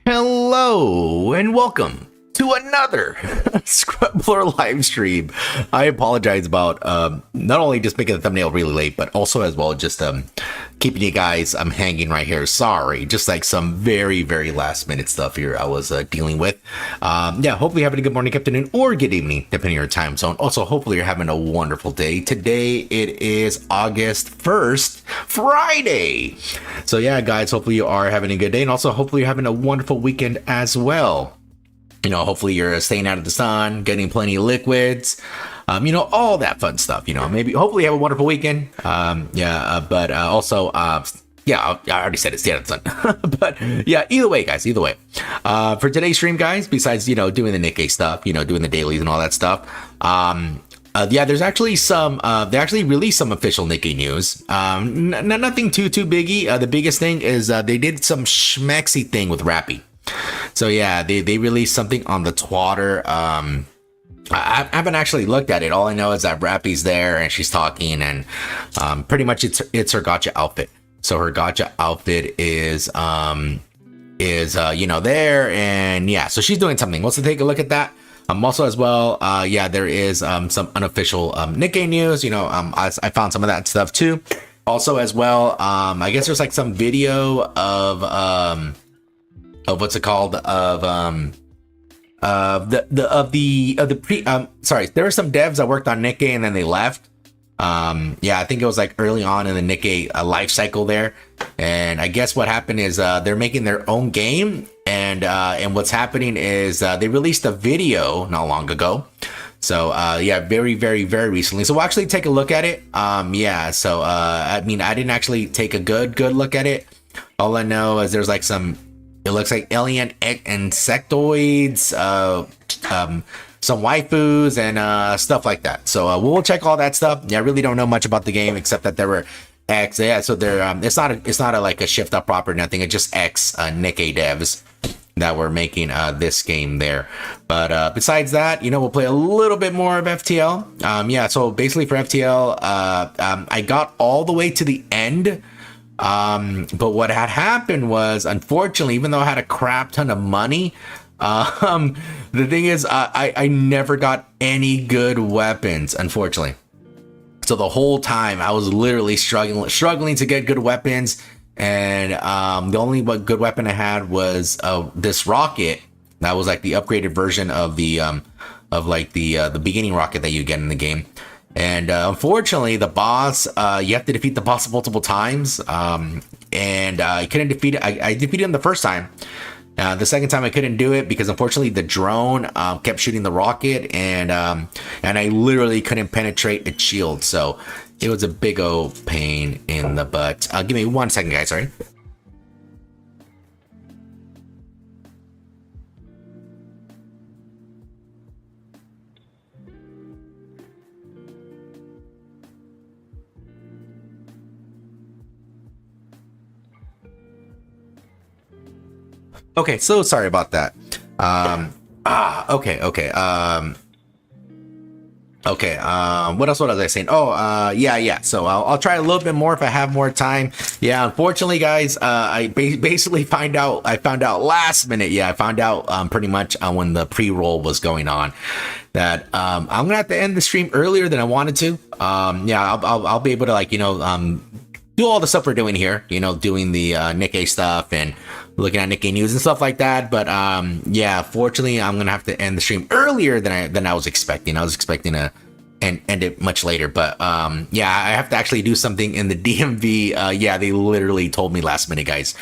Hello and welcome to another Scrublord live stream. I apologize about not only just making the thumbnail really late, but also as well just keeping you guys hanging right here. Sorry, just like some very last minute stuff here I was dealing with. Yeah, hopefully you're having a good morning, afternoon, or good evening, depending on your time zone. Also, hopefully you're having a wonderful day. Today it is August 1st, Friday. So yeah, guys, hopefully you are having a good day, and also hopefully you're having a wonderful weekend as well. You know, hopefully you're staying out of the sun, getting plenty of liquids, you know, all that fun stuff. You know, maybe hopefully you have a wonderful weekend. But also, yeah, I already said it, stay out of the sun. But yeah, either way, guys, either way. For today's stream, guys, besides, you know, doing the Nikke stuff, you know, doing the dailies and all that stuff, yeah, there's actually some, they actually released some official Nikke news. Nothing too biggie. The biggest thing is they did some schmexy thing with Rappy. So yeah, they released something on the Twitter, I haven't actually looked at it. All I know is that Rappy's there and she's talking, and pretty much it's her Gacha outfit. So her Gacha outfit is you know, there, and yeah, so she's doing something. Let's take a look at that. Also as well, yeah, there is some unofficial Nikke news. You know, I found some of that stuff too. Also as well, I guess there's like some video of what's it called, of the pre sorry, there were some devs that worked on Nikke and then they left. Yeah, I think it was like early on in the Nikke life cycle there, and I guess what happened is they're making their own game, and what's happening is they released a video not long ago. So yeah, very recently. So we'll actually take a look at it. Yeah, so I mean, I didn't actually take a good look at it. All I know is there's like some, it looks like alien insectoids, some waifus and stuff like that. So we'll check all that stuff. Yeah, I really don't know much about the game except that there were X. Yeah, so there it's not a like a shift up proper nothing. It's just X Nikke devs that were making this game there. But besides that, you know, we'll play a little bit more of FTL. Yeah, so basically for FTL, I got all the way to the end. But what had happened was, unfortunately, even though I had a crap ton of money, the thing is, I never got any good weapons, unfortunately. So the whole time I was literally struggling to get good weapons, and the only good weapon I had was this rocket that was like the upgraded version of the beginning rocket that you get in the game. And unfortunately, the boss, you have to defeat the boss multiple times, and I couldn't defeat it. I defeated him the first time. The second time I couldn't do it because unfortunately the drone kept shooting the rocket, and I literally couldn't penetrate its shield. So it was a big old pain in the butt. Give me 1 second, guys. Sorry. Okay, so sorry about that. Okay. What else was I saying? Yeah. So I'll try a little bit more if I have more time. Yeah, unfortunately, guys, I basically found out last minute. Yeah, I found out pretty much when the pre-roll was going on that I'm gonna have to end the stream earlier than I wanted to. Yeah, I'll be able to, like, you know, do all the stuff we're doing here. You know, doing the Nikke stuff and looking at Nikke news and stuff like that. But yeah, fortunately, I'm gonna have to end the stream earlier than I was expecting. I was expecting to end it much later, but yeah, I have to actually do something in the DMV. Yeah, they literally told me last minute, guys.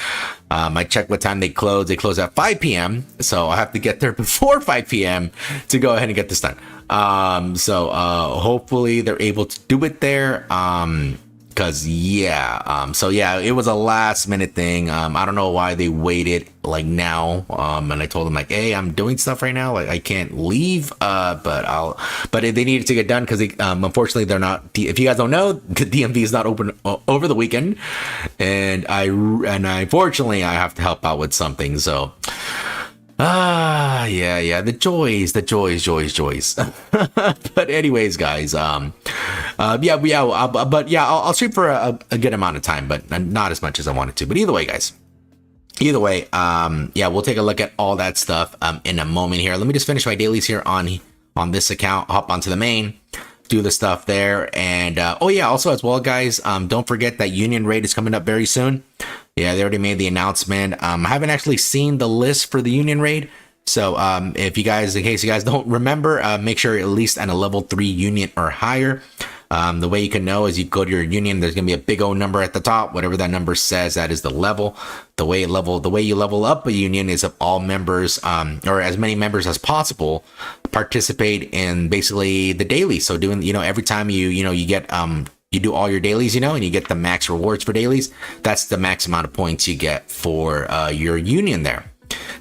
I checked what time they close. They close at 5 p.m. So I have to get there before 5 p.m. to go ahead and get this done. So hopefully they're able to do it there. Because yeah, so yeah, it was a last minute thing. I don't know why they waited like now. And I told them, like, hey, I'm doing stuff right now, like I can't leave, but they needed to get done because unfortunately they're not, if you guys don't know, the DMV is not open over the weekend, and I unfortunately I have to help out with something. So yeah, the joys. But anyways, guys, but yeah, I'll stream for a good amount of time, but not as much as I wanted to. But either way, guys, yeah, we'll take a look at all that stuff in a moment here. Let me just finish my dailies here on this account, hop onto the main, do the stuff there, and oh yeah, also as well, guys, don't forget that Union Raid is coming up very soon. Yeah, they already made the announcement. I haven't actually seen the list for the Union Raid. So if you guys, in case you guys don't remember, make sure you're at least at a level 3 Union or higher. The way you can know is you go to your Union, there's going to be a big old number at the top. Whatever that number says, that is the level. The way you level up a Union is if all members, or as many members as possible, participate in basically the daily. So doing, you know, every time you get, you do all your dailies, you know, and you get the max rewards for dailies. That's the max amount of points you get for your Union there.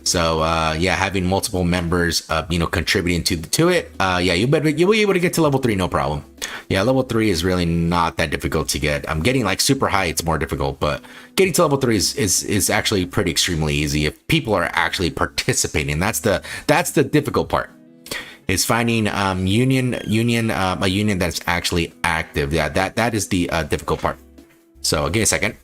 So yeah, having multiple members, you know, contributing to it, yeah, you'll be able to get to level 3, no problem. Yeah, level 3 is really not that difficult to get. I'm getting like super high, it's more difficult, but getting to level 3 is actually pretty extremely easy if people are actually participating. That's the difficult part. is finding a union that's actually active. Yeah, that is the difficult part. So give me a second.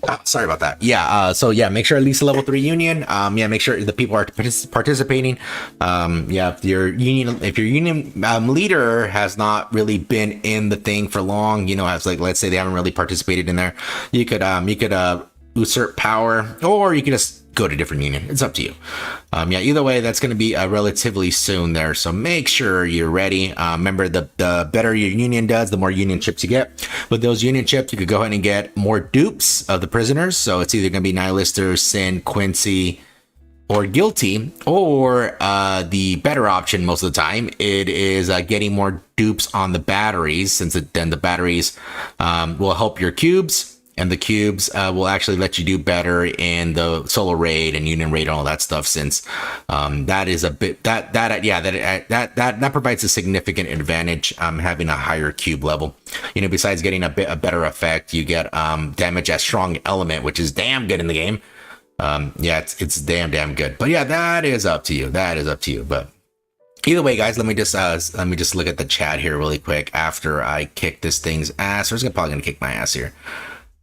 Oh, sorry about that. Yeah. So yeah, make sure at least a level 3 union. Yeah, make sure the people are participating. Yeah, if your union leader has not really been in the thing for long, you know, has like, let's say they haven't really participated in there, you could usurp power, or you can just go to different union. It's up to you. Yeah, either way, that's going to be relatively soon there, so make sure you're ready. Remember, the better your union does, the more union chips you get. With those union chips, you could go ahead and get more dupes of the prisoners, so it's either going to be Nihilister, Sin, Quincy, or Guilty, or the better option most of the time, it is getting more dupes on the batteries, since then the batteries will help your cubes, and the cubes will actually let you do better in the solo raid and union raid and all that stuff, since that is a bit that provides a significant advantage, having a higher cube level. You know, besides getting a better effect, you get damage as strong element, which is damn good in the game. Yeah, it's damn good. But yeah, that is up to you. But either way, guys, let me just look at the chat here really quick after I kick this thing's ass. Or it's probably gonna kick my ass here.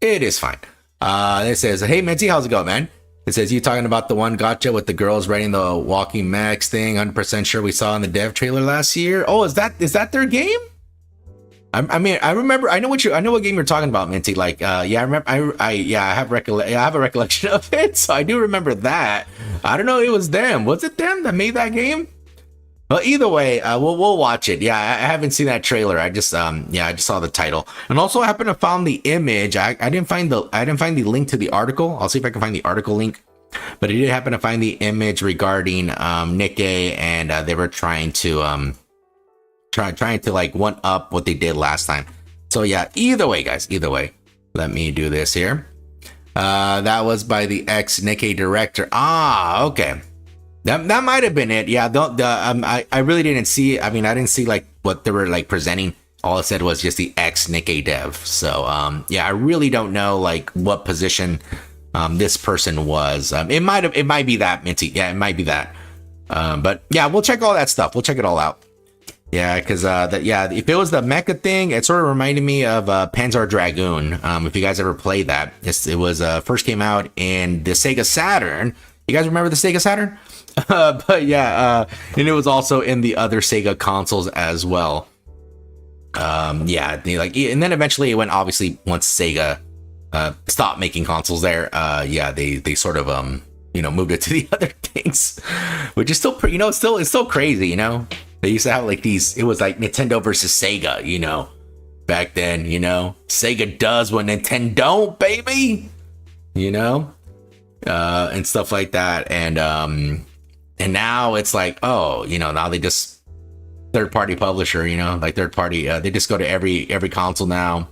It is fine. It says, hey Minty, how's it going, man? It says, you talking about the one Gacha with the girls riding the walking mechs thing? 100% sure we saw in the dev trailer last year. Oh, is that their game? I mean, I remember. I know what game you're talking about, Minty. Like, yeah, I remember. I have a recollection of it, so I do remember that. I don't know. It was them. Was it them that made that game? Well, either way, we'll watch it. Yeah, I haven't seen that trailer. I just saw the title, and also I happened to found the image. I didn't find the link to the article. I'll see if I can find the article link. But I did happen to find the image regarding Nikke, and they were trying to like one up what they did last time. So yeah, either way, guys, let me do this here. That was by the ex Nikke director. Ah, okay. That might have been it. Yeah, I really didn't see. I mean, I didn't see like what they were like presenting. All it said was just the ex Nikke dev. So yeah, I really don't know like what position this person was. It might be that, Minty. Yeah, it might be that. But yeah, we'll check all that stuff. We'll check it all out. Yeah, because if it was the mecha thing, it sort of reminded me of Panzer Dragoon. If you guys ever played that, it was first came out in the Sega Saturn. You guys remember the Sega Saturn? But yeah, and it was also in the other Sega consoles as well. Yeah, and then eventually it went, obviously, once Sega stopped making consoles there, yeah, they sort of moved it to the other things, which is still pretty, it's still crazy, They used to have like these, it was like Nintendo versus Sega, back then, Sega does what Nintendo don't, baby, and stuff like that. And now it's like, oh, now they just third party publisher, like third party, they just go to every console now.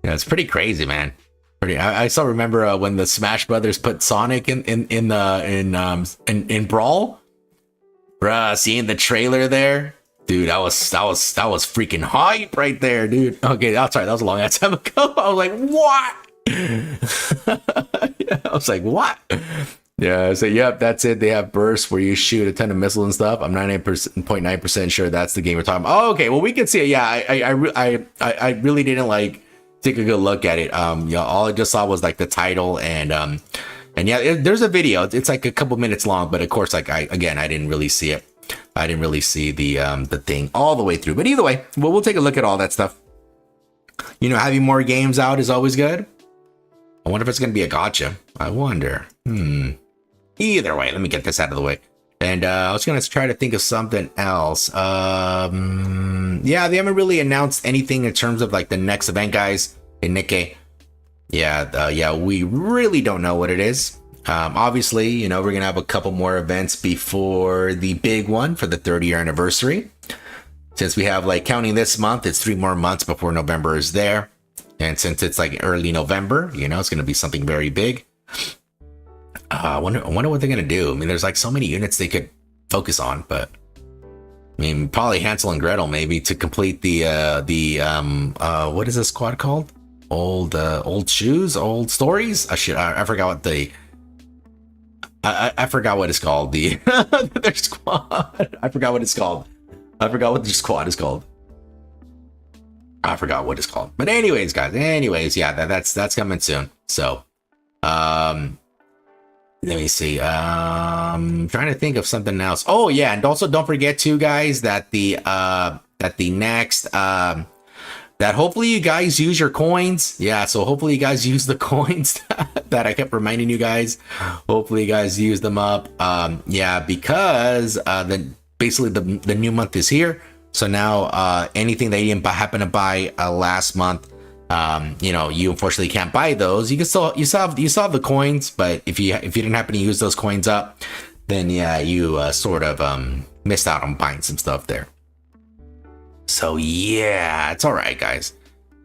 Yeah, it's pretty crazy, man. I still remember when the Smash Brothers put Sonic in Brawl. Bruh, seeing the trailer there, dude, that was freaking hype right there, dude. Okay, I'm sorry, that was a long ass time ago. I was like, what? Yeah, I was like, what? Yeah, so yep, that's it. They have bursts where you shoot a ton of missiles and stuff. I'm 99.9% sure that's the game we're talking about. Oh, okay, well we can see it. Yeah, I really didn't like take a good look at it. All I just saw was like the title and yeah, there's a video. It's like a couple minutes long, but of course, like I didn't really see it. I didn't really see the thing all the way through. But either way, we'll take a look at all that stuff. Having more games out is always good. I wonder if it's going to be a gacha. I wonder. Either way, let me get this out of the way. And I was going to try to think of something else. Yeah, they haven't really announced anything in terms of like the next event, guys, in Nikke. Yeah, we really don't know what it is. Obviously, we're going to have a couple more events before the big one for the 30-year anniversary. since we have like counting this month, it's 3 more months before November is there. And since it's like early November, you know, it's going to be something very big. I wonder what they're going to do. I mean, there's like so many units they could focus on, but I mean, probably Hansel and Gretel maybe to complete the what is this squad called? Old shoes, old stories. I forgot what the I forgot what it's called. Their squad. I forgot what it's called. I forgot what the squad is called. I forgot what it's called. But anyways, guys. Anyways, yeah, that's coming soon. So, let me see. Trying to think of something else. Oh yeah, and also don't forget too, guys, that the next that hopefully you guys use your coins. Yeah, so hopefully you guys use the coins that I kept reminding you guys. Hopefully you guys use them up. Yeah, because basically the new month is here. So now anything that you didn't happen to buy last month, you know, you unfortunately can't buy those. You still have the coins, but if you didn't happen to use those coins up, then yeah, you sort of missed out on buying some stuff there. So yeah, it's all right, guys.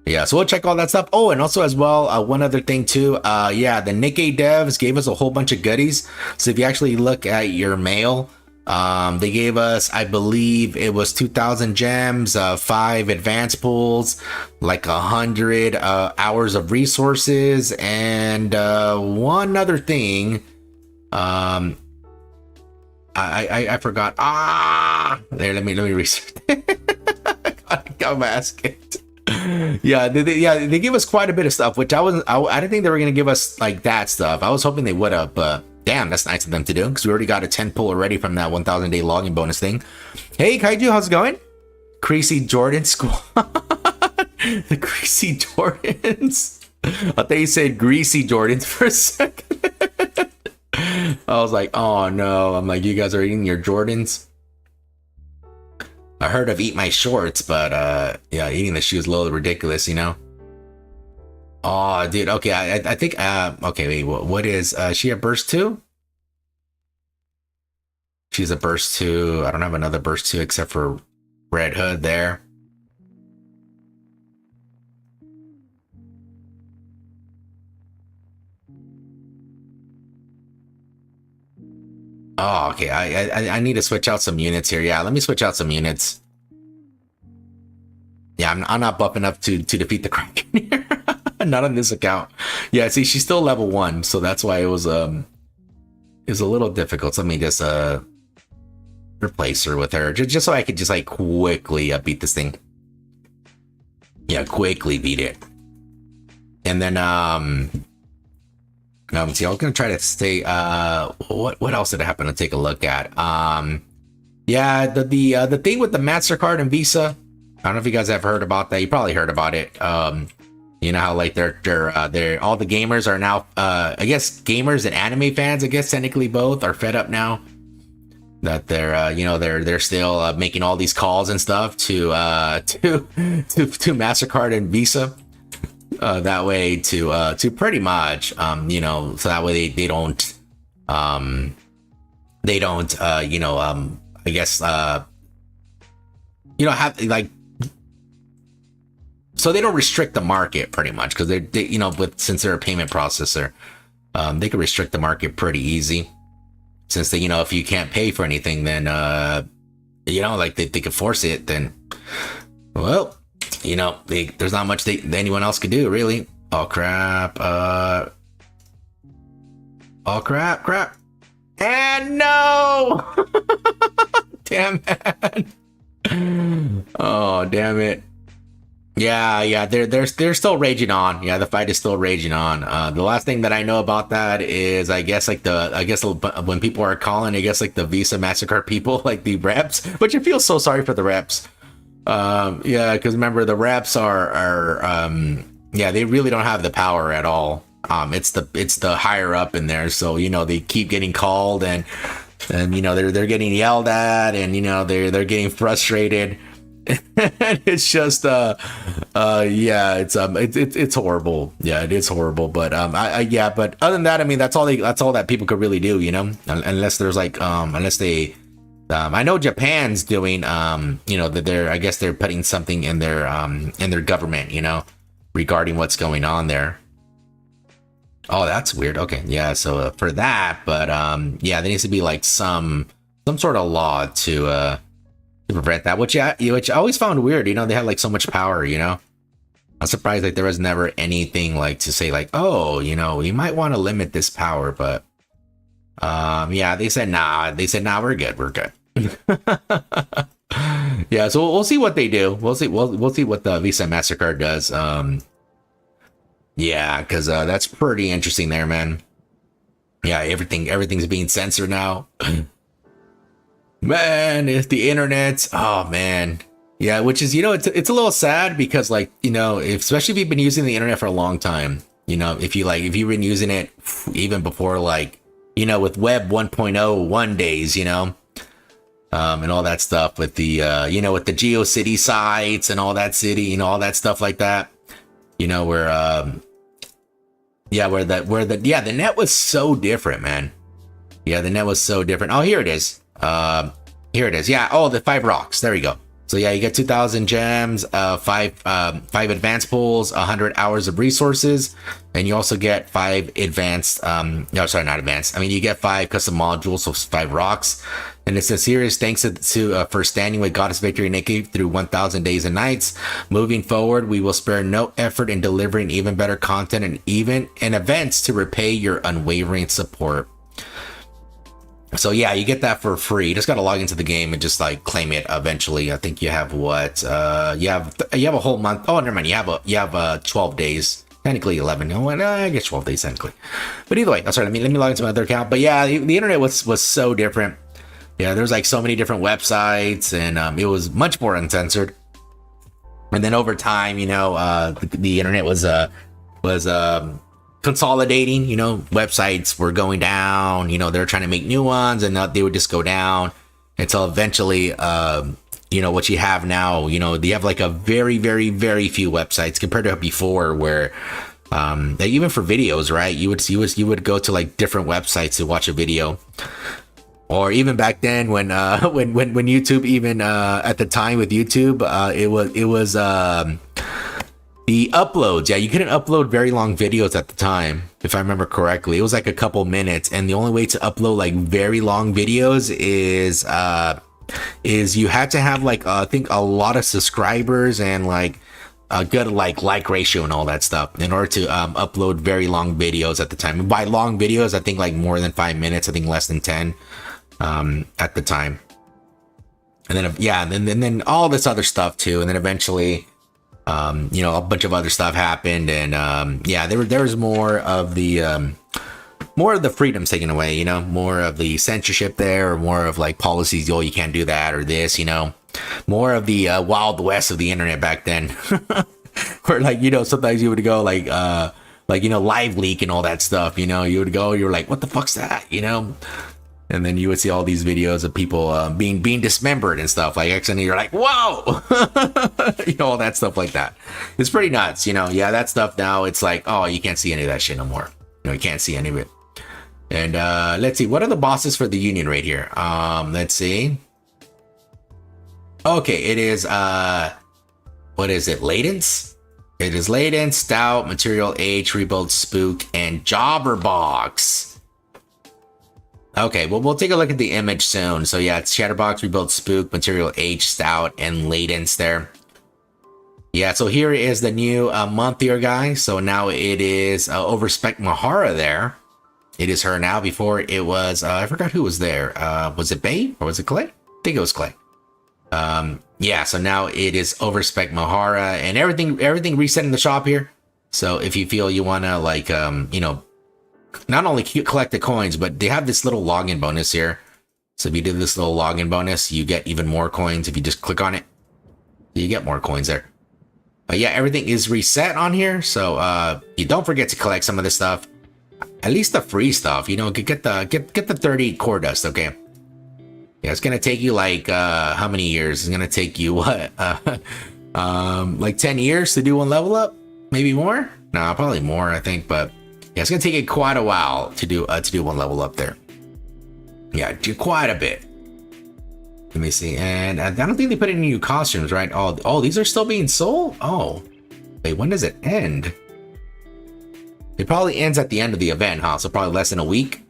Yeah, so we'll check all that stuff. Oh, and also as well, one other thing too. Yeah, the Nikke devs gave us a whole bunch of goodies. So if you actually look at your mail, they gave us, I believe it was 2,000 gems, 5 advanced pools, like 100 hours of resources, and one other thing. I forgot. There. Let me research. I'm asking. Yeah, they gave us quite a bit of stuff, which I didn't think they were gonna give us like that stuff. I was hoping they would have, but damn, that's nice of them to do, because we already got a 10 pull already from that 1,000 day login bonus thing. Hey Kaiju, how's it going? Creasy Jordan Squad. The Creasy Jordans. I thought you said Greasy Jordans for a second. I was like, oh no. I'm like, you guys are eating your Jordans? I heard of eat my shorts, but yeah, eating the shoes is a little ridiculous, you know? Oh, dude. Okay, I think. Okay, wait. What is? She a burst 2? She's a burst 2. I don't have another burst 2 except for Red Hood there. Oh, okay. I need to switch out some units here. Yeah, let me switch out some units. Yeah, I'm not buff enough to defeat the Kraken here. Not on this account. Yeah, see, she's still level 1, so that's why it was a little difficult. So let me just replace her with her, just so I could just like quickly beat this thing. Yeah, quickly beat it. And then see, I was gonna try to stay. What else did I happen to take a look at? Yeah, the thing with the MasterCard and Visa. I don't know if you guys have heard about that. You probably heard about it. You know how like they're all the gamers are now. I guess gamers and anime fans, I guess technically both, are fed up now that they're you know they're still making all these calls and stuff to MasterCard and Visa. That way to pretty much you know, so that way they don't you know I guess you know have like, so they don't restrict the market pretty much, because they you know, since they're a payment processor, they can restrict the market pretty easy, since they, you know, if you can't pay for anything, then you know, like they can force it, then well, you know, there's not much anyone else could do, really. Oh crap. Oh crap. And no. Damn it. Oh damn it. Yeah, they're still raging on. Yeah, the fight is still raging on. The last thing that I know about that is, I guess when people are calling, I guess like the Visa MasterCard people, like the reps, which I feel so sorry for the reps. Yeah, because remember, the reps are yeah, they really don't have the power at all. It's the higher up in there, so you know, they keep getting called, and you know, they're getting yelled at, and you know, they're getting frustrated. It's just yeah, it's horrible. Yeah, it is horrible. But yeah, but other than that, I mean, that's all that people could really do, you know, unless there's like unless they I know Japan's doing, you know, that I guess they're putting something in their government, you know, regarding what's going on there. Oh, that's weird. Okay, yeah. So for that, but yeah, there needs to be like some sort of law to prevent that, which I always found weird. You know, they had like so much power. You know, I'm surprised like there was never anything like to say like, oh, you know, you might want to limit this power, but yeah, they said nah. They said nah, we're good. We're good. Yeah, so we'll see what they do. We'll see. We'll see what the Visa MasterCard does. Yeah, because that's pretty interesting there, man. Yeah, everything's being censored now. Man, it's the internet. Oh man. Yeah, which is, you know, it's a little sad because like, you know, especially if you've been using the internet for a long time, you know, if you've been using it even before like, you know, with web 1.01 days, you know, and all that stuff with the you know, with the GeoCity sites and all that city, you know, all that stuff like that. You know, where the net was so different, man. Yeah, the net was so different. Oh, here it is. Here it is. Yeah. Oh, the 5 rocks. There you go. So yeah, you get 2,000 gems, 5 advanced pools, 100 hours of resources, and you also get 5 advanced. No, sorry, not advanced. I mean, you get 5 custom modules, so 5 rocks. And it says here is thanks to for standing with Goddess Victory Nikke through 1,000 days and nights. Moving forward, we will spare no effort in delivering even better content and events to repay your unwavering support. So yeah, you get that for free. You just got to log into the game and just like claim it eventually. I think you have what? You have a whole month. Oh, never mind. You have 12 days. Technically 11. No, I guess 12 days technically. But either way, I'm sorry. Let me log into my other account. But yeah, the internet was so different. Yeah, there's like so many different websites, and it was much more uncensored. And then over time, you know, the internet was consolidating. You know, websites were going down. You know, they're trying to make new ones, and they would just go down until eventually, you know, what you have now. You know, you have like a very, very, very few websites compared to before, where even for videos, right? You would go to like different websites to watch a video. Or even back then when YouTube, even at the time with YouTube, it was the uploads. Yeah, you couldn't upload very long videos at the time, if I remember correctly. It was like a couple minutes, and the only way to upload like very long videos is you had to have like I think a lot of subscribers and like a good like ratio and all that stuff in order to upload very long videos at the time. And by long videos, I think like more than 5 minutes. I think less than 10. At the time, and then yeah, and then all this other stuff too, and then eventually, you know, a bunch of other stuff happened, and yeah, there was more of the freedoms taken away, you know, more of the censorship there, or more of like policies. Oh, you can't do that or this, you know, more of the wild west of the internet back then, where like, you know, sometimes you would go like you know, live leak and all that stuff, you know, you would go, you're like, what the fuck's that, you know. And then you would see all these videos of people being dismembered and stuff like X, and you're like, whoa, you know, all that stuff like that. It's pretty nuts, you know. Yeah, that stuff now, it's like, oh, you can't see any of that shit no more. You know, you can't see any of it. And let's see, what are the bosses for the Union right here? Let's see. Okay, it is what is it? Latents? It is Latent, Stout, Material H, Rebuild Spook, and Jobber Box. Okay, well, we'll take a look at the image soon. So yeah, it's Shatterbox, Rebuild Spook, Material H, Stout, and Latents there. Yeah, so here is the new month here, guys. So now it is Overspec Mahara there. It is her now. Before it was, I forgot who was there. Was it Bay or was it Clay? I think it was Clay. Yeah, so now it is Overspec Mahara, and everything reset in the shop here. So if you feel you want to like, you know, not only collect the coins, but they have this little login bonus here. So if you do this little login bonus, you get even more coins if you just click on it. You get more coins there. But yeah, everything is reset on here. So you don't forget to collect some of this stuff. At least the free stuff, you know, get the 30 core dust, okay? Yeah, it's gonna take you like how many years? It's gonna take you what? Like 10 years to do one level up? Maybe more? No, probably more, I think, but yeah, it's gonna take it quite a while to do one level up there. Yeah, do quite a bit. Let me see. And I don't think they put any new costumes, right? Oh, these are still being sold? Oh. Wait, when does it end? It probably ends at the end of the event, huh? So probably less than a week.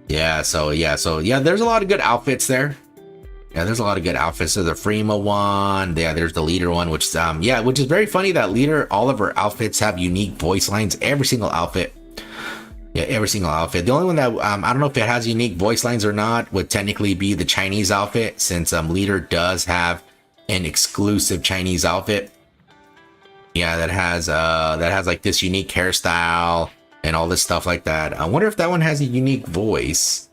Yeah, so there's a lot of good outfits there. Yeah, there's a lot of good outfits. There's the Freema one. Yeah, there's the leader one, which which is very funny that leader, all of her outfits have unique voice lines. Every single outfit. Yeah, every single outfit. The only one that I don't know if it has unique voice lines or not would technically be the Chinese outfit, since leader does have an exclusive Chinese outfit. Yeah, that has like this unique hairstyle and all this stuff like that. I wonder if that one has a unique voice.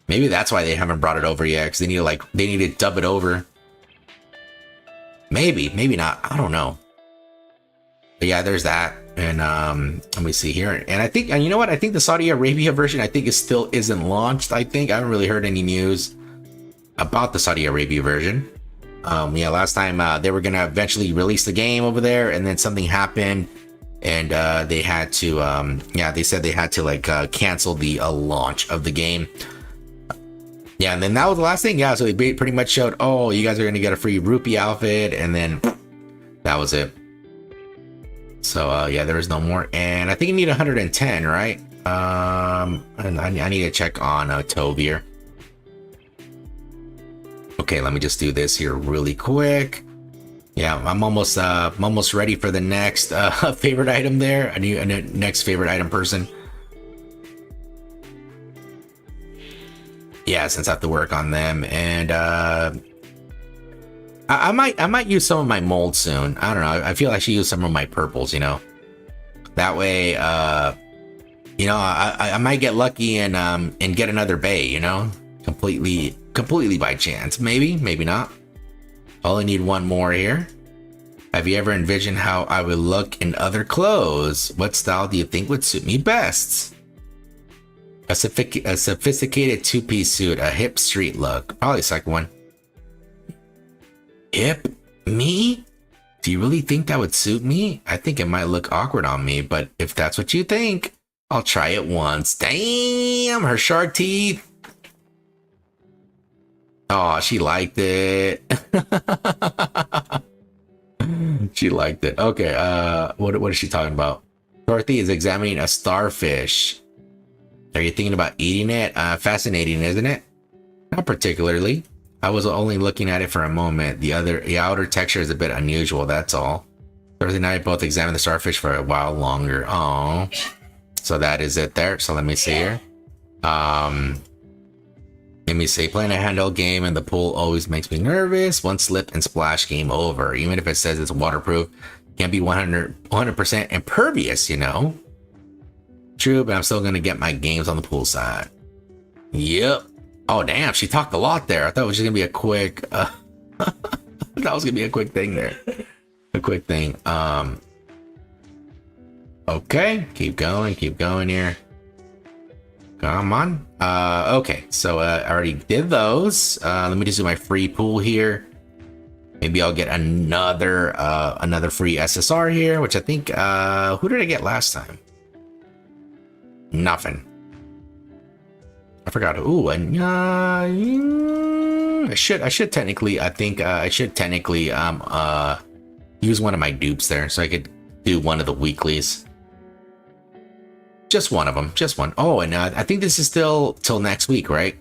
Maybe that's why they haven't brought it over yet, because they need to dub it over. Maybe not. I don't know. But yeah, there's that. And let me see here. And I think, and you know what? I think the Saudi Arabia version, I think still isn't launched. I haven't really heard any news about the Saudi Arabia version. Yeah, last time they were gonna eventually release the game over there, and then something happened, and they had to they said they had to like cancel the launch of the game. Yeah, and then that was the last thing. Yeah, so they pretty much showed, oh, you guys are gonna get a free rupee outfit, and then that was it. So yeah, there is no more. And I think you need 110, right? And I need to check on Tovir. Okay, let me just do this here really quick. Yeah, I'm almost ready for the next favorite item there. A next favorite item person. Yeah, since I have to work on them, and I might use some of my molds soon. I don't know. I feel like I should use some of my purples, you know. That way, you know, I might get lucky and get another bay, you know, completely by chance. Maybe not. Only need one more here. Have you ever envisioned how I would look in other clothes? What style do you think would suit me best? A sophisticated two-piece suit, a hip street look. Probably the second one. Hip? Me? Do you really think that would suit me? I think it might look awkward on me, but if that's what you think, I'll try it once. Damn, her shark teeth. Oh, she liked it. She liked it. Okay, what is she talking about? Dorothy is examining a starfish. Are you thinking about eating it? Fascinating, isn't it? Not particularly. I was only looking at it for a moment. The outer texture is a bit unusual, that's all. Dorothy and I both examined the starfish for a while longer. Oh, so that is it there. So let me see here. Let me see. Playing a handheld game in the pool always makes me nervous. One slip and splash, game over. Even if it says it's waterproof, can't be 100% impervious, you know. True, but I'm still gonna get my games on the pool side. Yep. Oh damn, she talked a lot there. I thought it was just gonna be a quick that was gonna be a quick thing there. A quick thing. Okay, keep going here. Come on. Okay, so I already did those. Let me just do my free pool here. Maybe I'll get another free SSR here, which I think who did I get last time? Nothing. I forgot. Ooh, and I should technically. I think I should technically use one of my dupes there, so I could do one of the weeklies. Just one of them. Just one. Oh, and I think this is still till next week, right?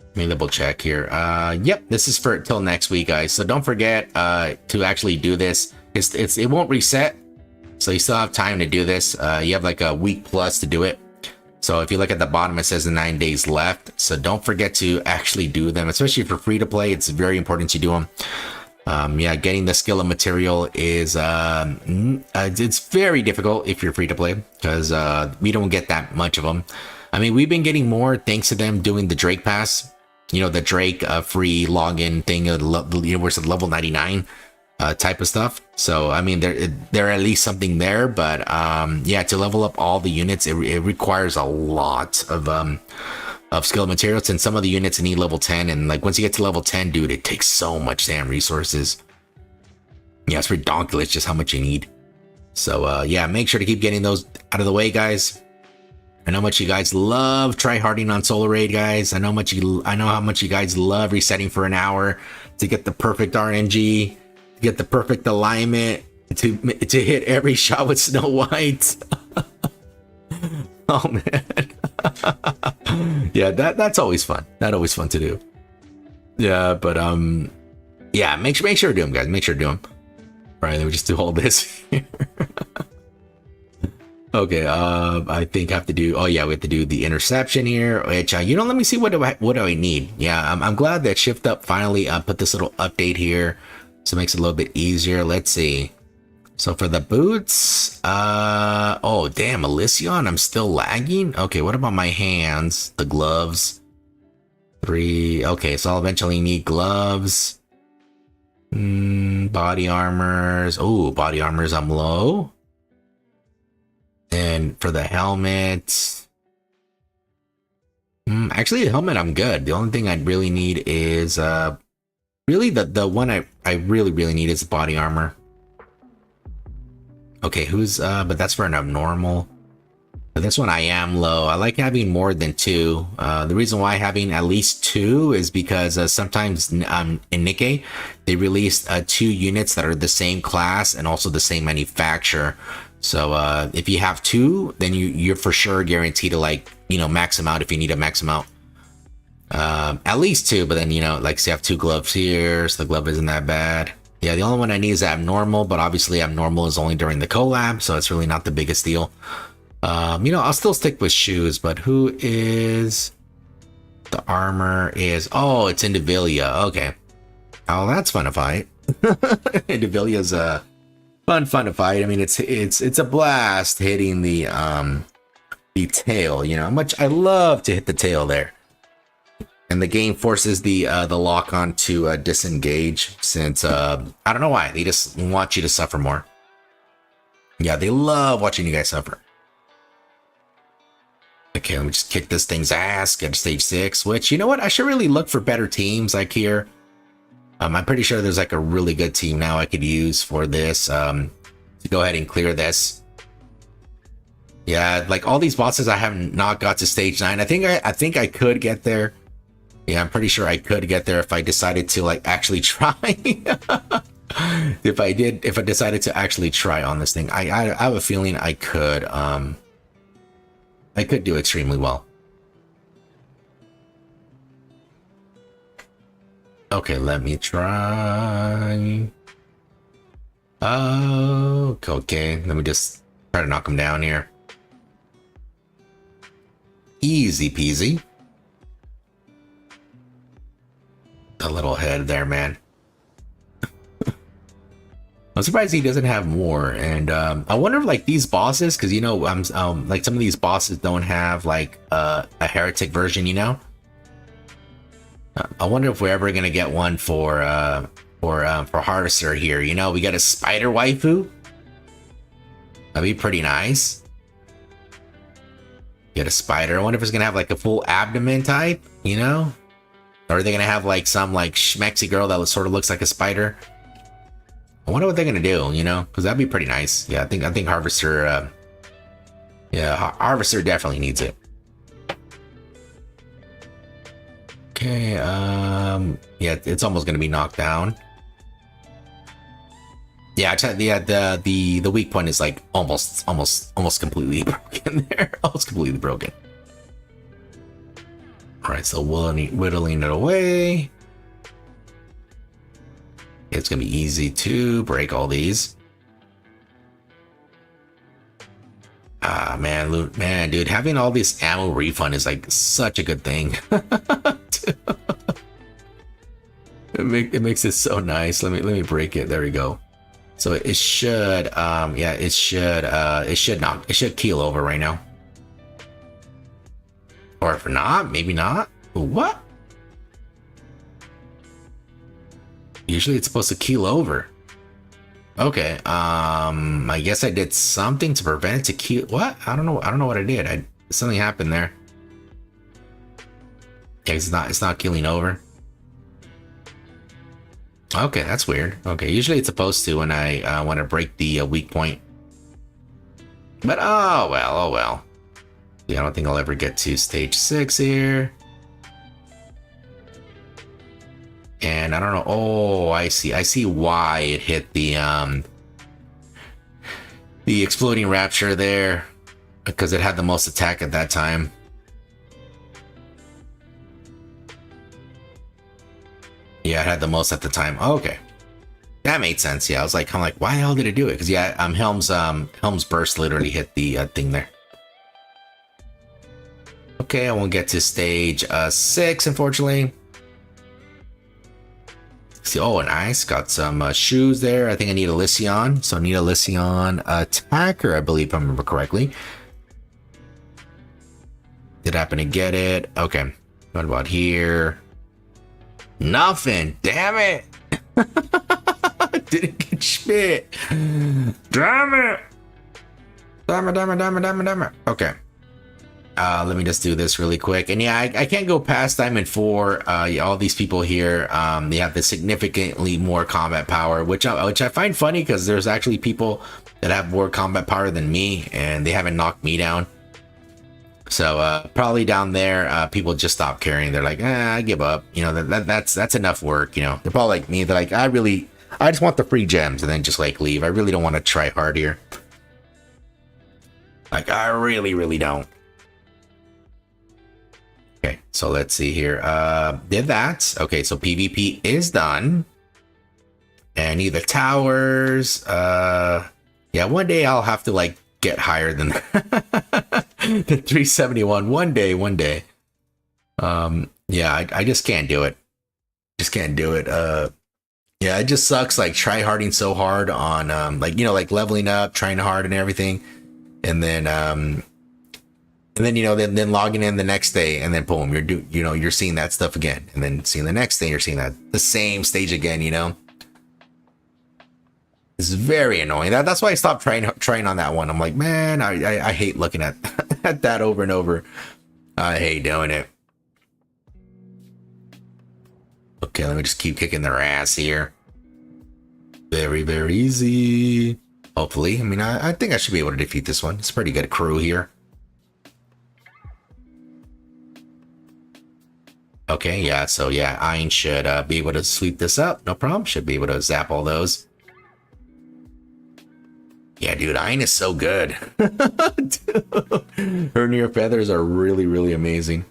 Let me double check here. Yep, this is for till next week, guys. So don't forget to actually do this. It won't reset, so you still have time to do this. You have like a week plus to do it. So if you look at the bottom, it says 9 days left. So don't forget to actually do them, especially for free to play. It's very important to do them. Yeah, getting the skill and material is it's very difficult if you're free to play, because we don't get that much of them. I mean, we've been getting more thanks to them doing the Drake pass, you know, the Drake free login thing, where level 99 type of stuff. So I mean, there at least something there, but yeah, to level up all the units, it requires a lot of skill materials, and some of the units need level 10, and like once you get to level 10, dude, it takes so much damn resources. Yeah, it's ridiculous just how much you need. So yeah, make sure to keep getting those out of the way, guys. I know how much you guys love tryharding on Solar Raid, guys. I know how much you guys love resetting for an hour to get the perfect RNG, to get the perfect alignment, to hit every shot with Snow White. Oh man. Yeah, that's always fun. That's always fun to do. Yeah, but yeah, make sure to do them, guys. Make sure to do them. All right, let me just do all this here. Okay, I think I have to do. Oh yeah, we have to do the interception here. Which you know, let me see what do I need. Yeah, I'm glad that Shift Up finally put this little update here, so it makes it a little bit easier. Let's see. So for the boots, oh damn, Elysion, I'm still lagging. Okay, what about my hands? The gloves. 3. Okay, so I'll eventually need gloves. Body armors. Oh, body armors, I'm low. And for the helmet, actually the helmet I'm good. The only thing I really need is really the one I really need is body armor. Okay, who's but that's for an abnormal. But this one I am low. I like having more than 2. The reason why having at least 2 is because sometimes in Nikke they release 2 units that are the same class and also the same manufacturer. So if you have 2, then you're for sure guaranteed to, like, you know, max them out if you need to max them out. At least 2, but then, you know, like, say I have 2 gloves here, so the glove isn't that bad. Yeah, the only one I need is abnormal, but obviously abnormal is only during the collab, so it's really not the biggest deal. You know, I'll still stick with shoes, but who is the armor is? Oh, it's Indivilia. Okay. Oh, that's fun to fight. Indivilia's fun to fight. I mean, it's a blast hitting the tail. You know, much I love to hit the tail there. And the game forces the lock on to disengage, since I don't know why, they just want you to suffer more. Yeah, they love watching you guys suffer. Okay, let me just kick this thing's ass, get to stage 6, which, you know what, I should really look for better teams like here. I'm pretty sure there's like a really good team now I could use for this, to go ahead and clear this. Yeah, like all these bosses I have not got to stage 9. I think I could get there. Yeah, I'm pretty sure I could get there if I decided to, like, actually try. If I decided to actually try on this thing, I have a feeling I could do extremely well. Okay, let me try. Oh, okay. Let me just try to knock him down here. Easy peasy. A little head there, man. I'm surprised he doesn't have more. And I wonder if, like, these bosses, because, you know, like some of these bosses don't have like a heretic version, you know. I wonder if we're ever gonna get one for Harvester here. You know, we got a spider waifu. That'd be pretty nice. Get a spider. I wonder if it's gonna have like a full abdomen type, you know? Or are they gonna have like some like schmexy girl that sort of looks like a spider? I wonder what they're gonna do, you know? Because that'd be pretty nice. Yeah, I think Harvester. Yeah, Harvester definitely needs it. Okay. Yeah, it's almost gonna be knocked down. Yeah, the weak point is like almost completely broken there. Almost completely broken. All right, so whittling it away. It's gonna be easy to break all these. Ah, man, dude, having all this ammo refund is like such a good thing. It makes it so nice. Let me break it. There we go. So it should, yeah, it should keel over right now. Or if not, maybe not. What? Usually it's supposed to keel over. Okay, I guess I did something to prevent it to keel. What? I don't know what I did. Something happened there. Yeah, it's not keeling over. Okay, that's weird. Okay, usually it's supposed to when I want to break the weak point. But oh well. Yeah, I don't think I'll ever get to stage 6 here. And I don't know. Oh, I see. I see why it hit the exploding rapture there, because it had the most attack at that time. Yeah, it had the most at the time. Oh, okay, that made sense. Yeah, I was like, I'm like, why the hell did it do it? Because yeah, Helm's burst literally hit the thing there. Okay, I won't get to stage 6, unfortunately. See, oh, nice. Got some shoes there. I think I need a Lycion. So I need a Lycion attacker, I believe, if I remember correctly. Did happen to get it. Okay. What about here? Nothing. Damn it. Didn't get shit. Damn it. Damn it. Okay. Let me just do this really quick. And yeah, I can't go past Diamond 4. All these people here, they have the significantly more combat power, which I find funny because there's actually people that have more combat power than me, and they haven't knocked me down. So probably down there, people just stop caring. They're like, I give up. You know, that's enough work. You know, they're probably like me. They're like, I just want the free gems and then just like leave. I really don't want to try hard here. Like, I really don't. Okay, so let's see here. Did that. Okay, so PvP is done. And either towers. Yeah, one day I'll have to like get higher than the 371. One day. Yeah, I just can't do it. Just can't do it. Yeah, it just sucks like try harding so hard on like, you know, like leveling up, trying hard and everything. And then you know, then logging in the next day, and then boom, you're seeing that stuff again, and then seeing the next day, you're seeing that the same stage again. You know, it's very annoying. That's why I stopped trying on that one. I'm like, man, I hate looking at at that over and over. I hate doing it. Okay, let me just keep kicking their ass here. Very easy. Hopefully, I mean, I think I should be able to defeat this one. It's a pretty good crew here. Okay, yeah, so yeah, Ein should be able to sweep this up. No problem. Should be able to zap all those. Yeah, dude, Ein is so good. Her near feathers are really amazing.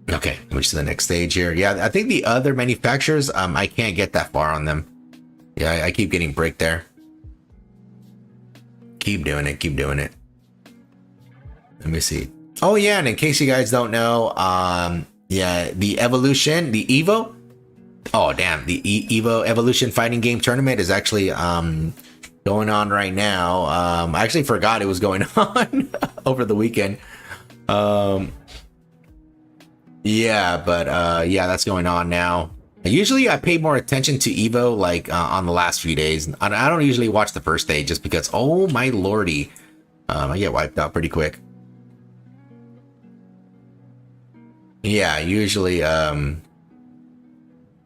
Okay, which is the next stage here. Yeah, I think the other manufacturers, I can't get that far on them. Yeah, I keep getting bricked there. Keep doing it. Let me see. Oh yeah, and in case you guys don't know, yeah, the Evolution, the Evo. Oh damn, the Evo Evolution fighting game tournament is actually going on right now. I actually forgot it was going on over the weekend. Yeah, but yeah, that's going on now. Usually I pay more attention to Evo like on the last few days. I don't usually watch the first day just because, oh my lordy, I get wiped out pretty quick. Yeah, usually I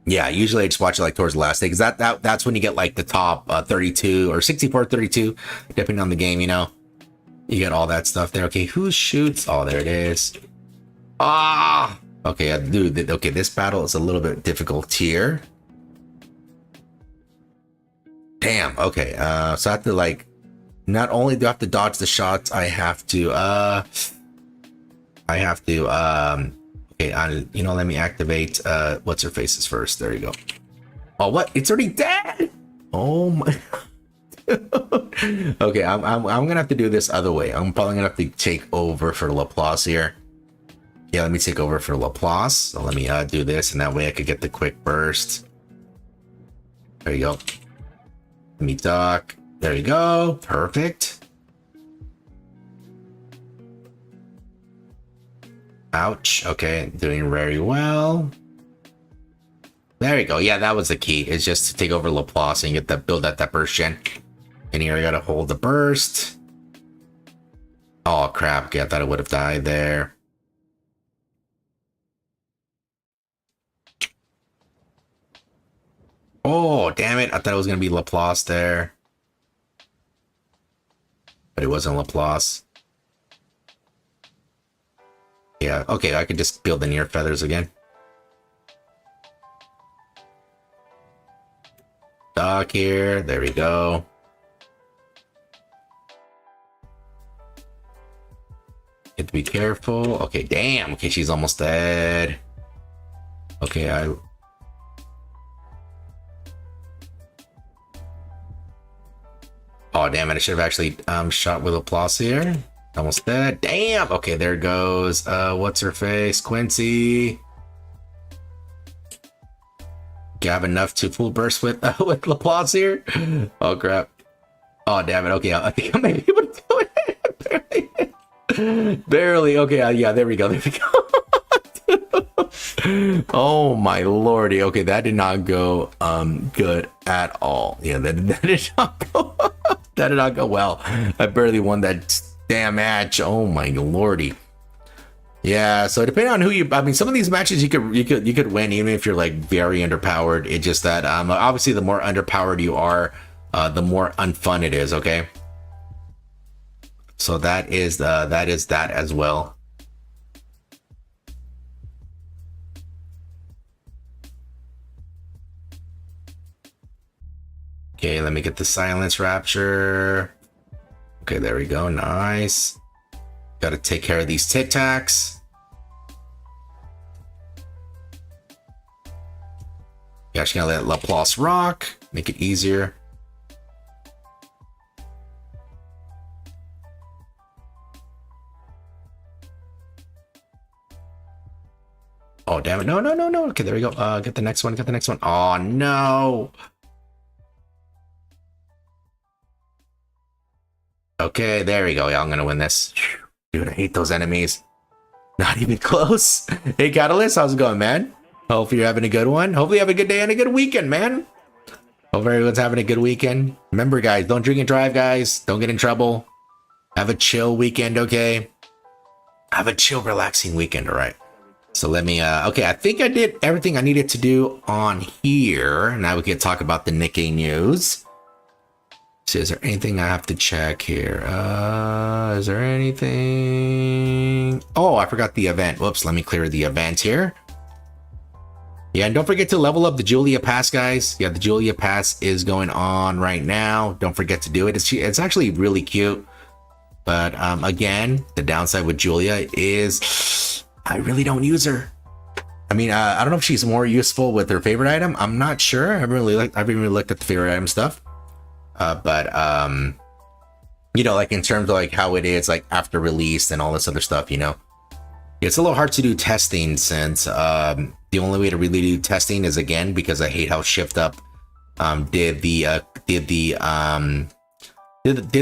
just watch it like towards the last day because that's when you get like the top 32 or 64 32 depending on the game, you know. You get all that stuff there. Okay, who shoots? Oh, there it is. Ah, okay, dude. Okay, this battle is a little bit difficult here. Damn. Okay, so I have to like, not only do I have to dodge the shots, I have to okay, you know, let me activate what's her faces first. There you go. Oh, what? It's already dead. Oh my. Okay, I'm gonna have to do this other way. I'm probably gonna have to take over for Laplace here. Yeah, let me take over for Laplace. So let me do this, and that way I could get the quick burst. There you go. Let me duck. There you go. Perfect. Ouch. Okay, doing very well. There you go. Yeah, that was the key. It's just to take over Laplace and get that build that burst gen. And here I gotta hold the burst. Oh crap! Okay, I thought I would have died there. Oh damn it! I thought it was gonna be Laplace there. but it wasn't Laplace. Yeah, okay, I could just build the near feathers again. Dock here, there we go. Have to be careful. Okay, damn. Okay, she's almost dead. Okay, oh, damn it. I should have actually shot with Laplace here. Almost dead. Damn. Okay, there goes. What's her face? Quincy. Do you have enough to full burst with Laplace here? Oh, crap. Oh, damn it. Okay, I think I may be able to do it. Barely. Okay, yeah, there we go. There we go. Oh my lordy. Okay, that did not go good at all. Yeah, that did not go that did not go well. I barely won that damn match. Oh my lordy. Yeah, so depending on who you, I mean, some of these matches you could win even if you're like very underpowered. It's just that obviously the more underpowered you are, the more unfun it is. Okay. So that is that as well. Okay, let me get the silence rapture. Okay, there we go. Nice. Got to take care of these tic tacs. You're actually gonna let Laplace rock, make it easier. Oh, damn it. No, no, no, no. Okay, there we go. Get the next one. Get the next one. Oh, no. Okay, there we go. Yeah, I'm going to win this. Dude, I hate those enemies. Not even close. Hey, Catalyst, how's it going, man? Hope you're having a good one. Hopefully you have a good day and a good weekend, man. Hope everyone's having a good weekend. Remember, guys, don't drink and drive, guys. Don't get in trouble. Have a chill weekend, okay? Have a chill, relaxing weekend, all right? So let me, okay, I think I did everything I needed to do on here. Now we can talk about the Nikke news. So is there anything I have to check here? Is there anything? Oh, I forgot the event. Whoops, let me clear the event here. Yeah, and don't forget to level up the Julia Pass, guys. Yeah, the Julia Pass is going on right now. Don't forget to do it. It's actually really cute. But again, the downside with Julia is I really don't use her. I mean, I don't know if she's more useful with her favorite item. I'm not sure. I haven't really looked at the favorite item stuff. But you know, like in terms of like how it is like after release and all this other stuff, you know, it's a little hard to do testing since the only way to really do testing is again because I hate how Shift Up did the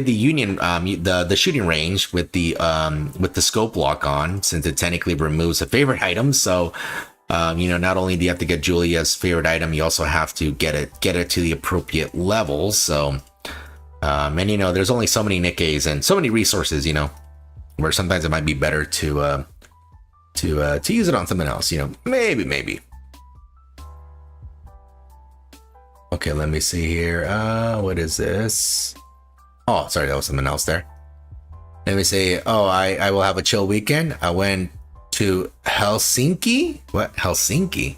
union the shooting range with the scope lock on, since it technically removes a favorite item. So you know, not only do you have to get Julia's favorite item, you also have to get it to the appropriate levels. So and you know, there's only so many Nikkes and so many resources, you know, where sometimes it might be better to use it on something else, you know, maybe. Okay, let me see here. What is this? Oh, sorry, that was something else there. Let me say, oh, I will have a chill weekend. I went to Helsinki. What? Helsinki?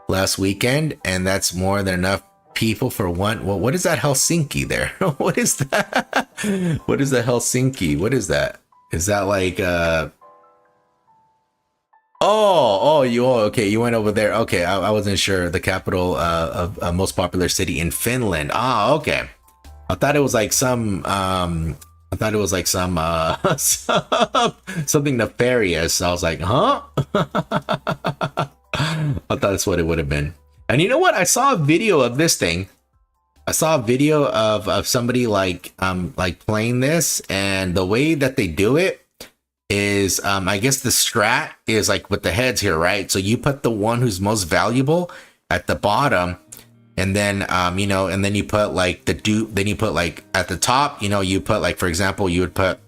Last weekend, and that's more than enough people for one. Well, what is that Helsinki there? What is that? What is the Helsinki? What is that? Is that like okay, you went over there. Okay, I wasn't sure. The capital of most popular city in Finland. Ah, okay. I thought it was like some something nefarious. I was like, huh? I thought that's what it would have been. And you know what? I saw a video of this thing. I saw a video of somebody like playing this, and the way that they do it is I guess the strat is like with the heads here, right? So you put the one who's most valuable at the bottom, and then you know, and then you put like the dupe, then you put like at the top, you know, you put like, for example, you'd put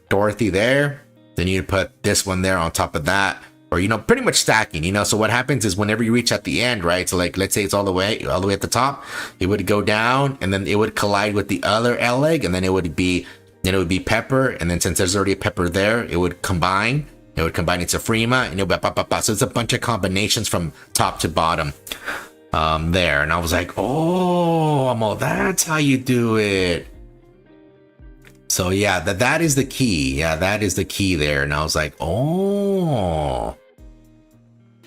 Dorothy there, then you'd put this one there on top of that, or you know, pretty much stacking, you know. So what happens is whenever you reach at the end, right, so like let's say it's all the way at the top, it would go down and then it would collide with the other L leg, and then it would be then it would be pepper, and then since there's already a pepper there, it would combine. It would combine into Frima, and it would so it's a bunch of combinations from top to bottom there. And I was like, oh, I'm all, that's how you do it. So yeah, that is the key. Yeah, that is the key there. And I was like, oh.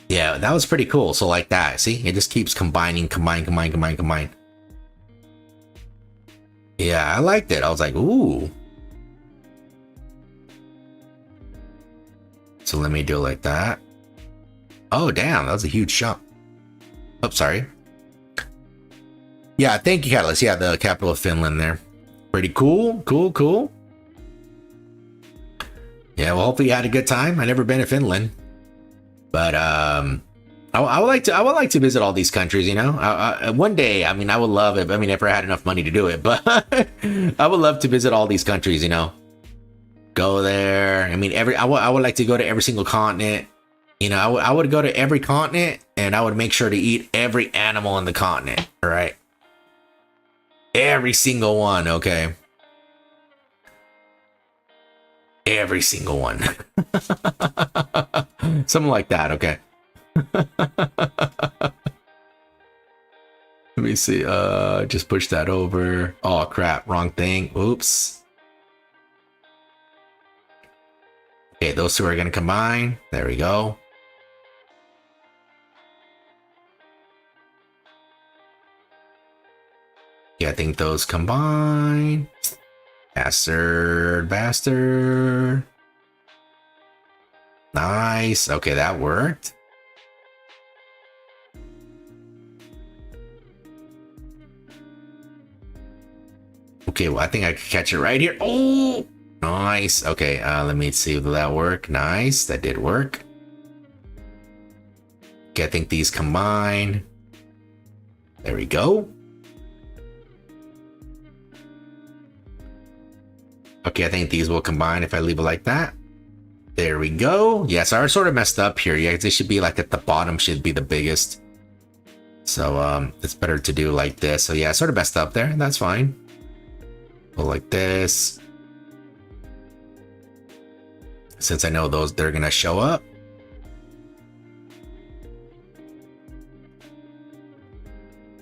Yeah, that was pretty cool. So like that, see? It just keeps combine. Yeah, I liked it. I was like, ooh. So let me do it like that. Oh, damn, that was a huge jump. Oh, sorry. Yeah, thank you, Catalyst. Yeah, the capital of Finland there. Pretty cool, cool. Yeah, well, hopefully you had a good time. I've never been to Finland. But I would like to visit all these countries, you know. One day, I mean, I would love it. I mean, if I had enough money to do it, but I would love to visit all these countries, you know. Go there. I mean, I would like to go to every single continent. You know, I would go to every continent, and I would make sure to eat every animal in the continent. All right, every single one. Okay, every single one. Something like that. Okay. Let me see. Just push that over. Oh crap! Wrong thing. Oops. Okay, those two are gonna combine. There we go. Yeah, I think those combine. Bastard. Nice. Okay, that worked. Okay, well, I think I could catch it right here. Oh, nice. Okay, let me see. Will that work? Nice. That did work. Okay, I think these combine. There we go. Okay, I think these will combine if I leave it like that. There we go. Yeah, so I sort of messed up here. Yeah, they should be like at the bottom, should be the biggest. So it's better to do like this. So yeah, I sort of messed up there. That's fine. Go like this. Since I know those, they're gonna show up.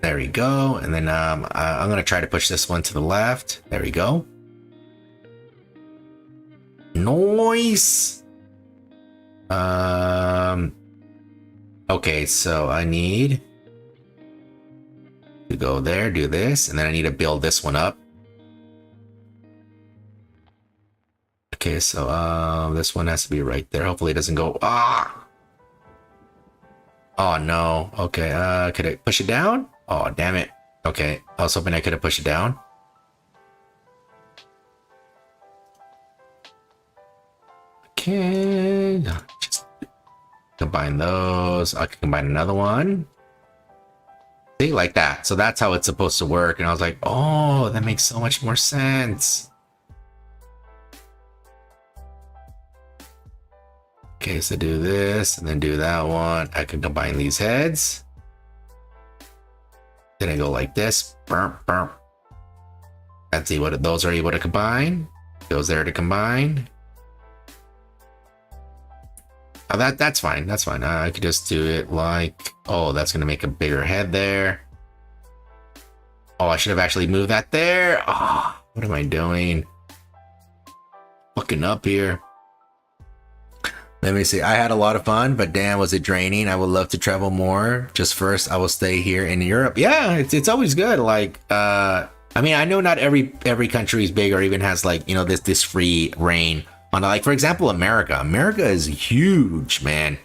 There we go. And then I'm gonna try to push this one to the left. There we go. Nice. Okay, so I need to go there, do this, and then I need to build this one up. Okay, so this one has to be right there. Hopefully it doesn't go. Ah! Oh no. Okay, could I push it down? Oh, damn it. Okay, I was hoping I could have pushed it down. Okay, just combine those. I can combine another one. See, like that. So that's how it's supposed to work. And I was like, oh, that makes so much more sense. Okay, so do this and then do that one. I can combine these heads. Then I go like this. Let's see what those are able to combine. Goes there to combine. Oh, that's fine. That's fine. I could just do it like, oh, that's gonna make a bigger head there. Oh, I should have actually moved that there. Oh, what am I doing? Fucking up here. Let me see. I had a lot of fun, but damn, was it draining. I would love to travel more. Just first, I will stay here in Europe. Yeah, it's always good. Like, I mean, I know not every country is big or even has like, you know, this free reign. On like, for example, America is huge, man.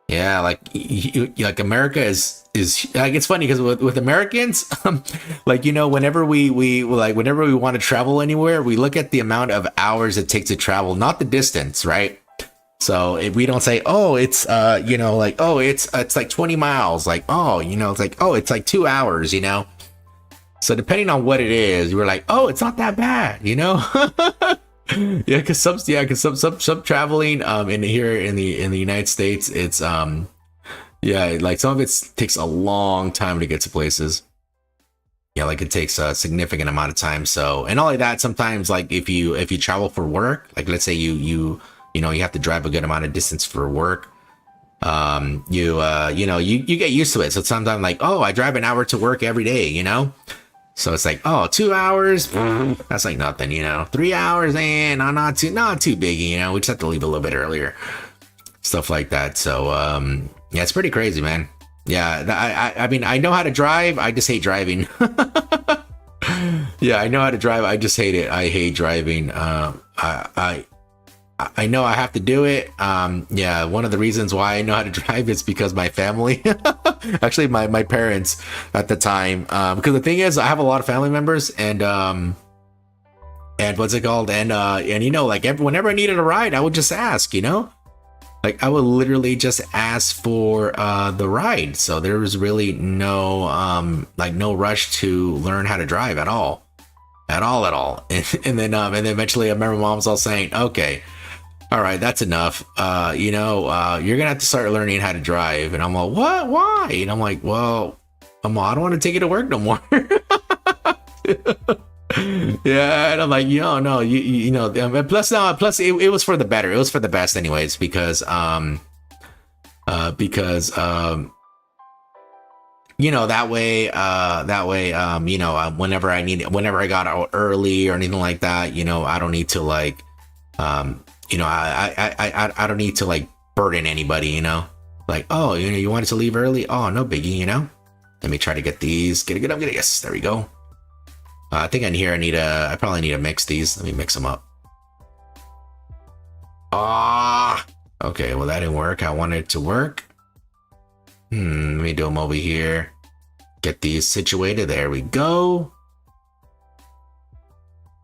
Yeah, like America is like, it's funny because with Americans, like, you know, whenever we want to travel anywhere, we look at the amount of hours it takes to travel, not the distance, right? So if we don't say, oh, it's you know, like, oh, it's like 20 miles, like, oh, you know, it's like, oh, it's like 2 hours, you know. So depending on what it is, we're like, oh, it's not that bad, you know. Yeah, because some traveling in here in the United States, it's yeah, like some of it takes a long time to get to places. Yeah, like it takes a significant amount of time. So, and all of that, sometimes like if you travel for work, like let's say you have to drive a good amount of distance for work, you get used to it. So sometimes like, oh, I drive an hour to work every day, so it's like, oh, 2 hours, that's like nothing, 3 hours, and not too big, we just have to leave a little bit earlier, stuff like that. So yeah, it's pretty crazy, man. Yeah, I mean, I know how to drive, I just hate driving. Yeah, I know how to drive, I just hate it. I hate driving. I know I have to do it. Yeah, one of the reasons why I know how to drive is because my family, actually my parents at the time, because the thing is, I have a lot of family members, and what's it called, and like whenever I needed a ride, I would just ask, like I would literally just ask for the ride. So there was really no no rush to learn how to drive at all. And then eventually I remember mom was all saying, okay, all right, that's enough. You're gonna have to start learning how to drive. And I'm like, what? Why? And I'm like, well, I don't want to take you to work no more. Yeah, and I'm like, no, plus it was for the better. It was for the best, anyways, because that way, whenever I got out early or anything like that, I don't need to like, I don't need to like burden anybody, like, oh, you wanted to leave early? Oh, no biggie, Let me try to get these. Get it up. Yes, there we go. I think I probably need to mix these. Let me mix them up. Okay, well that didn't work. I wanted it to work. Let me do them over here. Get these situated. There we go.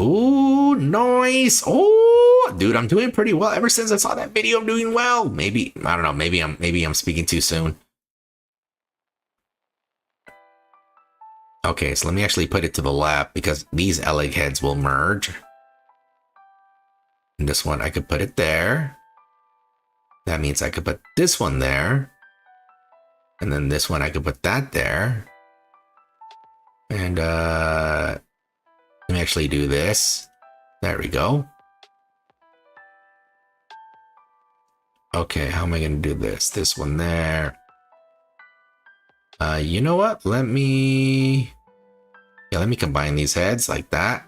Ooh, nice. Oh, dude, I'm doing pretty well. Ever since I saw that video, I'm doing well. Maybe, I don't know, maybe I'm speaking too soon. Okay, so let me actually put it to the left because these LA heads will merge. And this one, I could put it there. That means I could put this one there. And then this one, I could put that there. And let me actually do this. There we go. Okay, how am I going to do this? This one there. You know what? Let me combine these heads like that.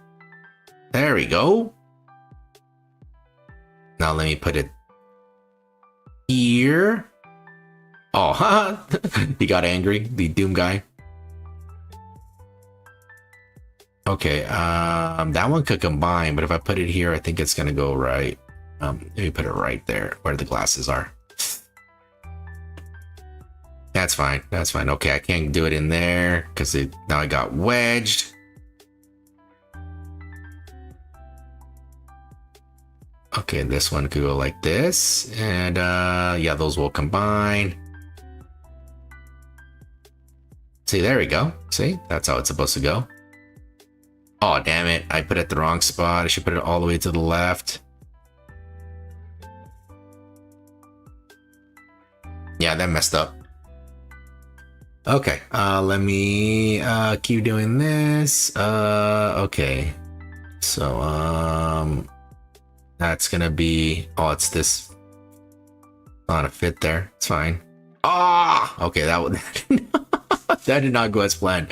There we go. Now let me put it here. Oh, haha. He got angry, the Doom guy. Okay, that one could combine, but if I put it here, I think it's gonna go right. Let me put it right there where the glasses are. That's fine. That's fine. Okay, I can't do it in there because now I got wedged. Okay, this one could go like this, and yeah, those will combine. See, there we go. See, that's how it's supposed to go. Oh, damn it. I put it at the wrong spot. I should put it all the way to the left. Yeah, that messed up. Okay, let me keep doing this. Okay. So, that's gonna be, oh, it's this. Not a fit there. It's fine. Ah, okay, that would that did not go as planned.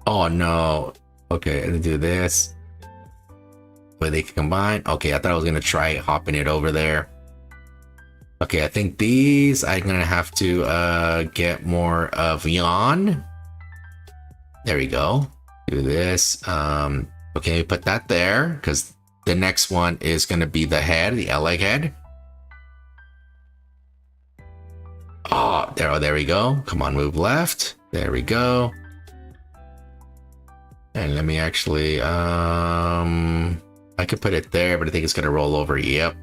Oh no. Okay, I'm gonna do this. Where they can combine. Okay, I thought I was gonna try hopping it over there. Okay, I think these I'm gonna have to get more of yawn. There we go. Do this. Okay, put that there because the next one is gonna be the head, the LA head. Oh, there we go. Come on, move left. There we go. And let me actually I could put it there, but I think it's gonna roll over. Yep.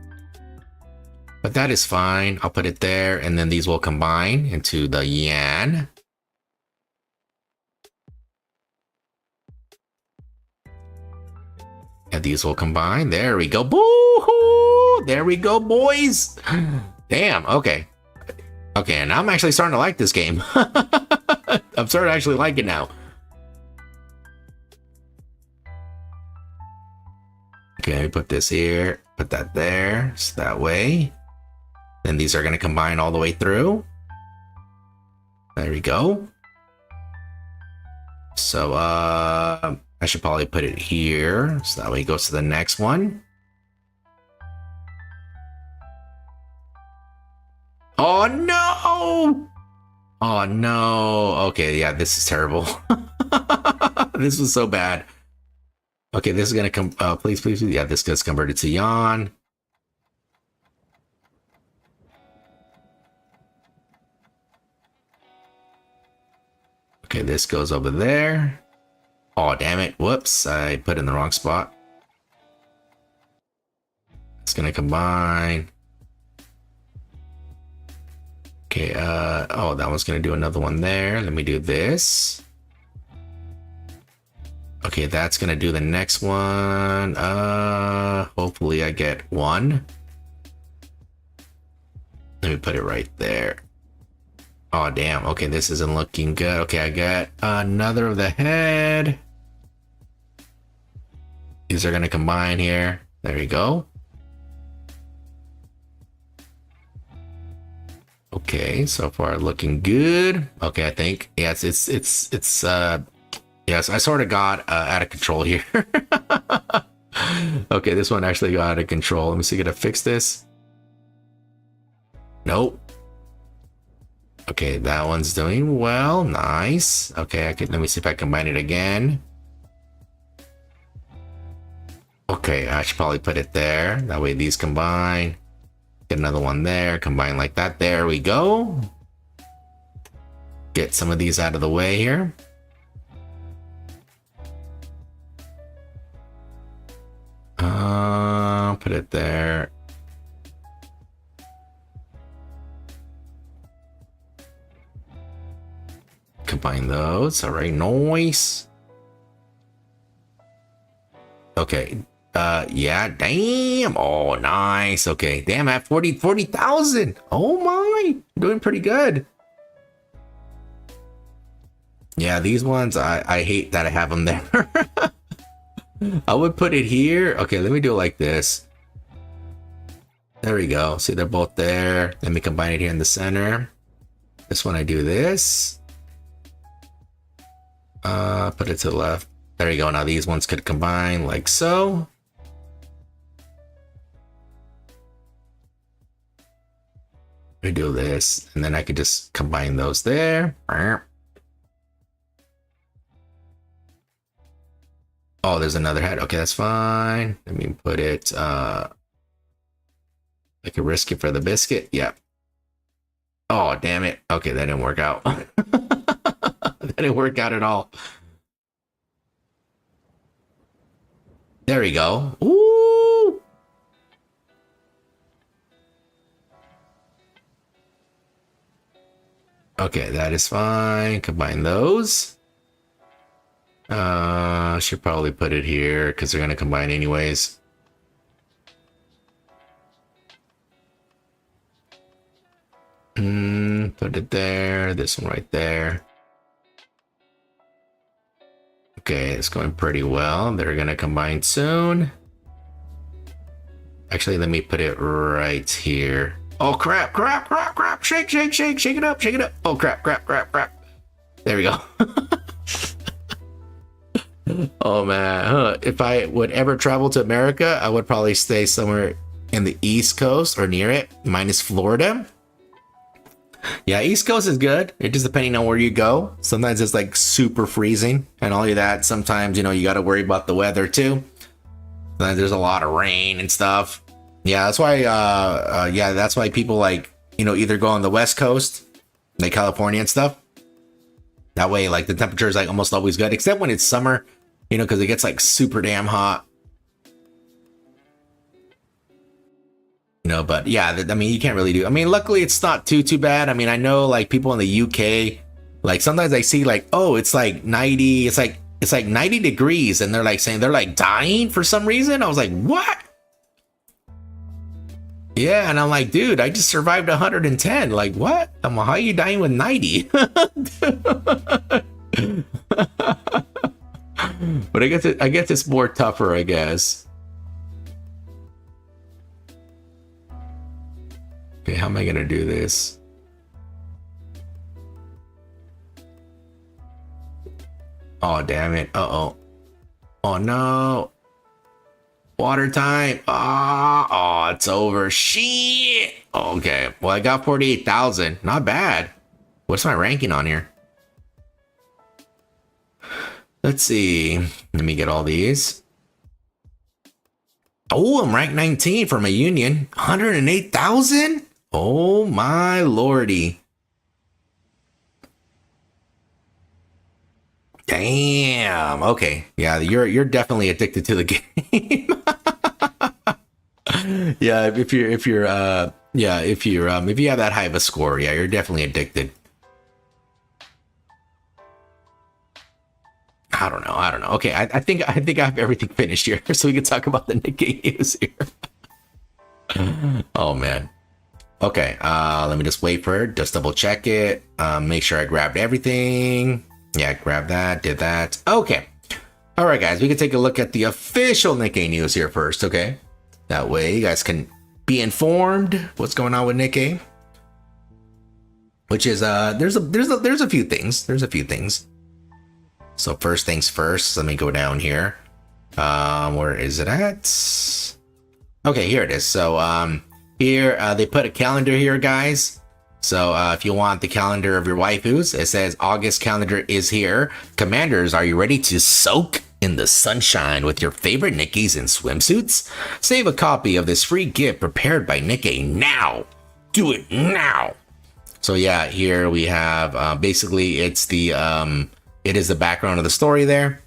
But that is fine. I'll put it there, and then these will combine into the yan. And these will combine. There we go. Boo-hoo! There we go, boys. Damn, okay. Okay, and I'm actually starting to like this game. I'm starting to actually like it now. Okay, put this here, put that there, so that way. Then these are gonna combine all the way through. There we go. So, I should probably put it here, so that way it goes to the next one. Oh no! Oh no! Okay, yeah, this is terrible. This was so bad. Okay, this is gonna come. Please, please, please. Yeah, this gets converted to yawn. Okay, this goes over there. Oh, damn it. Whoops, I put it in the wrong spot. It's gonna combine. Okay, oh, that one's gonna do another one there. Let me do this. Okay, that's gonna do the next one. Hopefully I get one. Let me put it right there. Oh, damn. Okay, this isn't looking good. Okay, I got another of the head. These are gonna combine here. There we go. Okay, so far looking good. Okay, I think yes, it's yes, I sort of got out of control here. Okay, this one actually got out of control. Let me see, gonna fix this. Nope. Okay, that one's doing well. Nice. Okay, let me see if I combine it again. Okay, I should probably put it there. That way these combine. Get another one there. Combine like that. There we go. Get some of these out of the way here. Put it there. Combine those. All right, nice. Okay. Yeah, damn. Oh, nice. Okay, damn, at 40,000. Oh my, doing pretty good. Yeah, these ones, I hate that I have them there. I would put it here. Okay, let me do it like this. There we go. See, they're both there. Let me combine it here in the center. This one, I do this. Put it to the left. There you go. Now these ones could combine like so. We do this, and then I could just combine those there. Oh, there's another head. Okay, that's fine. Let me put it. I could risk it for the biscuit. Yep. Oh, damn it. Okay, that didn't work out. That didn't work out at all. There we go. Ooh. Okay, that is fine. Combine those. Should probably put it here because they're gonna combine anyways. Put it there. This one right there. Okay, it's going pretty well. They're gonna combine soon. Actually, let me put it right here. Oh crap, crap, crap, crap. Shake, shake, shake, shake it up, shake it up. Oh crap, crap, crap, crap. There we go. Oh man, if I would ever travel to America, I would probably stay somewhere in the East Coast or near it, minus Florida. Yeah, East Coast is good. It just depending on where you go. Sometimes it's like super freezing and all of that. Sometimes, you know, you got to worry about the weather too. Sometimes there's a lot of rain and stuff. Yeah, that's why. Yeah, that's why people like, you know, either go on the West Coast, like California and stuff. That way, like the temperature is like almost always good, except when it's summer, you know, because it gets like super damn hot. You know, but yeah, I mean, you can't really do. I mean, luckily it's not too bad. I mean, I know like people in the UK, like sometimes I see like, oh, it's like 90, it's like 90 degrees, and they're like saying they're like dying for some reason. I was like, what? Yeah, and I'm like, dude, I just survived 110. Like, what? I'm like, how are you dying with 90? But I guess it's more tougher, I guess. Okay, how am I gonna do this? Oh, damn it. Uh-oh. Oh, no. Water time. Oh, it's over. Shit. Okay. Well, I got 48,000. Not bad. What's my ranking on here? Let's see. Let me get all these. Oh, I'm ranked 19 for my union. 108,000? Oh, my lordy. Damn. Okay. Yeah, you're definitely addicted to the game. Yeah, if you have that high of a score, yeah, you're definitely addicted. I don't know. Okay, I think I have everything finished here, so we can talk about the Nikke news here. Oh man. Okay, let me just wait for it. Just double check it. Make sure I grabbed everything. Yeah, grab that, did that. Okay. All right, guys, we can take a look at the official Nikke news here first, okay? That way you guys can be informed what's going on with Nikke. Which is there's a few things. There's a few things. So first things first, let me go down here. Where is it at? Okay, here it is. So here they put a calendar here, guys. So if you want the calendar of your waifus, it says August calendar is here. Commanders, are you ready to soak in the sunshine with your favorite Nikkes in swimsuits? Save a copy of this free gift prepared by Nikke now. Do it now. So yeah, here we have basically it's the it is the background of the story there.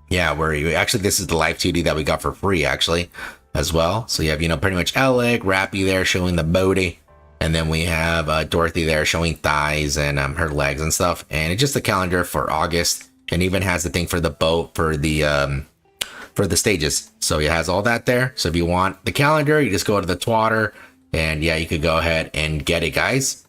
Yeah, where you actually this is the live 2D that we got for free actually as well. So you have pretty much Alec, Rappy there showing the booty. And then we have Dorothy there showing thighs and her legs and stuff. And it's just a calendar for August, and even has the thing for the boat for the stages. So it has all that there. So if you want the calendar, you just go to the Twitter, and yeah, you could go ahead and get it, guys.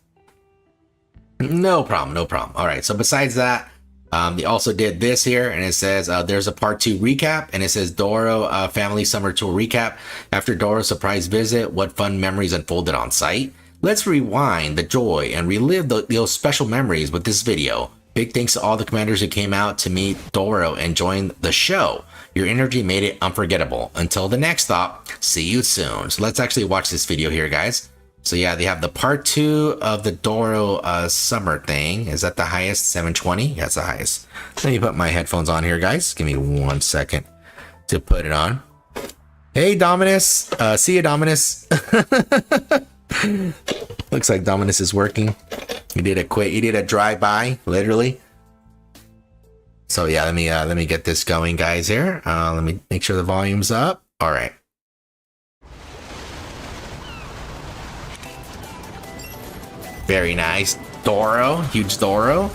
No problem, no problem. All right. So besides that, they also did this here, and it says there's a part 2 recap, and it says Doro family summer tour recap. After Doro's surprise visit, what fun memories unfolded on site? Let's rewind the joy and relive those special memories with this video. Big thanks to all the commanders who came out to meet Doro and join the show. Your energy made it unforgettable. Until the next stop, see you soon. So let's actually watch this video here, guys. So yeah, they have the part 2 of the Doro summer thing. Is that the highest? 720? Yeah, that's the highest. Let me put my headphones on here, guys. Give me 1 second to put it on. Hey, Dominus. See you, Dominus. Looks like Dominus is working. He did a drive-by, literally. So yeah, let me get this going, guys. Here, let me make sure the volume's up. All right. Very nice. Doro, huge Doro.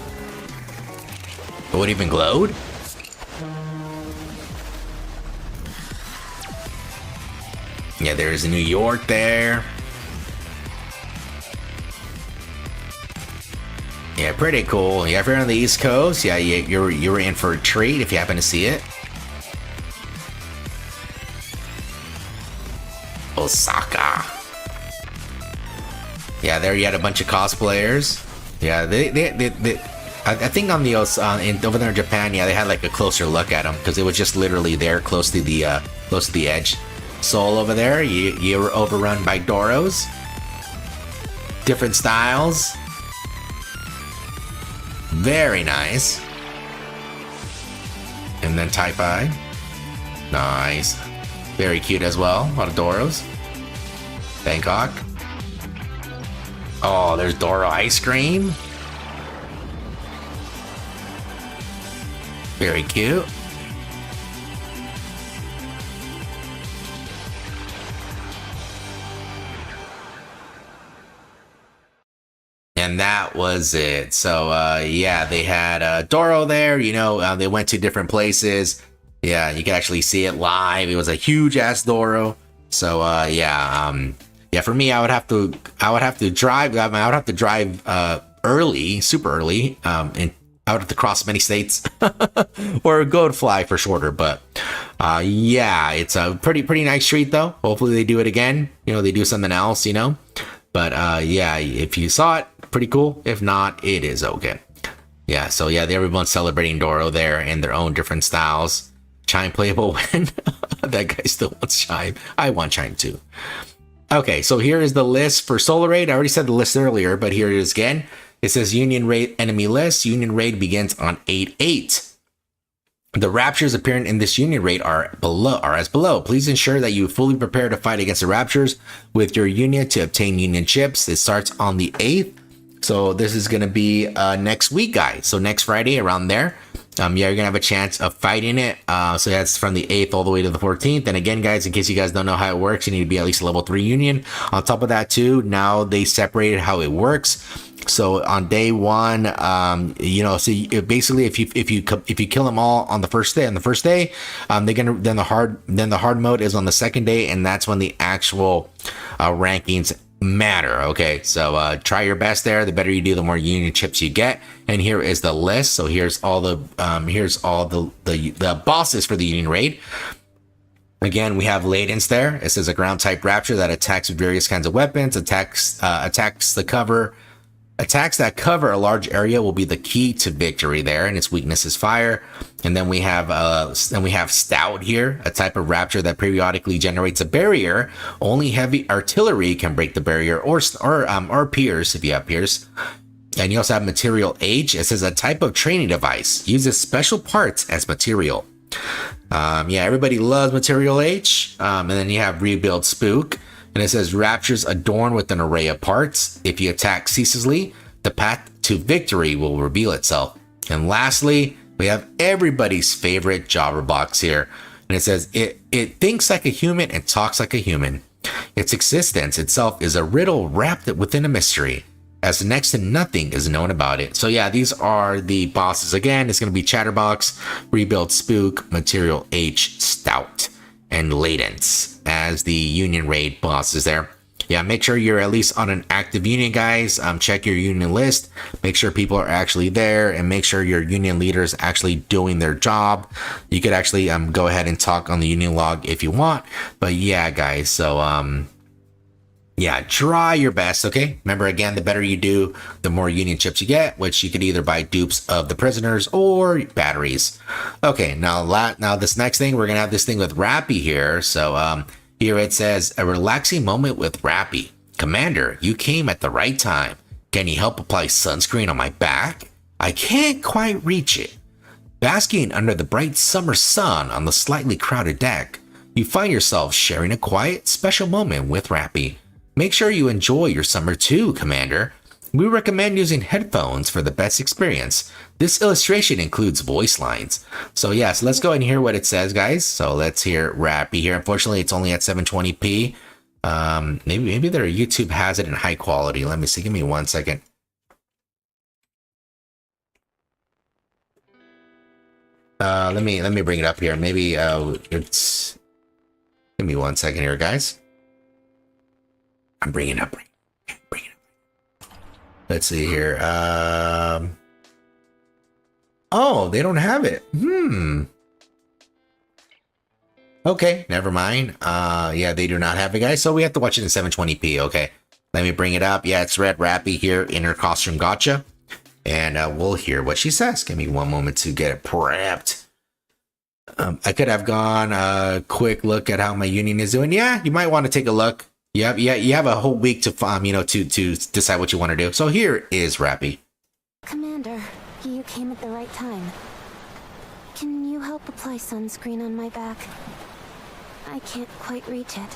Oh, it even glowed. Yeah, there's New York there. Yeah, pretty cool. Yeah, if you're on the East Coast, yeah, you're in for a treat if you happen to see it. Osaka. Yeah, there you had a bunch of cosplayers. Yeah, I think on the over there in Japan, yeah, they had like a closer look at them because it was just literally there, close to the edge. Seoul over there, you were overrun by Doros. Different styles. Very nice. And then Taipei. Nice. Very cute as well. A lot of Doros. Bangkok. Oh, there's Doro ice cream. Very cute. And that was it. So yeah, they had Doro there. They went to different places. Yeah, you can actually see it live. It was a huge ass Doro. So yeah, yeah, for me, I would have to drive. I would have to drive early, super early, and I would have to cross many states, or go and fly for shorter. But yeah, it's a pretty nice street though. Hopefully they do it again. You know, they do something else. You know, but yeah, if you saw it, pretty cool. If not, it is okay. Yeah, so yeah, everyone's celebrating Doro there in their own different styles. Chime playable win. That guy still wants Chime. I want Chime too. Okay, so here is the list for Solar Raid. I already said the list earlier, but here it is again. It says Union Raid enemy list. Union Raid begins on 8/8. The raptures appearing in this Union Raid are as below. Please ensure that you fully prepare to fight against the raptures with your Union to obtain Union chips. It starts on the 8th. So this is going to be next week, guys. So next Friday around there. Yeah, you're going to have a chance of fighting it. So that's from the 8th all the way to the 14th. And again, guys, in case you guys don't know how it works, you need to be at least a level 3 Union. On top of that, too, now they separated how it works. So on day 1, you know, so basically if you kill them all on the first day, then the hard mode is on the second day, and that's when the actual rankings matter. Okay, so try your best there. The better you do, the more Union chips you get. And here is the list. So here's all the bosses for the Union Raid. Again, we have Ladens there. It says a ground type rapture that attacks with various kinds of weapons. Attacks that cover a large area will be the key to victory there, and its weakness is fire. And then we have Stout here, a type of rapture that periodically generates a barrier. Only heavy artillery can break the barrier, or Pierce if you have Pierce. And you also have Material H. It says a type of training device uses special parts as material. Yeah, everybody loves Material H. And then you have Rebuild Spook. And it says raptures adorned with an array of parts. If you attack ceaselessly, the path to victory will reveal itself. And lastly, we have everybody's favorite Jobber box here. And it says it thinks like a human and talks like a human. Its existence itself is a riddle wrapped within a mystery, as next to nothing is known about it. So yeah, these are the bosses. Again, it's going to be Chatterbox, Rebuild Spook, Material H, Stout, and Ladens as the Union Raid bosses there. Yeah, make sure you're at least on an active Union, guys. Check your Union list. Make sure people are actually there, and make sure your Union leader is actually doing their job. You could actually go ahead and talk on the Union log if you want. But yeah, guys, so yeah, try your best, okay? Remember, again, the better you do, the more Union chips you get, which you could either buy dupes of the prisoners or batteries. Okay, now this next thing, we're going to have this thing with Rappy here. So here it says, a relaxing moment with Rappy. Commander, you came at the right time. Can you help apply sunscreen on my back? I can't quite reach it. Basking under the bright summer sun on the slightly crowded deck, you find yourself sharing a quiet, special moment with Rappy. Make sure you enjoy your summer too, Commander. We recommend using headphones for the best experience. This illustration includes voice lines. So yeah, so let's go and hear what it says, guys. So let's hear Rappy here. Unfortunately, it's only at 720p. Maybe their YouTube has it in high quality. Let me see. Give me 1 second. Let me bring it up here. Maybe it's. Give me 1 second here, guys. I'm bringing it up. Bring it up. Let's see here. Oh, they don't have it. Okay, never mind. Yeah, they do not have it, guys. So we have to watch it in 720p. Okay, let me bring it up. Yeah, it's Red Rappy here in her costume Gacha. And we'll hear what she says. Give me one moment to get it prepped. I could have gone a quick look at how my Union is doing. Yeah, you might want to take a look. You have a whole week to to decide what you want to do. So here is Rappy. Commander, you came at the right time. Can you help apply sunscreen on my back? I can't quite reach it.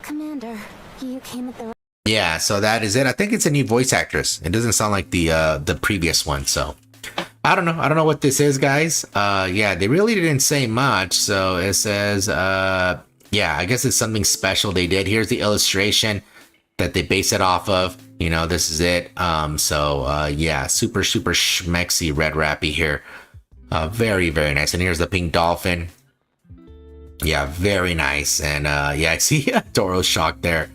Commander, you came at the right. Yeah, so that is it. I think it's a new voice actress. It doesn't sound like the previous one, so I don't know what this is, guys. Yeah, they really didn't say much. So it says, yeah, I guess it's something special they did. Here's the illustration that they base it off of. You know, this is it. Yeah, super schmexy Red Rappy here. Very, very nice. And here's the pink dolphin. Yeah, very nice. And yeah, I see Doro's shocked there.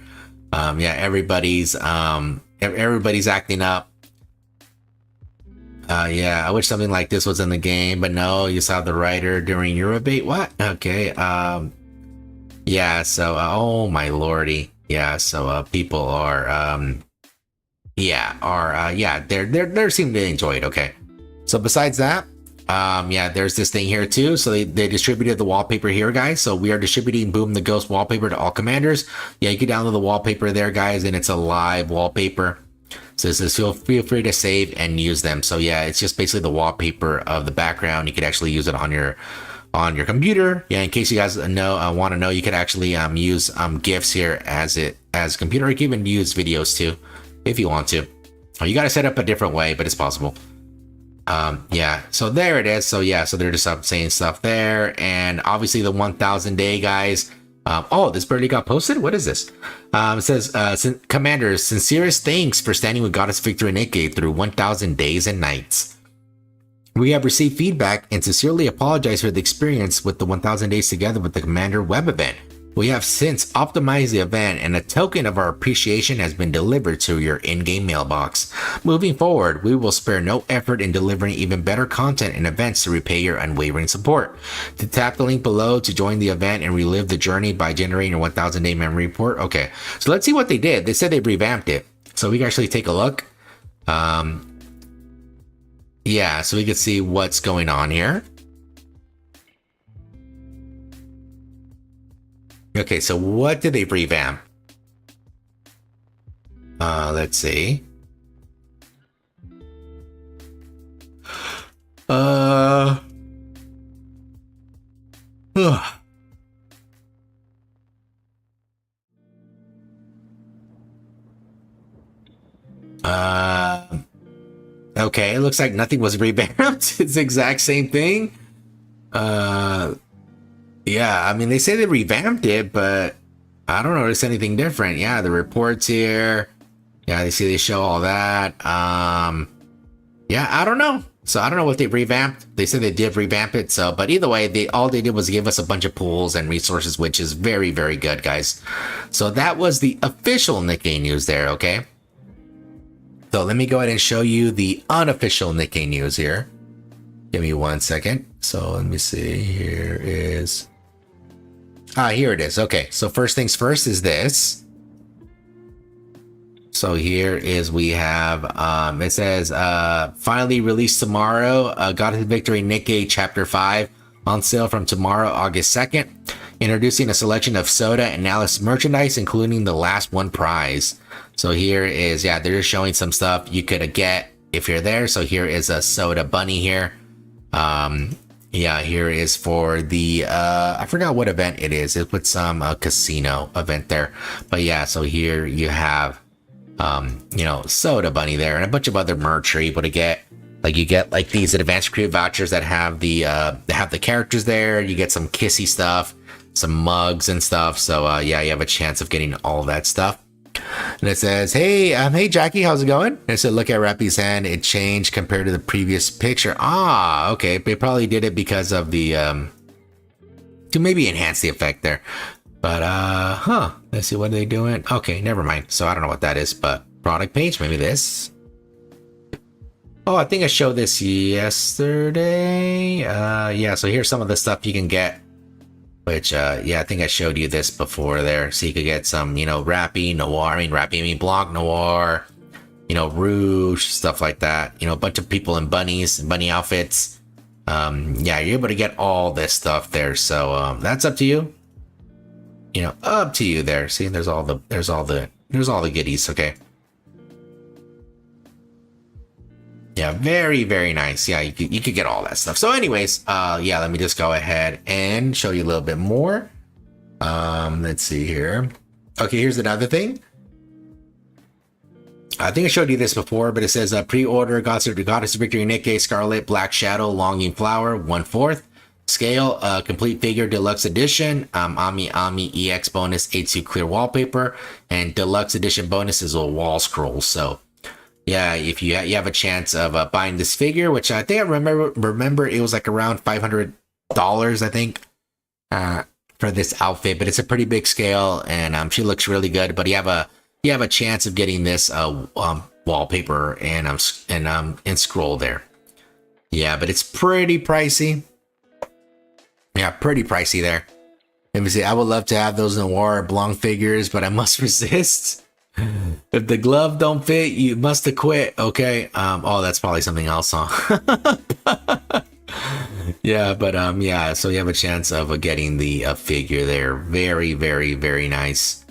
Yeah, everybody's acting up. Yeah, I wish something like this was in the game, but no, you saw the writer during Eurobait. What? Okay. Yeah, so oh my lordy. Yeah, so people are yeah, they're seeming to enjoy it. Okay. So besides that, yeah, there's this thing here too. So they distributed the wallpaper here, guys. So we are distributing Boom the Ghost wallpaper to all commanders. Yeah, you can download the wallpaper there, guys, and it's a live wallpaper. So it says feel free to save and use them. So yeah, it's just basically the wallpaper of the background. You could actually use it on your computer. Yeah, in case you guys want to know, you could actually use GIFs here as computer. You can even use videos too, if you want to. You got to set up a different way, but it's possible. Yeah, so there it is. So yeah, so they're just saying stuff there, and obviously the 1000 day, guys. Oh, this barely got posted. What is this? It says, Commanders, sincerest thanks for standing with Goddess Victory Nikke through 1000 days and nights. We have received feedback and sincerely apologize for the experience with the 1000 days together with the Commander web event. We have since optimized the event, and a token of our appreciation has been delivered to your in-game mailbox. Moving forward, we will spare no effort in delivering even better content and events to repay your unwavering support. To tap the link below to join the event and relive the journey by generating your 1000 day memory report. Okay, so let's see what they did. They said they revamped it, so we can actually take a look. Yeah, so we can see what's going on here. Okay, so what did they revamp? Let's see. Okay, it looks like nothing was revamped. It's the exact same thing. Yeah, I mean, they say they revamped it, but I don't notice anything different. Yeah, the reports here. Yeah, they show all that. Yeah, I don't know. So I don't know what they revamped. They said they did revamp it. So, but either way, all they did was give us a bunch of pools and resources, which is very, very good, guys. So that was the official Nikke news there, okay? So let me go ahead and show you the unofficial Nikke news here. Give me 1 second. So let me see. Here is... here it is. Okay, so first things first is this. So here is we have, it says, finally released tomorrow, Goddess Victory Nikke Chapter 5 on sale from tomorrow, August 2nd. Introducing a selection of Soda and Alice merchandise, including the last one prize. So here is, yeah, they're just showing some stuff you could get if you're there. So here is a Soda Bunny here. Yeah, here is for the I forgot what event it is. It put some casino event there, but yeah, so here you have you know, Soda Bunny there and a bunch of other merch you're able to get. Like you get like these advanced creative vouchers that have the characters there. You get some kissy stuff, some mugs and stuff. So yeah, you have a chance of getting all that stuff. And it says, hey Jackie, how's it going? And it said, look at Rappy's hand, it changed compared to the previous picture. Ah, okay, they probably did it because of the to maybe enhance the effect there. But let's see, what are they doing? Okay, never mind. So I don't know what that is, but product page, maybe this. Oh, I think I showed this yesterday. Yeah, so here's some of the stuff you can get. Which, yeah, I think I showed you this before there. So you could get some, you know, Rappy, Noir, Blanc Noir, you know, Rouge, stuff like that. You know, a bunch of people in bunny outfits. Yeah, you're able to get all this stuff there. So, that's up to you. You know, up to you there. See, there's all the goodies, okay? Yeah, very, very nice. Yeah, you could get all that stuff. So anyways, yeah, let me just go ahead and show you a little bit more. Let's see here. Okay, here's another thing. I think I showed you this before, but it says pre-order Goddess Victory Nikke Scarlet Black Shadow Longing Flower 1/4 scale complete figure deluxe edition. Ami EX bonus 8-2 clear wallpaper, and deluxe edition bonus is a wall scroll. So yeah, if you have a chance of buying this figure, which I think I remember it was like around $500, I think. for this outfit, but it's a pretty big scale, and she looks really good. But you have a chance of getting this wallpaper and scroll there. Yeah, but it's pretty pricey. Yeah, pretty pricey there. Let me see. I would love to have those Noir Blanc figures, but I must resist. If the glove don't fit, you must have quit. Okay. Oh, that's probably something else, huh? Yeah, but yeah. So you have a chance of getting the figure there. Very, very, very nice.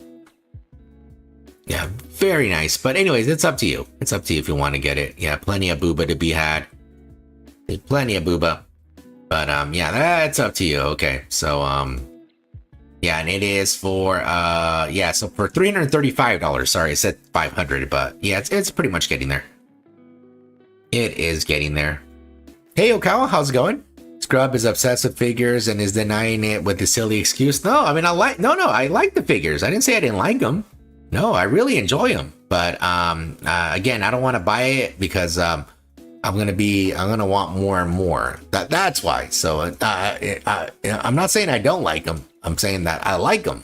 Yeah, very nice. But anyways, it's up to you. It's up to you if you want to get it. Yeah, plenty of booba to be had. There's plenty of booba. But yeah, that's up to you. Okay, so yeah, and it is for yeah, so for $335. Sorry, I said 500, but yeah, it's pretty much getting there. It is getting there. Hey Okawa, how's it going? Scrub is obsessed with figures and is denying it with the silly excuse. No, I mean I like the figures. I didn't say I didn't like them. No, I really enjoy them. But again, I don't want to buy it because I'm gonna want more and more. That's why. So I'm not saying I don't like them. I'm saying that I like them,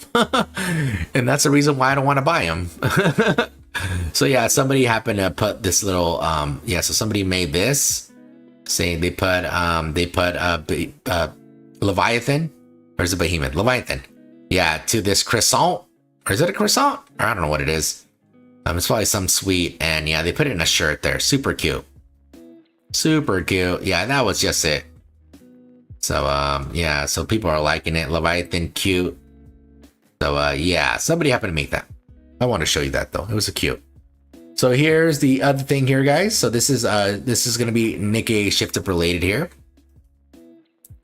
and that's the reason why I don't want to buy them. So yeah, somebody happened to put this little yeah. So somebody made this. Saying they put Leviathan, or is it Behemoth? Leviathan. Yeah, to this croissant. Or is it a croissant? Or I don't know what it is. It's probably some sweet, and yeah, they put it in a shirt there. Super cute. Super cute. Yeah, that was just it. So yeah, so people are liking it. Leviathan, cute. So yeah, somebody happened to make that. I want to show you that though. It was a cute. So here's the other thing here, guys. So this is gonna be Nikke Shift Up related here.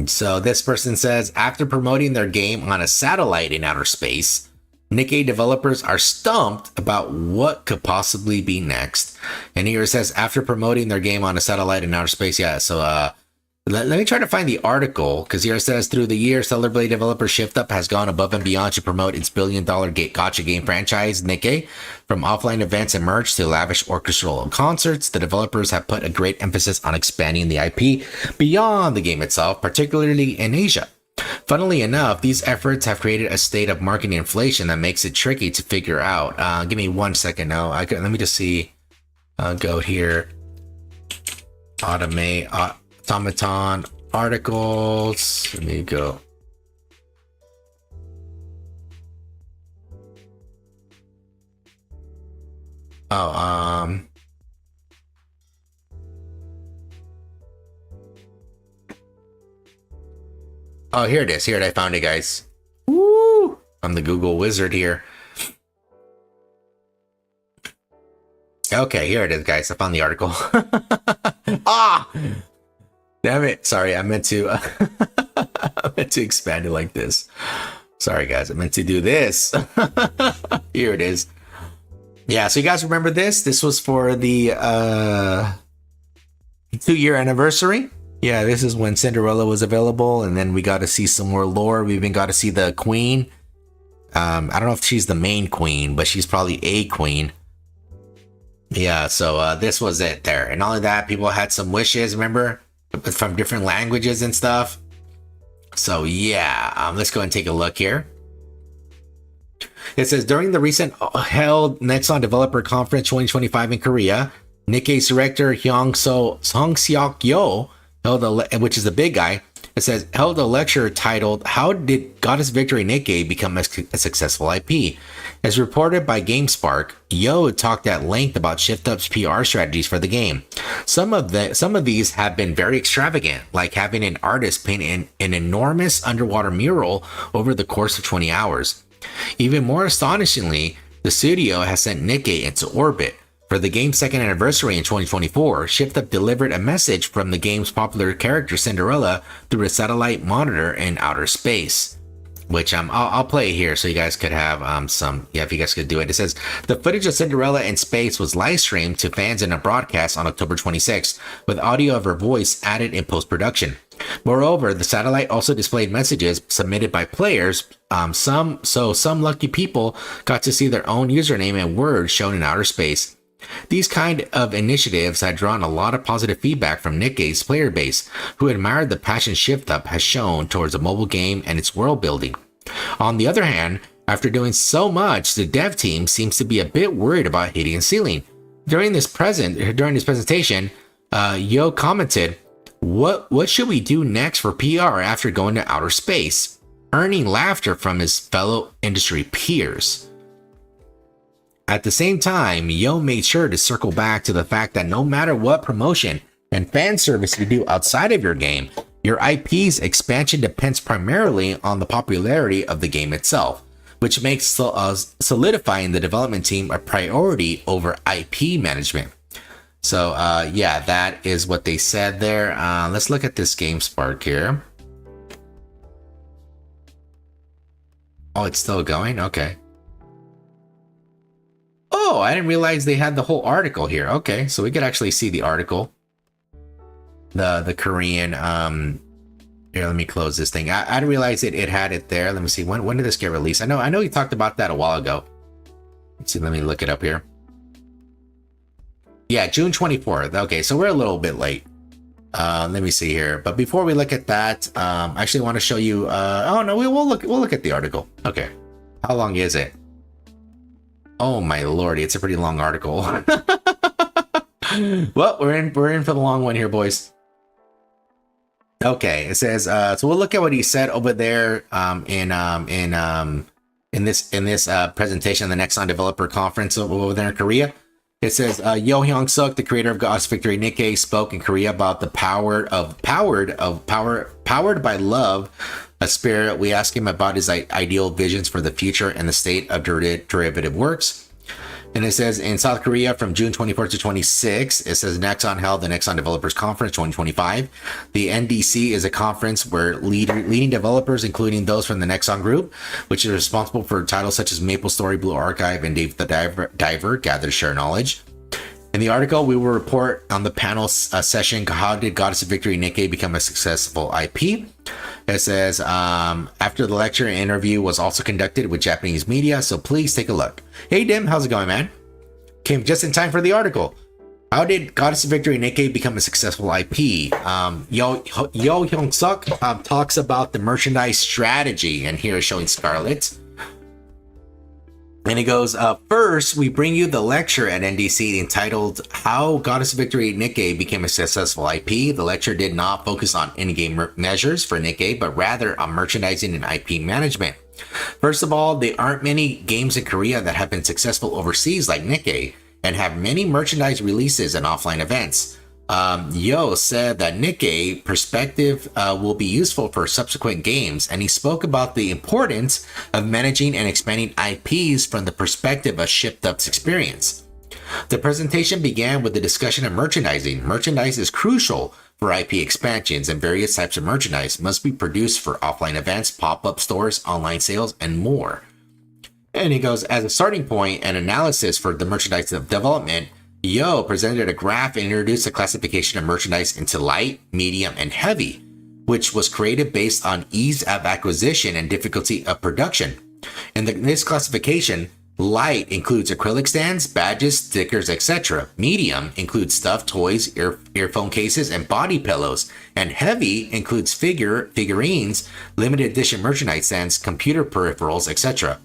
So this person says, after promoting their game on a satellite in outer space, Nikke developers are stumped about what could possibly be next. And here it says, after promoting their game on a satellite in outer space, yeah. So let me try to find the article, because here it says, through the years, Cellerblade developer Shift Up has gone above and beyond to promote its billion-dollar gacha game franchise, Nikke. From offline events and merch to lavish orchestral concerts, the developers have put a great emphasis on expanding the IP beyond the game itself, particularly in Asia. Funnily enough, these efforts have created a state of marketing inflation that makes it tricky to figure out. Give me 1 second now. Let me just see. Go here. Automaton articles. Let me go. Oh, oh, here it is. Here I found it, guys. Woo! I'm the Google wizard here. Okay, here it is, guys. I found the article. Ah! Damn it. Sorry, I meant to I meant to expand it like this. Sorry, guys. I meant to do this. Here it is. Yeah, so you guys remember this? This was for the 2-year anniversary. Yeah, this is when Cinderella was available, and then we got to see some more lore. We even got to see the queen. I don't know if she's the main queen, but she's probably a queen. Yeah, so this was it there. And all of that, people had some wishes, remember? From different languages and stuff. So yeah, let's go and take a look here. It says, during the recent held Nexon Developer Conference 2025 in Korea, Nikke's director Song Seok Yo, which is the big guy, it says, held a lecture titled, How Did Goddess Victory Nikke Become a Successful IP? As reported by GameSpark, Yo talked at length about Shift Up's PR strategies for the game. Some of these have been very extravagant, like having an artist paint an enormous underwater mural over the course of 20 hours. Even more astonishingly, the studio has sent Nikke into orbit. For the game's second anniversary in 2024, Shift Up delivered a message from the game's popular character Cinderella through a satellite monitor in outer space. Which I'll play here so you guys could have some, yeah, if you guys could do it. It says, the footage of Cinderella in space was live streamed to fans in a broadcast on October 26th, with audio of her voice added in post-production. Moreover, the satellite also displayed messages submitted by players. Some lucky people got to see their own username and words shown in outer space. These kind of initiatives had drawn a lot of positive feedback from Nikke's player base, who admired the passion Shift Up has shown towards a mobile game and its world building. On the other hand, after doing so much, the dev team seems to be a bit worried about hitting a ceiling. During this presentation, Yo commented, What should we do next for PR after going to outer space?" Earning laughter from his fellow industry peers. At the same time, Yo made sure to circle back to the fact that no matter what promotion and fan service you do outside of your game, your IP's expansion depends primarily on the popularity of the game itself, which makes solidifying the development team a priority over IP management. So yeah, that is what they said there. Let's look at this GameSpark here. Oh, it's still going? Okay. Oh, I didn't realize they had the whole article here. Okay, so we could actually see the article. The Korean, here, let me close this thing. I didn't realize it had it there. Let me see, when did this get released? I know you talked about that a while ago. Let's see, let me look it up here. Yeah, June 24th. Okay, so we're a little bit late. Let me see here. But before we look at that, I actually want to show you, oh no, we'll look at the article. Okay. How long is it? Oh my lordy, it's a pretty long article. Well, we're in for the long one here, boys. Okay, it says so we'll look at what he said over there in this presentation, the Nexon Developer Conference over there in Korea. It says Yo Hyung-suk, the creator of God's Victory Nikke, spoke in Korea about the powered by love, a spirit. We asked him about his ideal visions for the future and the state of derivative works. And it says in South Korea from June 24th to 26, it says Nexon held the Nexon Developers Conference 2025. The NDC is a conference where leading developers, including those from the Nexon Group, which is responsible for titles such as Maple Story, Blue Archive, and Dave the Diver, gather to share knowledge. In the article, we will report on the panel session, How Did Goddess of Victory Nikke Become a Successful IP? It says, after the lecture, an interview was also conducted with Japanese media, so please take a look. Hey Dim, how's it going, man? Came just in time for the article. How did Goddess of Victory Nikke become a successful IP? Yo Hyung-suk talks about the merchandise strategy, and here is showing Scarlet. And he goes, first, we bring you the lecture at NDC entitled How Goddess of Victory Nikke Became a Successful IP. The lecture did not focus on in-game measures for Nikke, but rather on merchandising and IP management. First of all, there aren't many games in Korea that have been successful overseas like Nikke, and have many merchandise releases and offline events. Yo said that Nikke perspective will be useful for subsequent games, and he spoke about the importance of managing and expanding IPs from the perspective of shipped-ups experience. The presentation began with the discussion of merchandising. Merchandise is crucial for IP expansions, and various types of merchandise must be produced for offline events, pop-up stores, online sales, and more. And he goes, as a starting point and analysis for the merchandise development, Yo presented a graph and introduced a classification of merchandise into light, medium, and heavy, which was created based on ease of acquisition and difficulty of production. In this classification, light includes acrylic stands, badges, stickers, etc. Medium includes stuffed toys, earphone cases, and body pillows. And heavy includes figurines, limited edition merchandise stands, computer peripherals, etc.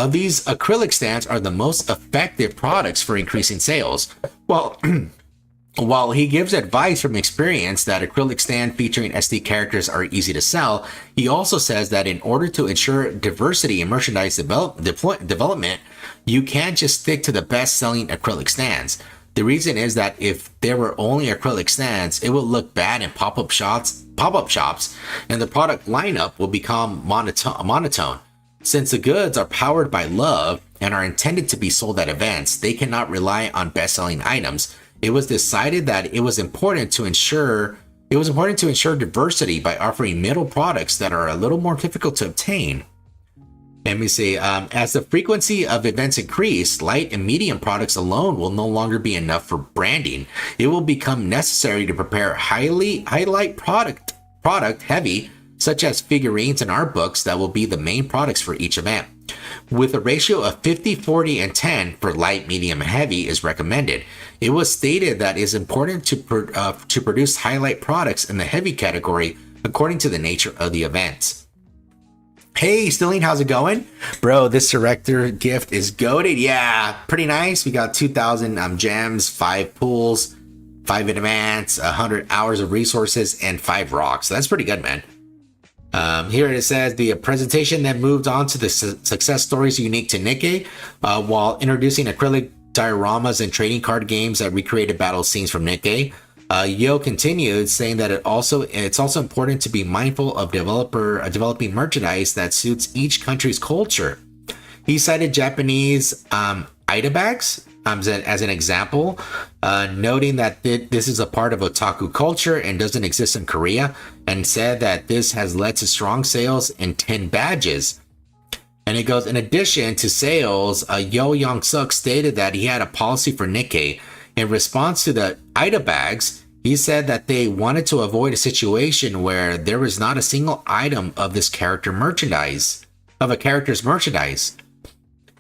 These acrylic stands are the most effective products for increasing sales. While he gives advice from experience that acrylic stand featuring SD characters are easy to sell, he also says that in order to ensure diversity in merchandise development, you can't just stick to the best-selling acrylic stands. The reason is that if there were only acrylic stands, it would look bad in pop-up shops, and the product lineup will become monotone. Since the goods are powered by love and are intended to be sold at events, they cannot rely on best-selling items. It was decided that it was important to ensure diversity by offering middle products that are a little more difficult to obtain. Let me see. As the frequency of events increase, light and medium products alone will no longer be enough for branding. It will become necessary to prepare highlight product heavy, such as figurines and art books that will be the main products for each event. With a ratio of 50, 40, and 10 for light, medium, and heavy is recommended. It was stated that it is important to produce highlight products in the heavy category according to the nature of the event. Hey, Stilling, how's it going? Bro, this director gift is goated. Yeah, pretty nice. We got 2,000 gems, 5 pools, 5 advance, 100 hours of resources, and 5 rocks. So that's pretty good, man. Here it says the presentation then moved on to the success stories unique to Nikke, while introducing acrylic dioramas and trading card games that recreated battle scenes from Nikke. Yo continued saying that it's also important to be mindful of developing merchandise that suits each country's culture. He cited Japanese Ida bags as an example, noting that this is a part of otaku culture and doesn't exist in Korea, and said that this has led to strong sales in 10 badges. And it goes, in addition to sales, Yo Young-suk stated that he had a policy for Nikke. In response to the Ida bags, he said that they wanted to avoid a situation where there was not a single item of this character's merchandise.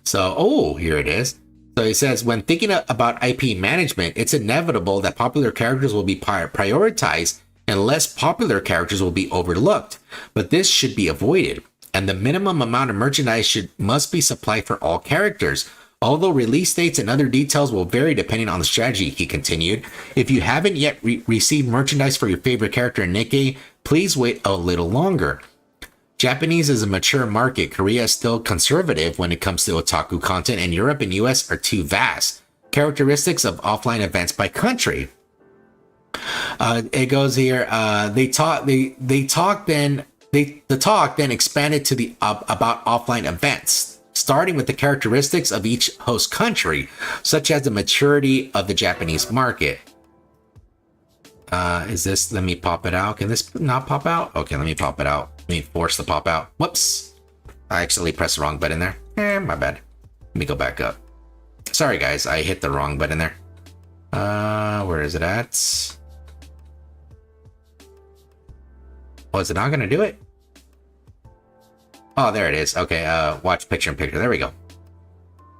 So, here it is. So he says, when thinking about IP management, it's inevitable that popular characters will be prioritized and less popular characters will be overlooked. But this should be avoided, and the minimum amount of merchandise must be supplied for all characters. Although release dates and other details will vary depending on the strategy, he continued. If you haven't yet received merchandise for your favorite character in Nikke, please wait a little longer. Japanese is a mature market. Korea is still conservative when it comes to otaku content, and Europe and US are too vast. Characteristics of offline events by country. It goes here. The talk then expanded to about offline events, starting with the characteristics of each host country, such as the maturity of the Japanese market. Let me pop it out. Can this not pop out? Okay, let me pop it out. Let me force the pop out. Whoops. I actually pressed the wrong button there. My bad. Let me go back up. Sorry guys, I hit the wrong button there. Where is it at? Oh, is it not gonna do it? Oh, there it is. Okay, watch picture in picture. There we go.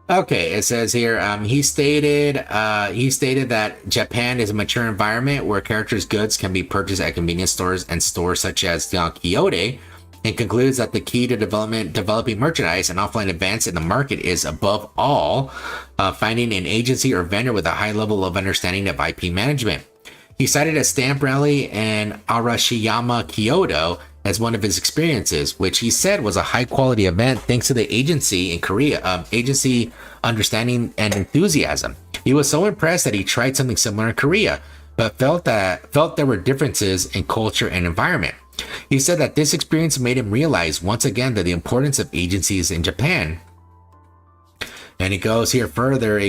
Okay, it says here, he stated that Japan is a mature environment where characters' goods can be purchased at convenience stores and stores such as Don Quixote, and concludes that the key to developing merchandise and offline events in the market is, above all, finding an agency or vendor with a high level of understanding of IP management. He cited a stamp rally in Arashiyama, Kyoto, as one of his experiences, which he said was a high quality event thanks to the agency in Korea, agency understanding and enthusiasm. He was so impressed that he tried something similar in Korea, but felt there were differences in culture and environment. He said that this experience made him realize once again that the importance of agencies in Japan. And it goes here further,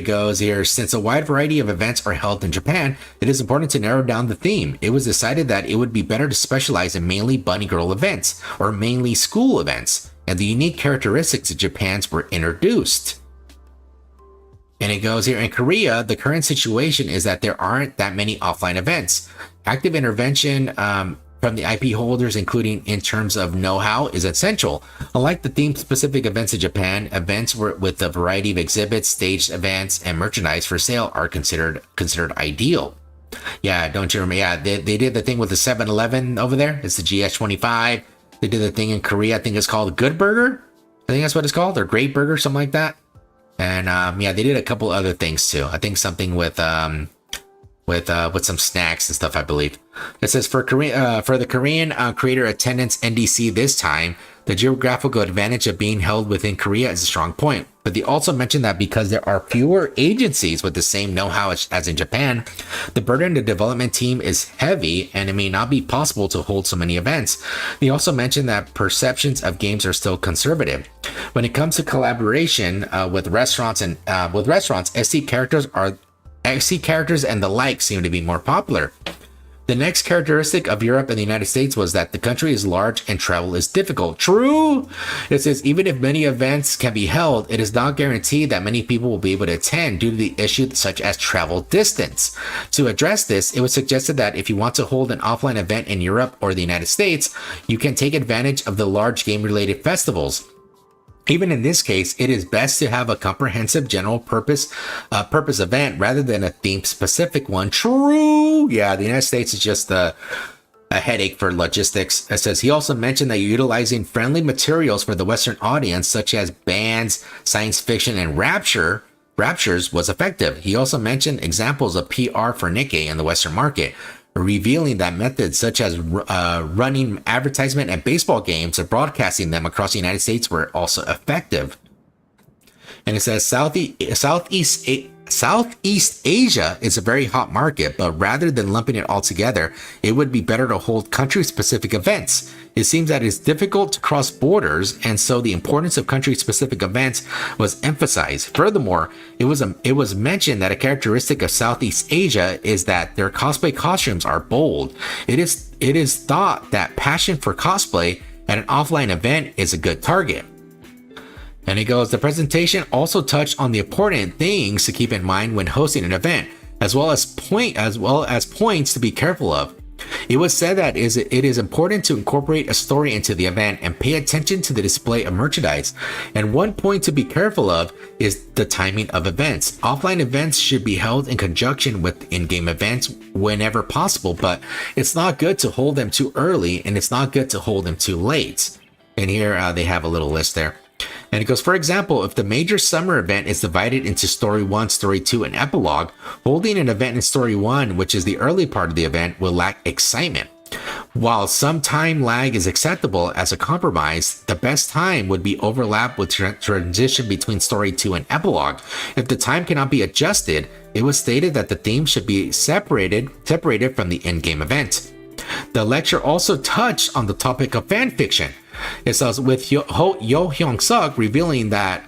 since a wide variety of events are held in Japan, it is important to narrow down the theme. It was decided that it would be better to specialize in mainly bunny girl events, or mainly school events, and the unique characteristics of Japan's were introduced. And it goes here, in Korea, the current situation is that there aren't that many offline events. Active intervention from the IP holders, including in terms of know-how, is essential. Unlike the theme-specific events in Japan, events with a variety of exhibits, staged events, and merchandise for sale are considered ideal. Yeah, don't you remember? Yeah, they did the thing with the 7-Eleven over there. It's the GS25. They did the thing in Korea. I think it's called Good Burger. I think that's what it's called, or Great Burger, something like that. And yeah, they did a couple other things too. I think something with some snacks and stuff, I believe. It says for the Korean creator attendance NDC this time, the geographical advantage of being held within Korea is a strong point. But they also mentioned that because there are fewer agencies with the same know-how as in Japan, the burden of the development team is heavy and it may not be possible to hold so many events. They also mentioned that perceptions of games are still conservative. When it comes to collaboration with restaurants, SC characters and the like seem to be more popular. The next characteristic of Europe and the United States was that the country is large and travel is difficult. True! It says even if many events can be held, it is not guaranteed that many people will be able to attend due to the issues such as travel distance. To address this, it was suggested that if you want to hold an offline event in Europe or the United States, you can take advantage of the large game-related festivals. Even in this case, it is best to have a comprehensive general purpose event rather than a theme specific one. True. Yeah, the United States is just a headache for logistics. It says he also mentioned that utilizing friendly materials for the Western audience, such as bands, science fiction, and raptures, was effective. He also mentioned examples of PR for Nikke in the Western market, revealing that methods such as running advertisement at baseball games and broadcasting them across the United States were also effective. And it says Southeast Asia is a very hot market, but rather than lumping it all together, it would be better to hold country-specific events. It seems that it's difficult to cross borders, and so the importance of country-specific events was emphasized. Furthermore, it was mentioned that a characteristic of Southeast Asia is that their cosplay costumes are bold. It is thought that passion for cosplay at an offline event is a good target. And it goes, the presentation also touched on the important things to keep in mind when hosting an event, as well as points to be careful of. It was said that it is important to incorporate a story into the event and pay attention to the display of merchandise. And one point to be careful of is the timing of events. Offline events should be held in conjunction with in-game events whenever possible, but it's not good to hold them too early, and it's not good to hold them too late. And here they have a little list there. And it goes, for example, if the major summer event is divided into Story 1, Story 2, and Epilogue, holding an event in Story 1, which is the early part of the event, will lack excitement. While some time lag is acceptable as a compromise, the best time would be overlap with transition between Story 2 and Epilogue. If the time cannot be adjusted, it was stated that the theme should be separated from the in-game event. The lecture also touched on the topic of fan fiction. It says, with Yo Hyung-suk revealing that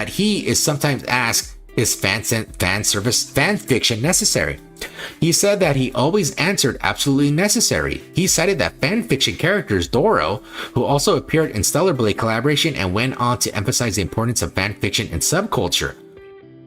he is sometimes asked, is fan fiction necessary? He said that he always answered absolutely necessary. He cited that fan fiction characters Doro, who also appeared in Stellar Blade collaboration, and went on to emphasize the importance of fan fiction and subculture.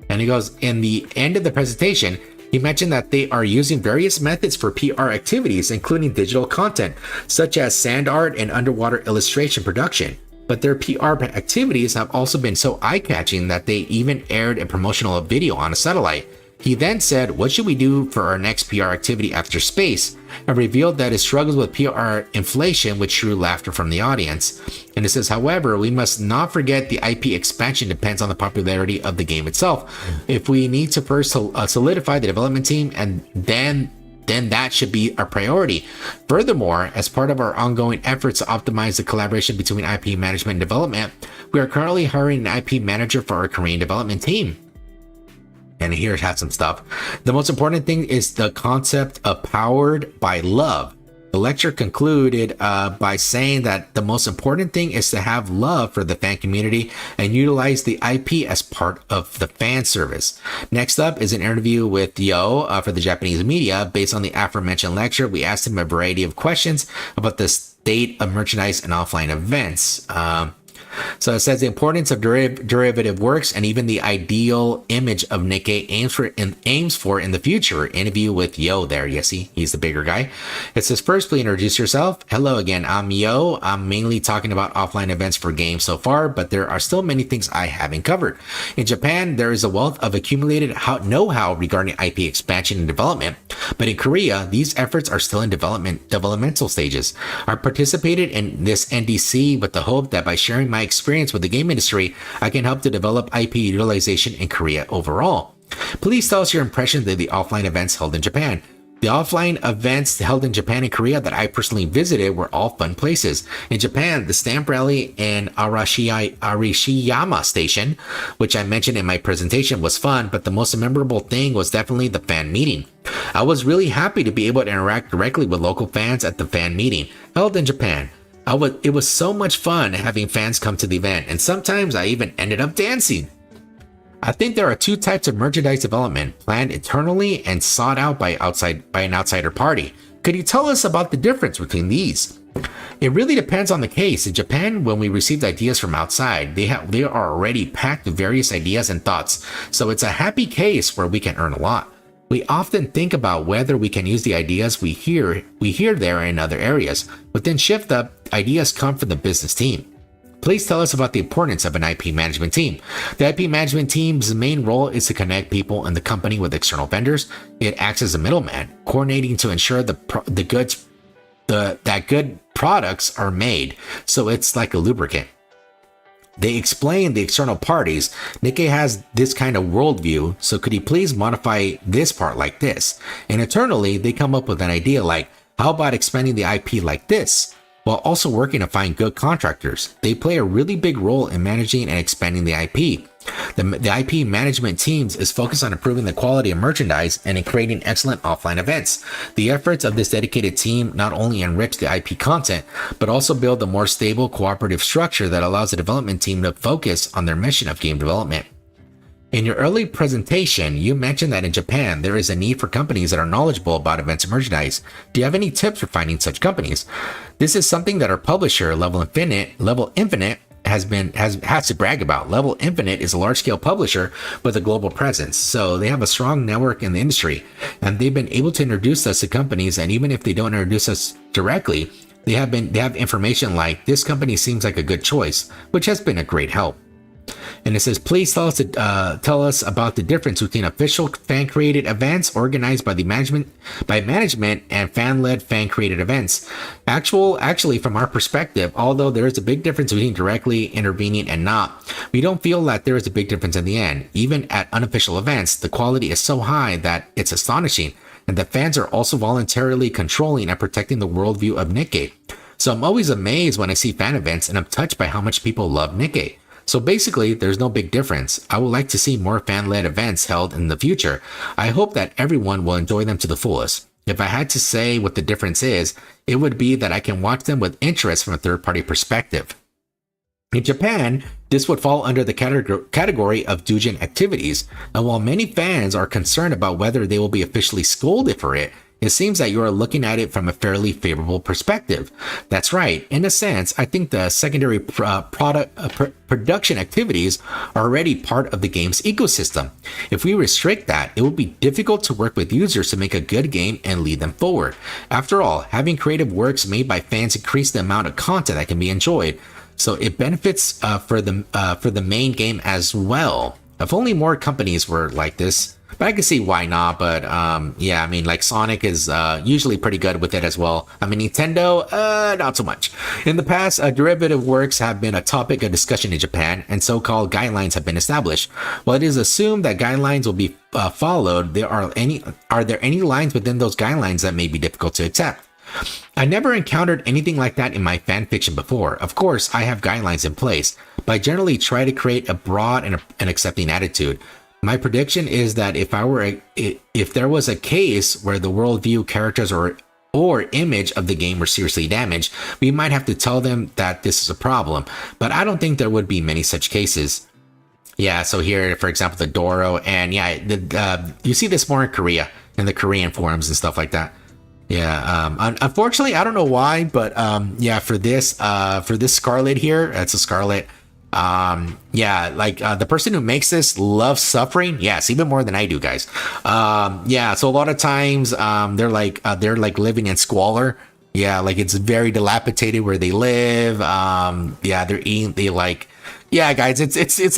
And he goes, in the end of the presentation, he mentioned that they are using various methods for PR activities, including digital content, such as sand art and underwater illustration production. But their PR activities have also been so eye-catching that they even aired a promotional video on a satellite. He then said, what should we do for our next PR activity after space? And revealed that his struggles with PR inflation, which drew laughter from the audience. And it says, however, we must not forget the IP expansion depends on the popularity of the game itself. If we need to first solidify the development team, and then that should be our priority. Furthermore, as part of our ongoing efforts to optimize the collaboration between IP management and development, we are currently hiring an IP manager for our Korean development team. And here it has some stuff. The most important thing is the concept of powered by love. The lecture concluded by saying that the most important thing is to have love for the fan community and utilize the IP as part of the fan service. Next up is an interview with Yo for the Japanese media. Based on the aforementioned lecture, we asked him a variety of questions about the state of merchandise and offline events. So it says the importance of derivative works and even the ideal image of Nikke aims for in the future. Interview with Yo there. Yes, he's the bigger guy. It says, first, please introduce yourself. Hello again, I'm Yo. I'm mainly talking about offline events for games so far, but there are still many things I haven't covered. In Japan, there is a wealth of accumulated know-how regarding IP expansion and development, but in Korea, these efforts are still in developmental stages. I participated in this NDC with the hope that by sharing my experience with the game industry, I can help to develop IP utilization in Korea overall. Please tell us your impressions of the offline events held in Japan. The offline events held in Japan and Korea that I personally visited were all fun places. In Japan, the stamp rally in Arashiyama Station, which I mentioned in my presentation, was fun, but the most memorable thing was definitely the fan meeting. I was really happy to be able to interact directly with local fans at the fan meeting held in Japan. It was so much fun having fans come to the event, and sometimes I even ended up dancing. I think there are two types of merchandise development, planned internally and sought out by an outsider party. Could you tell us about the difference between these? It really depends on the case. In Japan, when we received ideas from outside, they are already packed with various ideas and thoughts, so it's a happy case where we can earn a lot. We often think about whether we can use the ideas we hear there in other areas, but then shift up, ideas come from the business team. Please tell us about the importance of an IP management team. The IP management team's main role is to connect people in the company with external vendors. It acts as a middleman, coordinating to ensure the goods that good products are made, so it's like a lubricant. They explain the external parties. Nikke has this kind of worldview, so could he please modify this part like this? And internally, they come up with an idea like, how about expanding the IP like this? While also working to find good contractors. They play a really big role in managing and expanding the IP. The IP management teams is focused on improving the quality of merchandise and in creating excellent offline events. The efforts of this dedicated team not only enrich the IP content, but also build a more stable cooperative structure that allows the development team to focus on their mission of game development. In your early presentation, you mentioned that in Japan, there is a need for companies that are knowledgeable about events and merchandise. Do you have any tips for finding such companies? This is something that our publisher, Level Infinite, has to brag about. Level Infinite is a large-scale publisher with a global presence, so they have a strong network in the industry, and they've been able to introduce us to companies, and even if they don't introduce us directly, they have information like, this company seems like a good choice, which has been a great help. And it says, please tell us about the difference between official fan-created events organized by management and fan-led fan-created events. Actually, from our perspective, although there is a big difference between directly intervening and not, we don't feel that there is a big difference in the end. Even at unofficial events, the quality is so high that it's astonishing, and the fans are also voluntarily controlling and protecting the worldview of Nikke. So I'm always amazed when I see fan events, and I'm touched by how much people love Nikke. So basically, there's no big difference. I would like to see more fan-led events held in the future. I hope that everyone will enjoy them to the fullest. If I had to say what the difference is, it would be that I can watch them with interest from a third-party perspective. In Japan, this would fall under the category of doujin activities, and while many fans are concerned about whether they will be officially scolded for it, it seems that you are looking at it from a fairly favorable perspective. That's right. In a sense, I think the secondary production activities are already part of the game's ecosystem. If we restrict that, it will be difficult to work with users to make a good game and lead them forward. After all, having creative works made by fans increase the amount of content that can be enjoyed, so it benefits for the main game as well. If only more companies were like this. But I can see why not, but yeah, I mean, like Sonic is usually pretty good with it as well. I mean, Nintendo, not so much. In the past, derivative works have been a topic of discussion in Japan, and so-called guidelines have been established. While it is assumed that guidelines will be followed, are there any lines within those guidelines that may be difficult to accept? I never encountered anything like that in my fanfiction before. Of course, I have guidelines in place, but I generally try to create a broad and accepting attitude. My prediction is that if there was a case where the worldview, characters, or image of the game were seriously damaged, we might have to tell them that this is a problem, but I don't think there would be many such cases. Yeah, so here, for example, the Doro, and yeah, you see this more in Korea, in the Korean forums and stuff like that. Yeah, unfortunately, I don't know why, but yeah, for this Scarlet here, it's a Scarlet. Yeah, like the person who makes this loves suffering. Yes, even more than I do, guys. Yeah, so a lot of times they're like living in squalor. Yeah, like it's very dilapidated where they live. Yeah, they like, yeah, guys, it's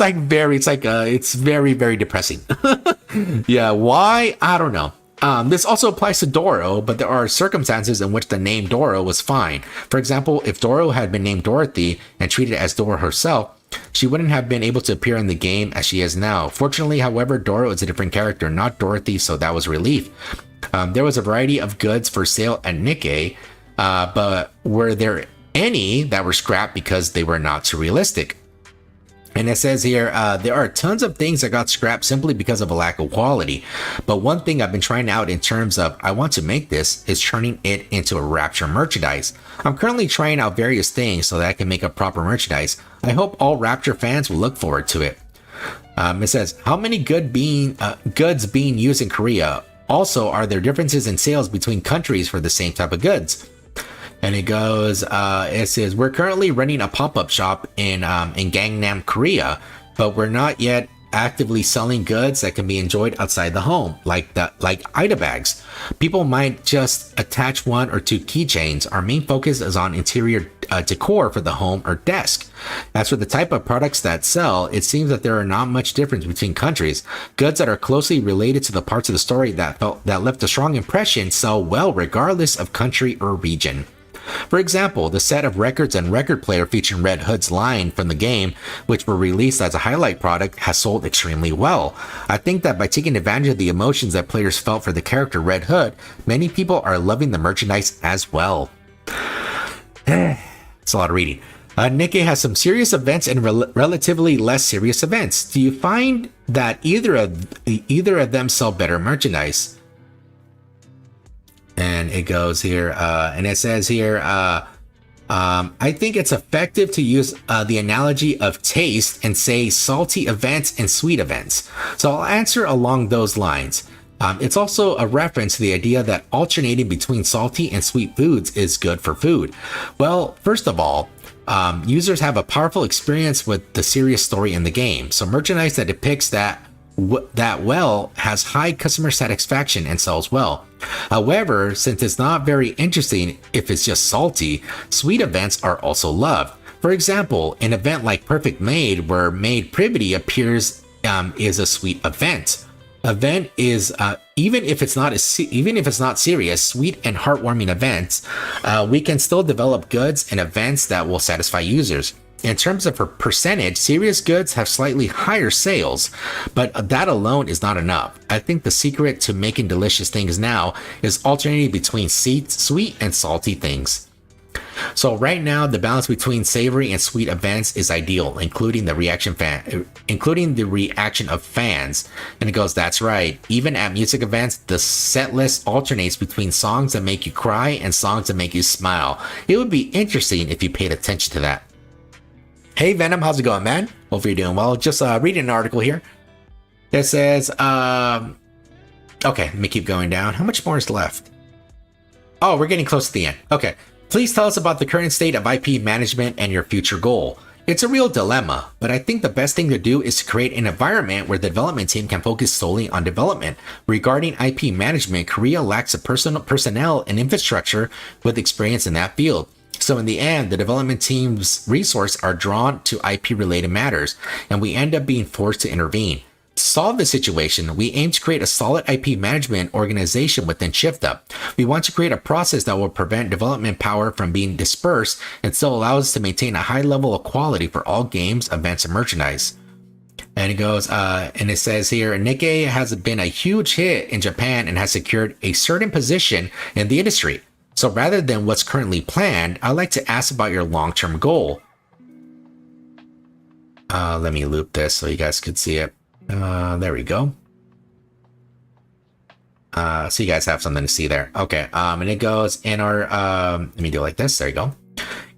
very, very depressing. Yeah, why? I don't know. This also applies to Doro, but there are circumstances in which the name Doro was fine. For example, if Doro had been named Dorothy and treated as Doro herself, she wouldn't have been able to appear in the game as she is now. Fortunately, however, Doro is a different character, not Dorothy, so that was relief. There was a variety of goods for sale at Nikke, but were there any that were scrapped because they were not too realistic? And it says here, there are tons of things that got scrapped simply because of a lack of quality. But one thing I've been trying out in terms of I want to make this is turning it into a Rapture merchandise. I'm currently trying out various things so that I can make a proper merchandise. I hope all Rapture fans will look forward to it. It says, how many goods being used in Korea? Also, are there differences in sales between countries for the same type of goods? And it goes, it says, we're currently running a pop-up shop in Gangnam, Korea, but we're not yet actively selling goods that can be enjoyed outside the home, like Ida bags. People might just attach one or two keychains. Our main focus is on interior decor for the home or desk. As for the type of products that sell, it seems that there are not much difference between countries. Goods that are closely related to the parts of the story that left a strong impression sell well regardless of country or region. For example, the set of records and record player featuring Red Hood's line from the game, which were released as a highlight product, has sold extremely well. I think that by taking advantage of the emotions that players felt for the character Red Hood, many people are loving the merchandise as well. It's a lot of reading. Nikke has some serious events and relatively less serious events. Do you find that either of them sell better merchandise? And it goes here, and it says here, I think it's effective to use the analogy of taste and say salty events and sweet events. So I'll answer along those lines. It's also a reference to the idea that alternating between salty and sweet foods is good for food. Well, first of all, users have a powerful experience with the serious story in the game. So merchandise that depicts that well has high customer satisfaction and sells well. However, since it's not very interesting if it's just salty, sweet events are also loved. For example, an event like Perfect Maid, where Maid Privity appears, is a sweet event. Event is even if it's not serious, sweet and heartwarming events, we can still develop goods and events that will satisfy users. In terms of percentage, serious goods have slightly higher sales, but that alone is not enough. I think the secret to making delicious things now is alternating between sweet and salty things. So right now, the balance between savory and sweet events is ideal, including the reaction of fans. And it goes, that's right. Even at music events, the set list alternates between songs that make you cry and songs that make you smile. It would be interesting if you paid attention to that. Hey Venom, how's it going, man? Hope you're doing well. Just reading an article here. It says, okay, let me keep going down. How much more is left? Oh, we're getting close to the end. Okay. Please tell us about the current state of IP management and your future goal. It's a real dilemma, but I think the best thing to do is to create an environment where the development team can focus solely on development. Regarding IP management, Korea lacks a personnel and infrastructure with experience in that field. So in the end, the development team's resources are drawn to IP-related matters, and we end up being forced to intervene. To solve the situation, we aim to create a solid IP management organization within ShiftUp. We want to create a process that will prevent development power from being dispersed and still allow us to maintain a high level of quality for all games, events, and merchandise. And it goes, and it says here, Nikke has been a huge hit in Japan and has secured a certain position in the industry. So rather than what's currently planned, I'd like to ask about your long-term goal. Let me loop this so you guys could see it. There we go. So you guys have something to see there. Okay. And it goes in our, let me do it like this. There you go.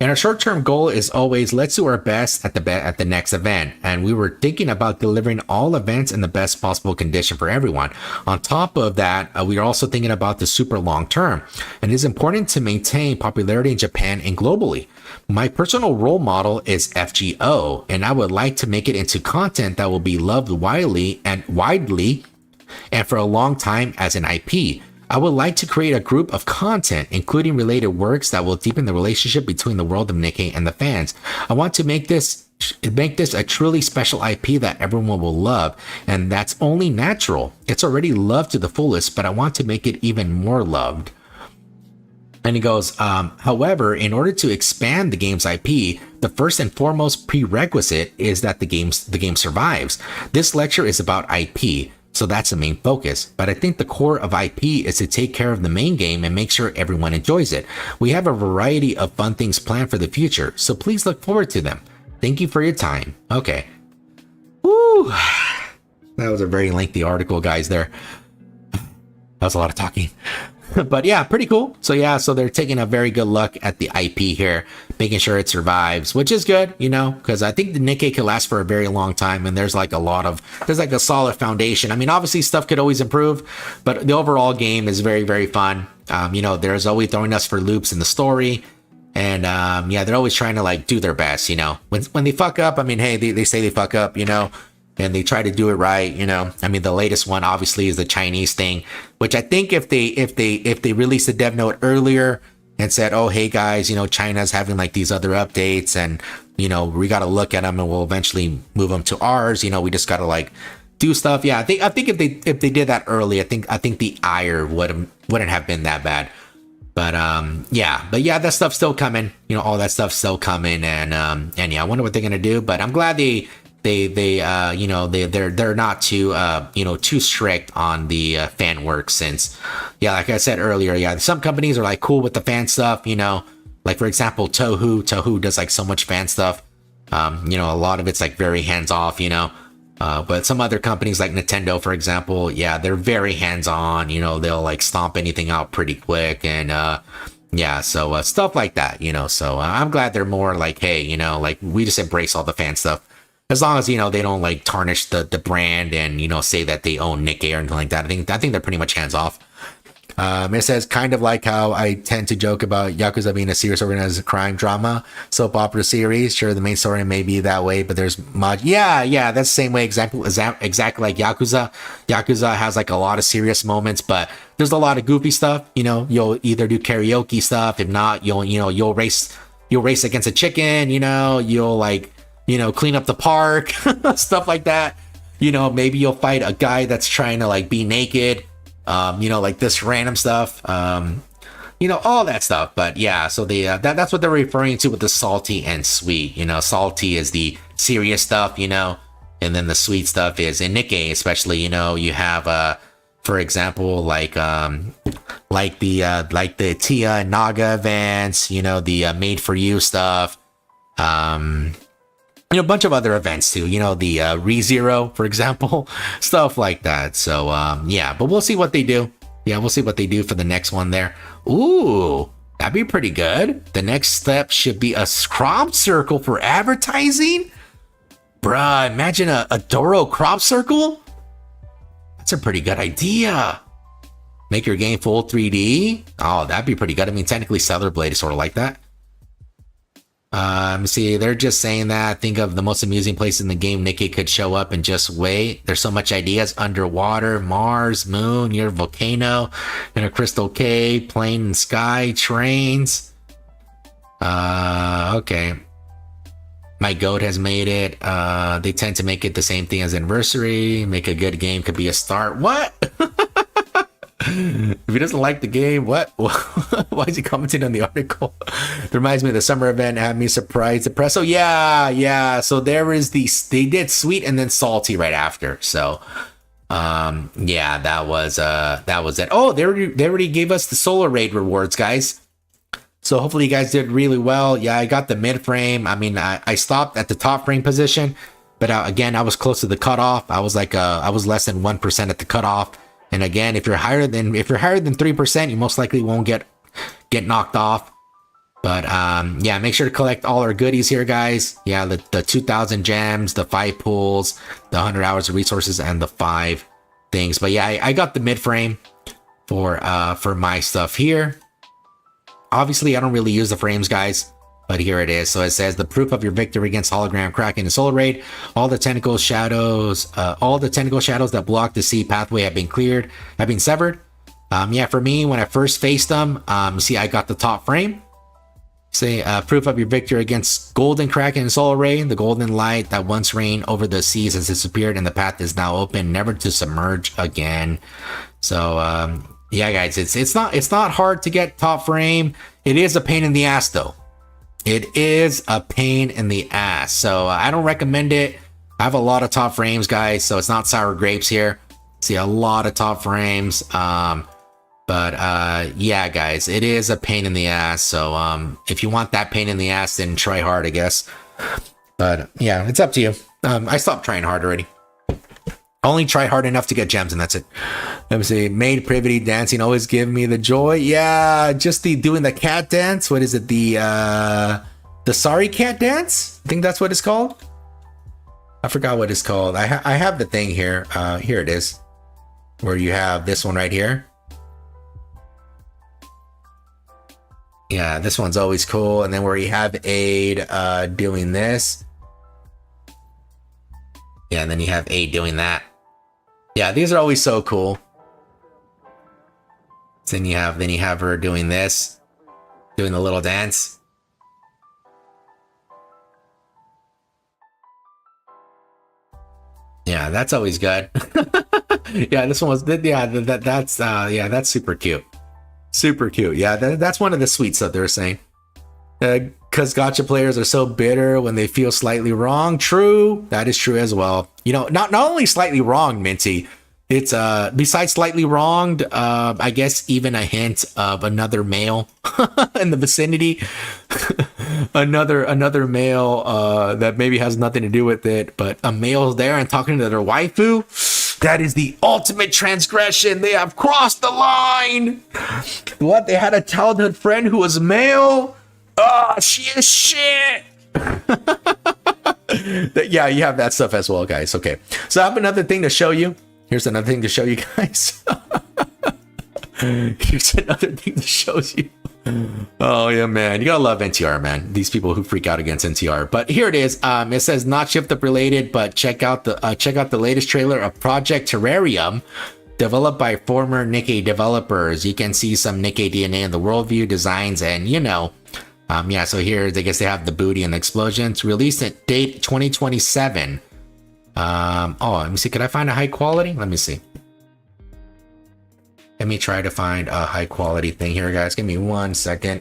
And our short-term goal is always, let's do our best at the next event. And we were thinking about delivering all events in the best possible condition for everyone. On top of that, we are also thinking about the super long term. And it is important to maintain popularity in Japan and globally. My personal role model is FGO, and I would like to make it into content that will be loved widely and for a long time as an IP. I would like to create a group of content, including related works that will deepen the relationship between the world of Nikke and the fans. I want to make this a truly special IP that everyone will love, and that's only natural. It's already loved to the fullest, but I want to make it even more loved. And he goes, however, in order to expand the game's IP, the first and foremost prerequisite is that the game survives. This lecture is about IP. So that's the main focus. But I think the core of IP is to take care of the main game and make sure everyone enjoys it. We have a variety of fun things planned for the future, so please look forward to them. Thank you for your time. Okay. Woo! That was a very lengthy article, guys, there. That was a lot of talking. But yeah, pretty cool. So yeah, so they're taking a very good look at the IP here, making sure it survives, which is good, you know, because I think the Nikke could last for a very long time, and there's like a solid foundation. I mean, obviously stuff could always improve, but the overall game is very, very fun. You know, there's always throwing us for loops in the story, and yeah, they're always trying to like do their best, you know. When they fuck up, I mean, hey, they say they fuck up, you know, and they try to do it right, you know. I mean, the latest one obviously is the Chinese thing, which I think if they released the dev note earlier and said, oh, hey guys, you know, China's having like these other updates, and you know, we got to look at them and we'll eventually move them to ours, you know, we just got to like do stuff. Yeah, I think if they did that early, I think the ire wouldn't have been that bad. But yeah, that stuff's still coming. You know, all that stuff's still coming, and yeah, I wonder what they're gonna do. But I'm glad they you know, they're not too you know, too strict on the fan work, since yeah, like I said earlier, yeah, some companies are like cool with the fan stuff, you know, like for example Toho does like so much fan stuff. You know, a lot of it's like very hands off, you know. But some other companies like Nintendo, for example, yeah, they're very hands-on. You know, they'll like stomp anything out pretty quick, and yeah, so stuff like that. You know, so I'm glad they're more like, hey, you know, like we just embrace all the fan stuff, as long as you know they don't like tarnish the brand and you know say that they own Nikke or anything like that. I think they're pretty much hands off. It says, kind of like how I tend to joke about Yakuza being a serious organized crime drama soap opera series. Sure, the main story may be that way, but there's yeah, that's the same way, exactly like Yakuza. Yakuza has like a lot of serious moments, but there's a lot of goofy stuff. You know, you'll either do karaoke stuff, if not, you'll race against a chicken. You know, you'll like, you know, clean up the park, stuff like that. You know, maybe you'll fight a guy that's trying to like be naked. You know, like this random stuff, you know, all that stuff. But yeah, so that's what they're referring to with the salty and sweet. You know, salty is the serious stuff, you know, and then the sweet stuff is in Nikke, especially, you know, you have for example, like the Tia and Naga events, you know, the made for you stuff, you know, a bunch of other events too, you know, the ReZero, for example, stuff like that. So yeah, but we'll see what they do. Yeah, we'll see what they do for the next one there. Ooh, that'd be pretty good. The next step should be a crop circle for advertising. Bruh, imagine a Doro crop circle. That's a pretty good idea. Make your game full 3D. Oh, that'd be pretty good. I mean, technically Stellar Blade is sort of like that. See, they're just saying that. Think of the most amusing place in the game Nikke could show up and just wait. There's so much ideas: underwater, Mars, moon, near volcano, in a crystal cave, plane and sky, trains. Okay. My goat has made it. They tend to make it the same thing as Anniversary. Make a good game could be a start. What? If he doesn't like the game, what? Why is he commenting on the article? It reminds me of the summer event. Had me surprised the press. Oh yeah. So there is they did sweet and then salty right after. So yeah, that was it. Oh, they already gave us the Solar Raid rewards, guys. So hopefully you guys did really well. Yeah, I got the mid frame. I mean, I stopped at the top frame position, but again, I was close to the cutoff. I was like I was less than 1% at the cutoff. And again, if you're higher than 3%, you most likely won't get knocked off. But yeah, make sure to collect all our goodies here, guys. Yeah, the 2,000 gems, the 5 pools, the 100 hours of resources, and the 5 things. But yeah, I got the mid frame for my stuff here. Obviously, I don't really use the frames, guys, but here it is. So it says the proof of your victory against Hologram, Kraken, and Solar Raid. All the tentacle shadows that block the sea pathway have been severed. Yeah, for me, when I first faced them, see, I got the top frame. Say proof of your victory against Golden Kraken and Solar Raid. The golden light that once reigned over the seas has disappeared, and the path is now open, never to submerge again. So yeah, guys, it's not hard to get top frame. It is a pain in the ass, though. It is a pain in the ass. So I don't recommend it. I have a lot of top frames, guys, so it's not sour grapes here. See, a lot of top frames. But yeah, guys, it is a pain in the ass. So if you want that pain in the ass, then try hard, I guess. But yeah, it's up to you. I stopped trying hard already. Only try hard enough to get gems, and that's it. Let me see. Maid privity dancing always give me the joy. Yeah, just doing the cat dance. What is it? The sorry cat dance? I think that's what it's called. I forgot what it's called. I have the thing here. Here it is. Where you have this one right here. Yeah, this one's always cool. And then where you have Aid doing this. Yeah, and then you have Aid doing that. Yeah, these are always so cool. Then you have her doing this, doing the little dance. Yeah, that's always good. Yeah, this one was that's super cute. Super cute. Yeah, that's one of the sweet stuff they were saying. Because gacha players are so bitter when they feel slightly wrong. True, that is true as well. You know, not only slightly wrong, Minty. It's besides slightly wronged, I guess even a hint of another male in the vicinity. another male that maybe has nothing to do with it, but a male's there and talking to their waifu. That is the ultimate transgression. They have crossed the line. What? They had a childhood friend who was male? Oh, she is shit. Yeah, you have that stuff as well, guys. Okay. So I have another thing to show you. Here's another thing to show you guys. Here's another thing to show you. Oh yeah, man, you gotta love NTR, man. These people who freak out against NTR. But here it is. It says not shift up related, but check out the latest trailer of Project Terrarium, developed by former Nikke developers. You can see some Nikke DNA in the worldview designs, and you know, yeah. So here, I guess they have the booty and the explosions. Release at date 2027. Oh, let me see. Could I find a high quality? Let me see. Let me try to find a high quality thing here, guys. Give me 1 second.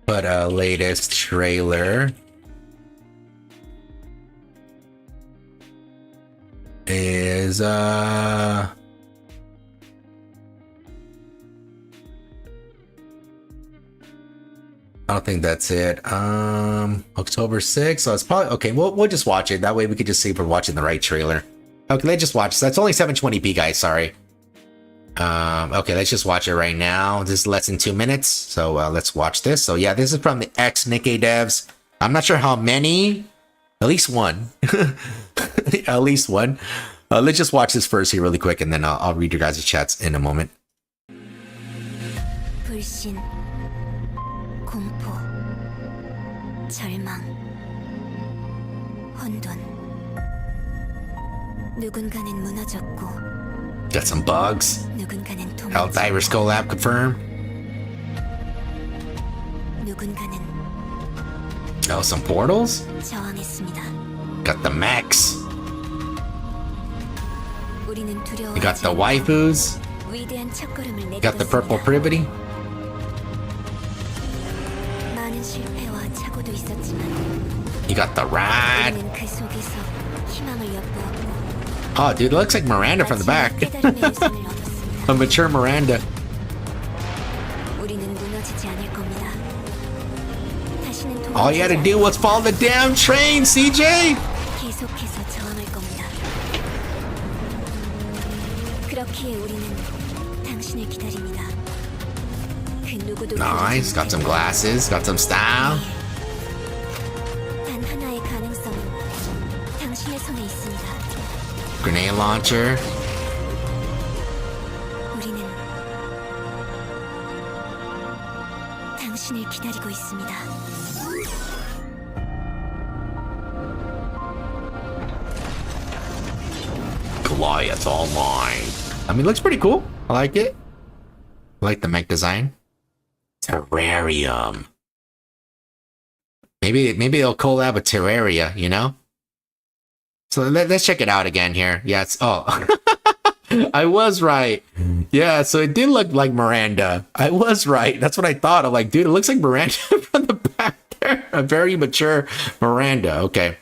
But latest trailer is I don't think that's it. October 6th. So it's probably okay. We'll just watch it. That way we could just see if we're watching the right trailer. Okay, let's just watch. That's only 720p, guys. Sorry. Okay, let's just watch it right now. This is less than 2 minutes. So let's watch this. So yeah, this is from the ex Nikke devs. I'm not sure how many. At least one. At least one. Let's just watch this first here really quick, and then I'll read your guys' chats in a moment. 공포, 절망, 혼돈. 누군가는 무너졌고, got some bugs. 누군가는 도망치고, Helldivers collab confirmed. 누군가는 Oh, some portals. 저항했습니다. Got the mechs. 우리는 두려워. We got the waifus. 위대한 첫걸음을 Got the purple privity. 많은 실패와 착오도 있었지만 You got the ride. 우리는 그 속에서 희망을 엿보았고. Oh, dude, it looks like Miranda from the back. 깨달음의 우선을 얻었습니다. A mature Miranda. 우리는 무너지지 않을 겁니다. 다시는 All you had to do was follow the damn train, CJ. 계속해서 저항할 겁니다. 그렇기에 우리는 당신을 기다립니다. 그 누구도 Nice. Got some glasses. Got some style. 단 하나의 가능성은 당신의 손에 있습니다. Grenade launcher. 우리는 당신을 기다리고 있습니다. Goliath Online. I mean, it looks pretty cool. I like it. I like the mech design. Terrarium. Maybe they'll collab with Terraria, you know? So let's check it out again here. Yeah, it's oh. I was right. Yeah, so it did look like Miranda. I was right. That's what I thought. I'm like, dude, it looks like Miranda from the back there. A very mature Miranda. Okay.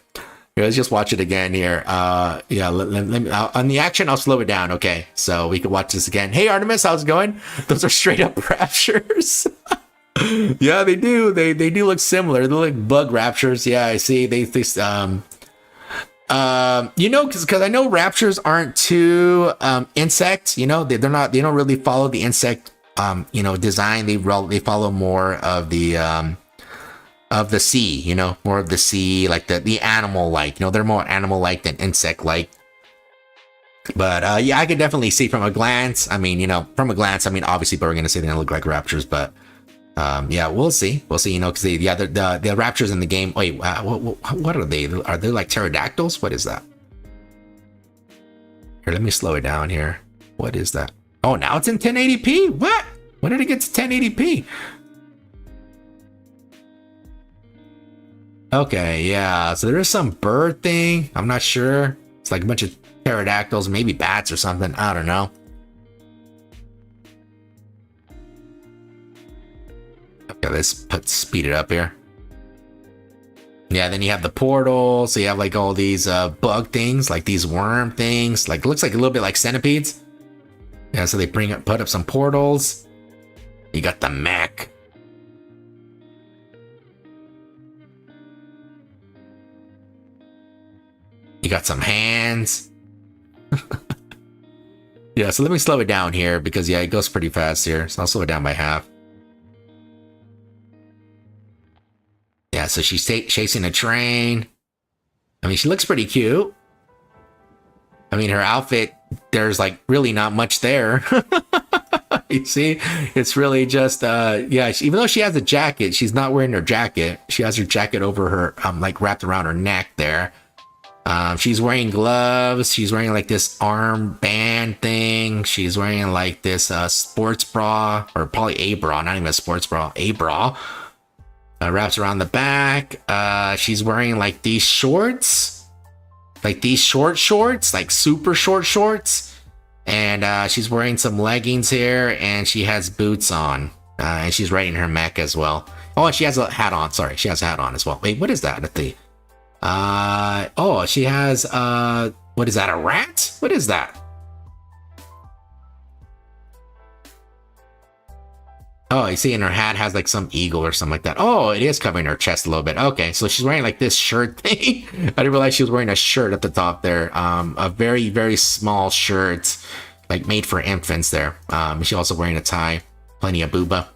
Here, let's just watch it again here. Yeah, let me, on the action, I'll slow it down. Okay, so we can watch this again. Hey, Artemis, how's it going? Those are straight up raptures. Yeah, they do. They do look similar. They look like bug raptures. Yeah, I see. They you know, because I know raptures aren't too insect. You know, they're not. They don't really follow the insect you know, design. They follow more of the sea. You know, more of the sea, like the animal like. You know, they're more animal like than insect like. But yeah, I could definitely see from a glance. I mean, you know, from a glance. I mean, obviously, but we're gonna say they don't look like raptors, but. Yeah, we'll see. We'll see. You know, because the raptors in the game. Wait, what are they? Are they like pterodactyls? What is that? Here, let me slow it down here. What is that? Oh, now it's in 1080p. What? When did it get to 1080p? Okay, yeah. So there is some bird thing. I'm not sure. It's like a bunch of pterodactyls, maybe bats or something. I don't know. Okay, let's speed it up here. Yeah, then you have the portal. So you have like all these bug things, like these worm things. Like, looks like a little bit like centipedes. Yeah, so they put up some portals. You got the mech. You got some hands. Yeah, so let me slow it down here because, yeah, it goes pretty fast here. So I'll slow it down by half. Yeah, so she's chasing a train. I mean, she looks pretty cute. I mean, her outfit, there's like really not much there. You see, it's really just, yeah, even though she has a jacket, she's not wearing her jacket. She has her jacket over her, like wrapped around her neck there. She's wearing gloves. She's wearing like this arm band thing. She's wearing like this sports bra, or probably a bra, not even a sports bra, a bra. Wraps around the back. She's wearing like these shorts, like these short shorts, like super short shorts. And she's wearing some leggings here, and she has boots on. And she's riding her mech as well. Oh, and she has a hat on. Sorry, she has a hat on as well. Wait, what is that? Oh, she has, what is that, a rat? What is that? Oh, you see, and her hat has like some eagle or something like that. Oh, it is covering her chest a little bit. Okay, so she's wearing like this shirt thing. I didn't realize she was wearing a shirt at the top there. A very, very small shirt, like made for infants there. She's also wearing a tie. Plenty of booba.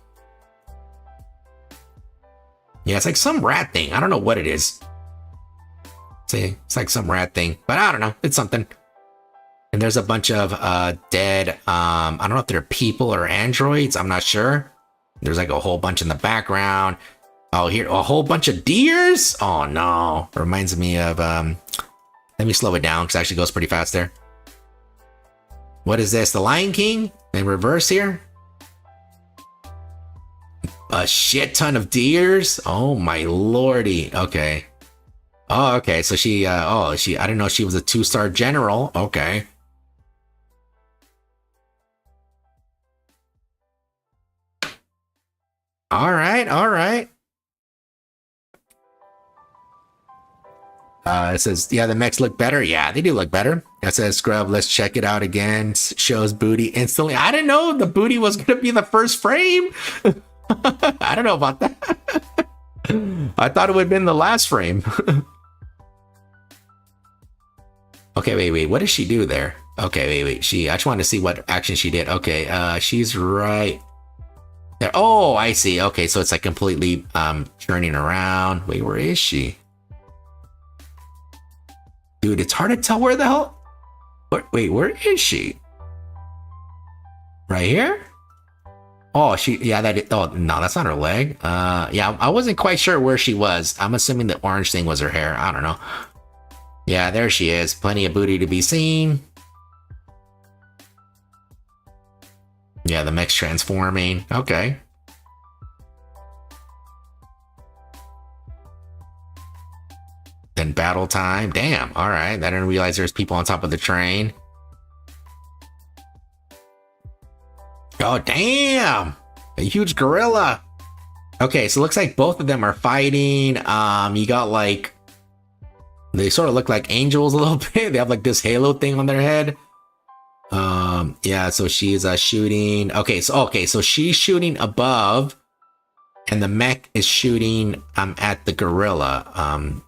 Yeah, it's like some rat thing. I don't know what it is. See, it's like some rat thing, but I don't know. It's something. And there's a bunch of dead, I don't know if they're people or androids. I'm not sure. There's like a whole bunch in the background. Oh, here, a whole bunch of deers. Oh no. Reminds me of, let me slow it down because it actually goes pretty fast there. What is this? The Lion King in reverse here? A shit ton of deers. Oh my lordy. Okay. Oh, okay. So she, I didn't know she was a 2-star general. Okay. All right. All right. It says, yeah, the mechs look better. Yeah, they do look better. It says, Scrub, let's check it out again. Shows booty instantly. I didn't know the booty was going to be the first frame. I don't know about that. I thought it would have been the last frame. Okay, wait. What does she do there? Okay, wait. I just wanted to see what action she did. Okay, she's right there. Oh, I see. Okay, so it's like completely turning around. Wait, where is she? Dude, it's hard to tell where the hell. Wait, where is she? Right here? Oh, oh, no, that's not her leg. Yeah, I wasn't quite sure where she was. I'm assuming the orange thing was her hair. I don't know. Yeah, there she is. Plenty of booty to be seen. Yeah, the mech's transforming. Okay. Then battle time. Damn. All right. I didn't realize there's people on top of the train. Oh, damn. A huge gorilla. Okay, so it looks like both of them are fighting. You got like... They sort of look like angels a little bit. They have like this halo thing on their head. Yeah, so she's shooting. Okay, so she's shooting above, and the mech is shooting at the gorilla.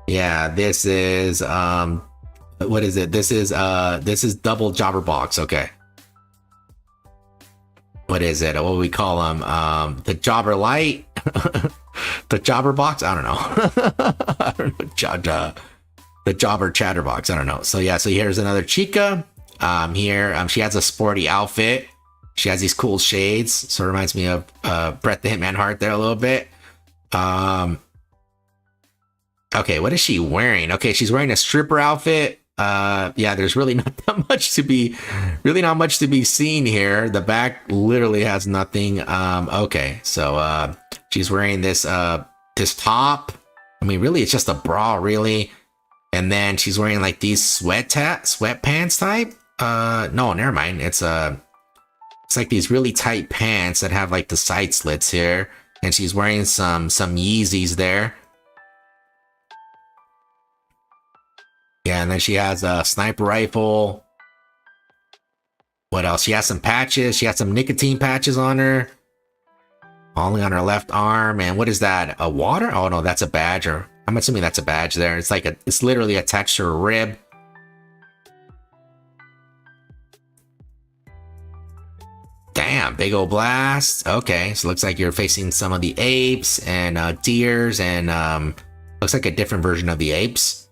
Yeah, this is what is it? This is double jobber box. Okay. What is it? What do we call them? The jobber light. The jobber box? I don't know. I don't know. The jobber chatterbox. I don't know. So yeah, so here's another chica. Here, she has a sporty outfit. She has these cool shades. So it reminds me of Brett the Hitman Hart there a little bit. Okay, what is she wearing? Okay, she's wearing a stripper outfit. Yeah, there's really not that much to be seen here. The back literally has nothing. Okay, so she's wearing this top. I mean, really, it's just a bra, really. And then she's wearing like these sweatpants type. No, never mind. It's like these really tight pants that have like the side slits here, and she's wearing some Yeezys there. Yeah, and then she has a sniper rifle. What else? She has some patches. She has some nicotine patches on her. Only on her left arm. And what is that? A water? Oh no, that's a badge. Or I'm assuming that's a badge there. It's like it's literally attached to her rib. Damn, big ol' blast. Okay, so looks like you're facing some of the apes and deers and looks like a different version of the apes.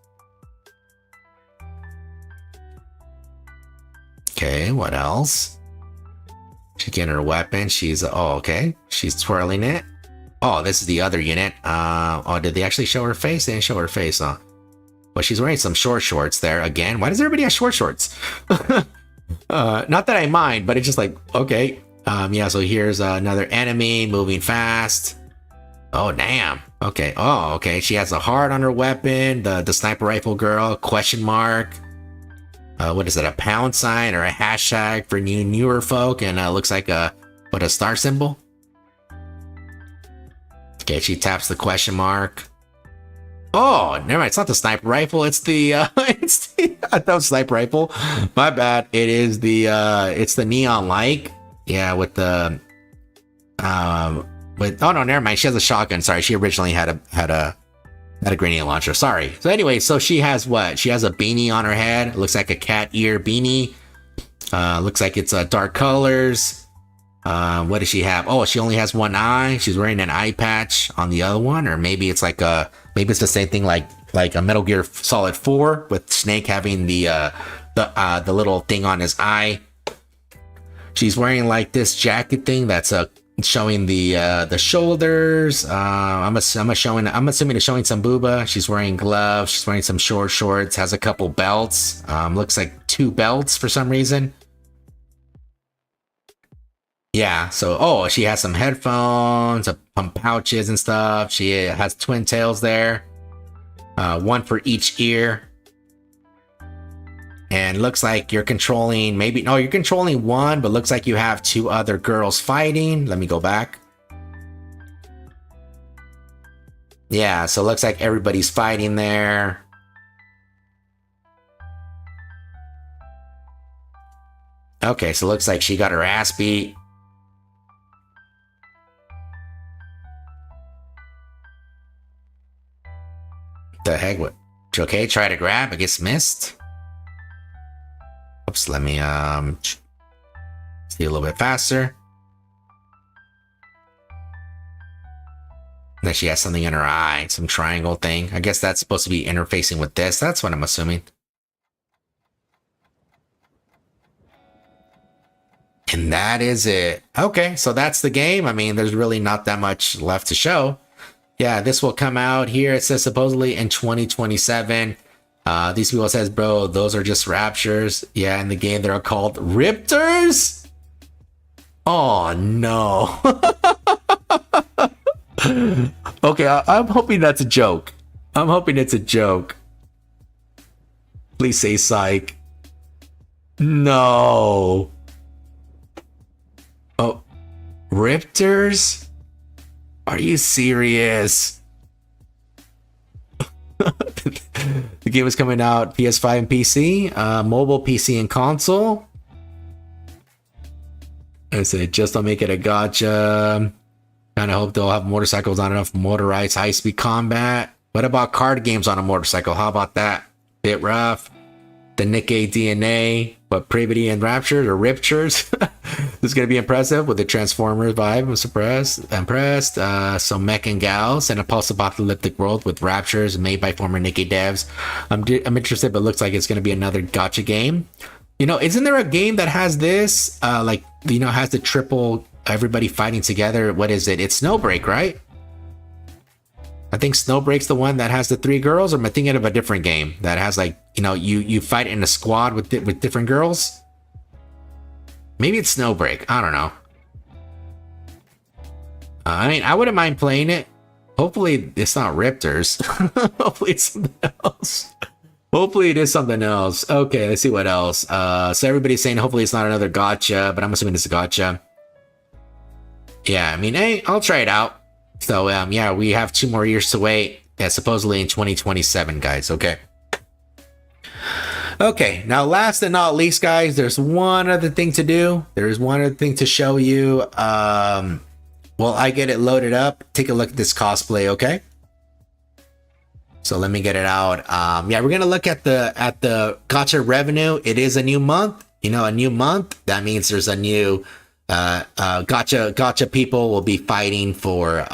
Okay, what else? She's getting her weapon. She's okay. She's twirling it. Oh, this is the other unit. Oh, did they actually show her face? They didn't show her face, huh? But she's wearing some short shorts there again. Why does everybody have short shorts? Not that I mind, but it's just like, okay. Yeah, so here's another enemy moving fast. Oh, damn. Okay. Oh, okay. She has a heart on her weapon. The sniper rifle girl, question mark. What is it? A pound sign or a hashtag for newer folk? And looks like a star symbol. Okay, she taps the question mark. Oh, never mind. It's not the sniper rifle. It's the I thought it was sniper rifle. My bad. It is it's the neon light. Yeah, with the oh no, never mind. She has a shotgun. Sorry, she originally had a grenade launcher. Sorry. So anyway, so she has what? She has a beanie on her head. It looks like a cat ear beanie. Looks like it's dark colors. What does she have? Oh, she only has one eye. She's wearing an eye patch on the other one, or maybe it's like maybe it's the same thing like a Metal Gear Solid 4 with Snake having the little thing on his eye. She's wearing like this jacket thing that's showing the shoulders. I'm assuming it's showing some booba. She's wearing gloves. She's wearing some short shorts. Has a couple belts. Looks like 2 belts for some reason. Yeah. So she has some headphones, some pouches and stuff. She has twin tails there. One for each ear. And looks like you're controlling you're controlling one, but looks like you have 2 other girls fighting. Let me go back. Yeah, so it looks like everybody's fighting there. Okay, so it looks like she got her ass beat. The heck? What? Okay, try to grab. It gets missed. Oops, let me see a little bit faster. Then she has something in her eye, some triangle thing. I guess that's supposed to be interfacing with this. That's what I'm assuming. And that is it. Okay, so that's the game. I mean, there's really not that much left to show. Yeah, this will come out here. It says supposedly in 2027. These people says, bro, those are just raptures. Yeah, in the game they're called Riptors. Oh no. Okay, I'm hoping that's a joke. I'm hoping it's a joke. Please say psych. No. Oh, Riptors? Are you serious? The game is coming out PS5 and PC, mobile, PC, and console. I said, just don't make it a gacha. Kind of hope they'll have motorcycles on enough motorized high-speed combat. What about card games on a motorcycle? How about that? Bit rough. The Nikke DNA, but Privity and Raptures or Riptures. This is going to be impressive with the Transformers vibe. I'm impressed. Some mech and gals and a post-apocalyptic world with Raptures made by former Nikke devs. I'm interested, but it looks like it's going to be another gacha game. You know, isn't there a game that has this? Has the triple everybody fighting together? What is it? It's Snowbreak, right? I think Snowbreak's the one that has the 3 girls, or am I thinking of a different game that has you fight in a squad with different girls? Maybe it's Snowbreak. I don't know. I mean, I wouldn't mind playing it. Hopefully it's not Riptors. Hopefully it's something else. Hopefully it is something else. Okay, let's see what else. So everybody's saying hopefully it's not another gotcha, but I'm assuming it's a gotcha. Yeah, I mean, hey, I'll try it out. So yeah, we have 2 more years to wait. Yeah, supposedly in 2027, guys. Okay. Okay, now last and not least, guys, there's one other thing to do. There's one other thing to show you. Well, I get it loaded up. Take a look at this cosplay, okay? So let me get it out. Yeah, we're gonna look at the gacha revenue. It is a new month. You know, a new month. That means there's a new gacha people will be fighting for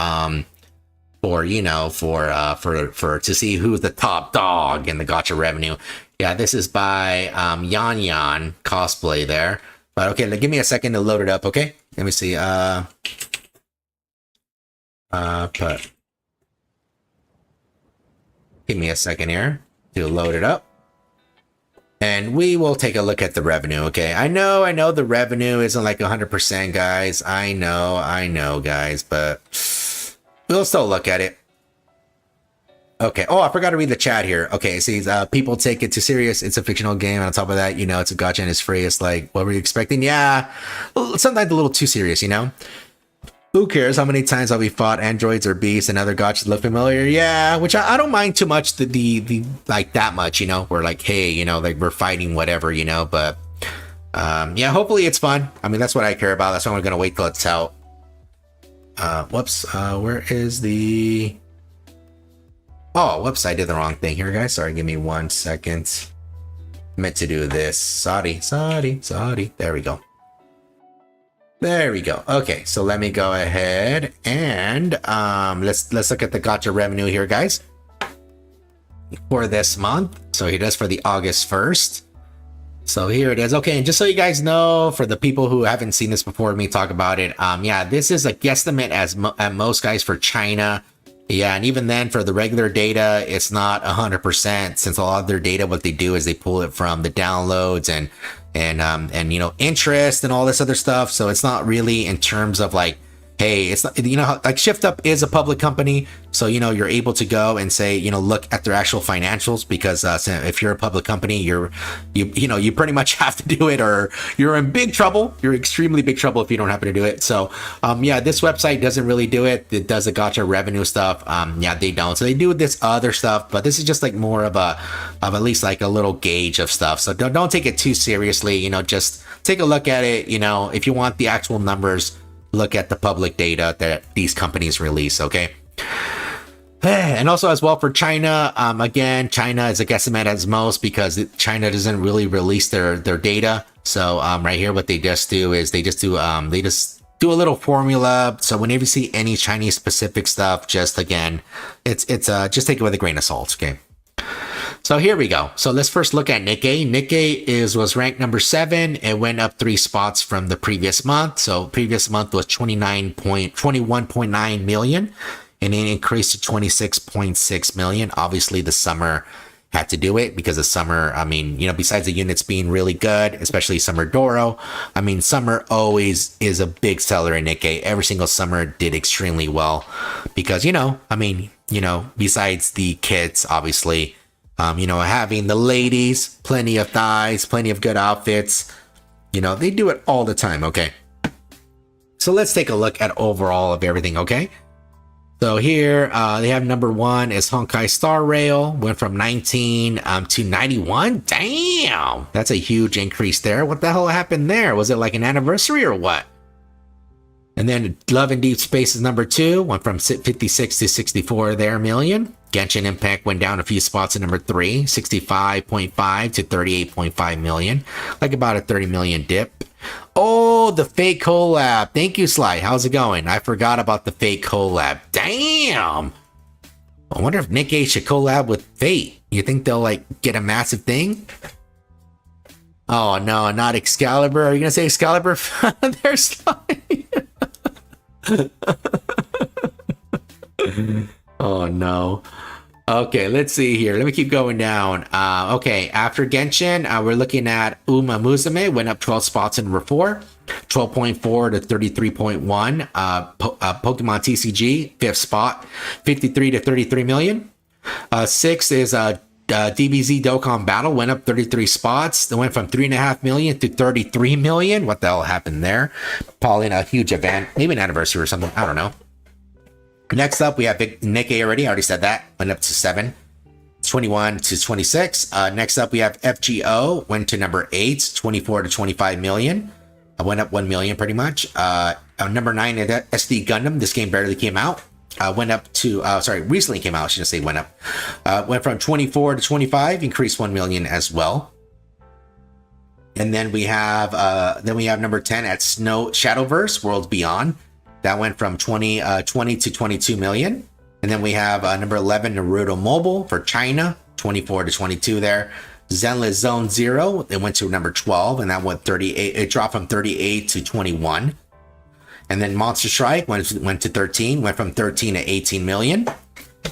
you know for to see who's the top dog in the gacha revenue. Yeah, this is by Yan Yan cosplay there. But okay, give me a second to load it up. Okay, let me see. Give me a second here to load it up. And we will take a look at the revenue, okay? I know the revenue isn't like 100%, guys. I know, guys, but we'll still look at it. Okay. Oh, I forgot to read the chat here. Okay, it says, people take it too serious. It's a fictional game. And on top of that, you know, it's a gacha and it's free. It's like, what were you expecting? Yeah, sometimes a little too serious, you know? Who cares how many times have we fought androids or beasts and other gotchas look familiar? Yeah, which I don't mind too much, the like that much, you know? We're like, hey, you know, like we're fighting whatever, you know? But yeah, hopefully it's fun. I mean, that's what I care about. That's why we're going to wait till it's out. Whoops, where is the... Oh, whoops, I did the wrong thing here, guys. Sorry, give me 1 second. Meant to do this. Sorry. There we go. There we go. Okay, so let me go ahead and let's look at the gacha revenue here, guys, for this month. So here it is for the August 1st. So here it is. Okay, and just so you guys know, for the people who haven't seen this before me talk about it, yeah, this is a guesstimate at most, guys, for China. Yeah, and even then, for the regular data, it's not 100%, since a lot of their data, what they do is they pull it from the downloads and you know, interest and all this other stuff. So it's not really in terms of like, hey, it's not, you know, like Shift Up is a public company, so you know you're able to go and say, you know, look at their actual financials, because if you're a public company, you know you pretty much have to do it, or you're in big trouble. You're extremely big trouble if you don't happen to do it. So yeah, this website doesn't really do it. It does the gacha revenue stuff. Yeah, they don't. So they do this other stuff, but this is just like more of at least like a little gauge of stuff. So don't take it too seriously. You know, just take a look at it. You know, if you want the actual numbers, look at the public data that these companies release, okay? And also as well for China, again, China is a guesstimate as most, because China doesn't really release their data. So right here, what they just do is they just do a little formula. So whenever you see any Chinese specific stuff, just again, it's just take it with a grain of salt, okay? So here we go. So let's first look at Nikke. Nikke was ranked number 7. It went up 3 spots from the previous month. So previous month was 21.9 million, and it increased to 26.6 million. Obviously, the summer had to do it, because the summer, I mean, you know, besides the units being really good, especially summer Doro, I mean, summer always is a big seller in Nikke. Every single summer did extremely well, because, you know, I mean, you know, besides the kids, obviously, you know, having the ladies, plenty of thighs, plenty of good outfits, you know, they do it all the time, okay? So let's take a look at overall of everything, okay? So here, they have number 1 is Honkai Star Rail, went from 19 to 91. Damn, that's a huge increase there. What the hell happened there? Was it like an anniversary or what? And then Love in Deep Space is number 2, went from 56 to 64 there million. Genshin Impact went down a few spots to number 3, 65.5 to 38.5 million, like about a 30 million dip. Oh, the fake collab. Thank you, Sly. How's it going? I forgot about the fake collab. Damn. I wonder if Nikke should collab with Fate. You think they'll like get a massive thing? Oh no, not Excalibur. Are you gonna say Excalibur? There's Sly. Oh no. Okay, let's see here. Let me keep going down. Okay, after Genshin, we're looking at Uma Musume, went up 12 spots in number 4, 12.4 to 33.1. Pokemon TCG, 5th spot, 53 to 33 million. 6 is DBZ Dokkan Battle went up 33 spots. It went from 3.5 million to 33 million. What the hell happened there? Probably a huge event, maybe an anniversary or something. I don't know. Next up, we have Nikke already. I already said that. Went up to 7. 21 to 26. Next up, we have FGO. Went to number 8. 24 to 25 million. Went up 1 million pretty much. Number 9 is SD Gundam. This game barely came out. Went up to, recently came out. I shouldn't say went up. Went from 24 to 25. Increased 1 million as well. And then we have number 10 at Shadowverse Worlds Beyond. That went from 20 to 22 million. And then we have number 11 Naruto Mobile for China, 24 to 22 there. Zenless Zone Zero, it went to number 12, and that went 38. It dropped from 38 to 21. And then Monster Strike went to 13, went from 13 to 18 million.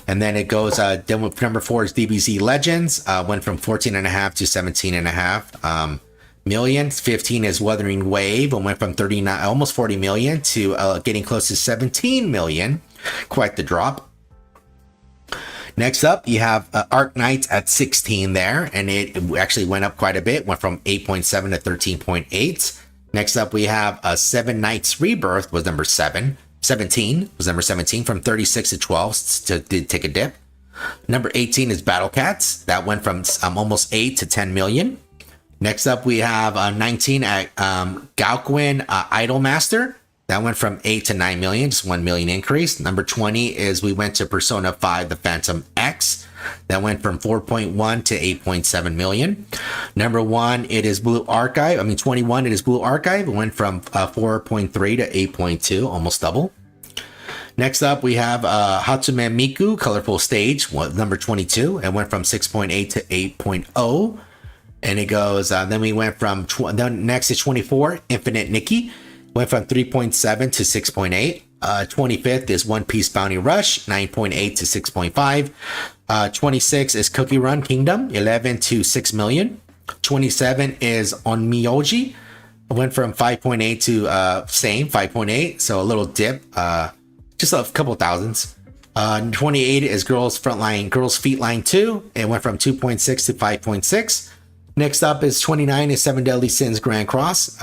And then it goes, then with number 4 is DBZ Legends, went from 14.5 to 17.5 million. 15 is Wuthering Wave, and went from 39, almost 40 million to getting close to 17 million. Quite the drop. Next up, you have Arc Knights at 16 there, and it actually went up quite a bit, went from 8.7 to 13.8. Next up, we have Seven Knights Rebirth was number 17 was number 17, from 36 to 12 to take a dip. Number 18 is Battle Cats. That went from almost 8 to 10 million. Next up, we have 19 at Gauquin Idolmaster. That went from 8 to 9 million, just 1 million increase. Number 20 is we went to Persona 5 The Phantom X. That went from 4.1 to 8.7 million. Number 1, it is Blue Archive. 21, it is Blue Archive. It went from 4.3 to 8.2, almost double. Next up, we have Hatsume Miku Colorful Stage, number 22. It went from 6.8 to 8.0. And it goes, then we went from, then next is 24, Infinite Nikki. Went from 3.7 to 6.8. 25th is One Piece Bounty Rush, 9.8 to 6.5. 26 is Cookie Run Kingdom, 11 to 6 million. 27 is Onmyoji. Went from 5.8 to same 5.8, so a little dip, just a couple thousands. 28 is Girls Frontline, Girls Feet Line 2. It went from 2.6 to 5.6. Next up is 29 is Seven Deadly Sins Grand Cross.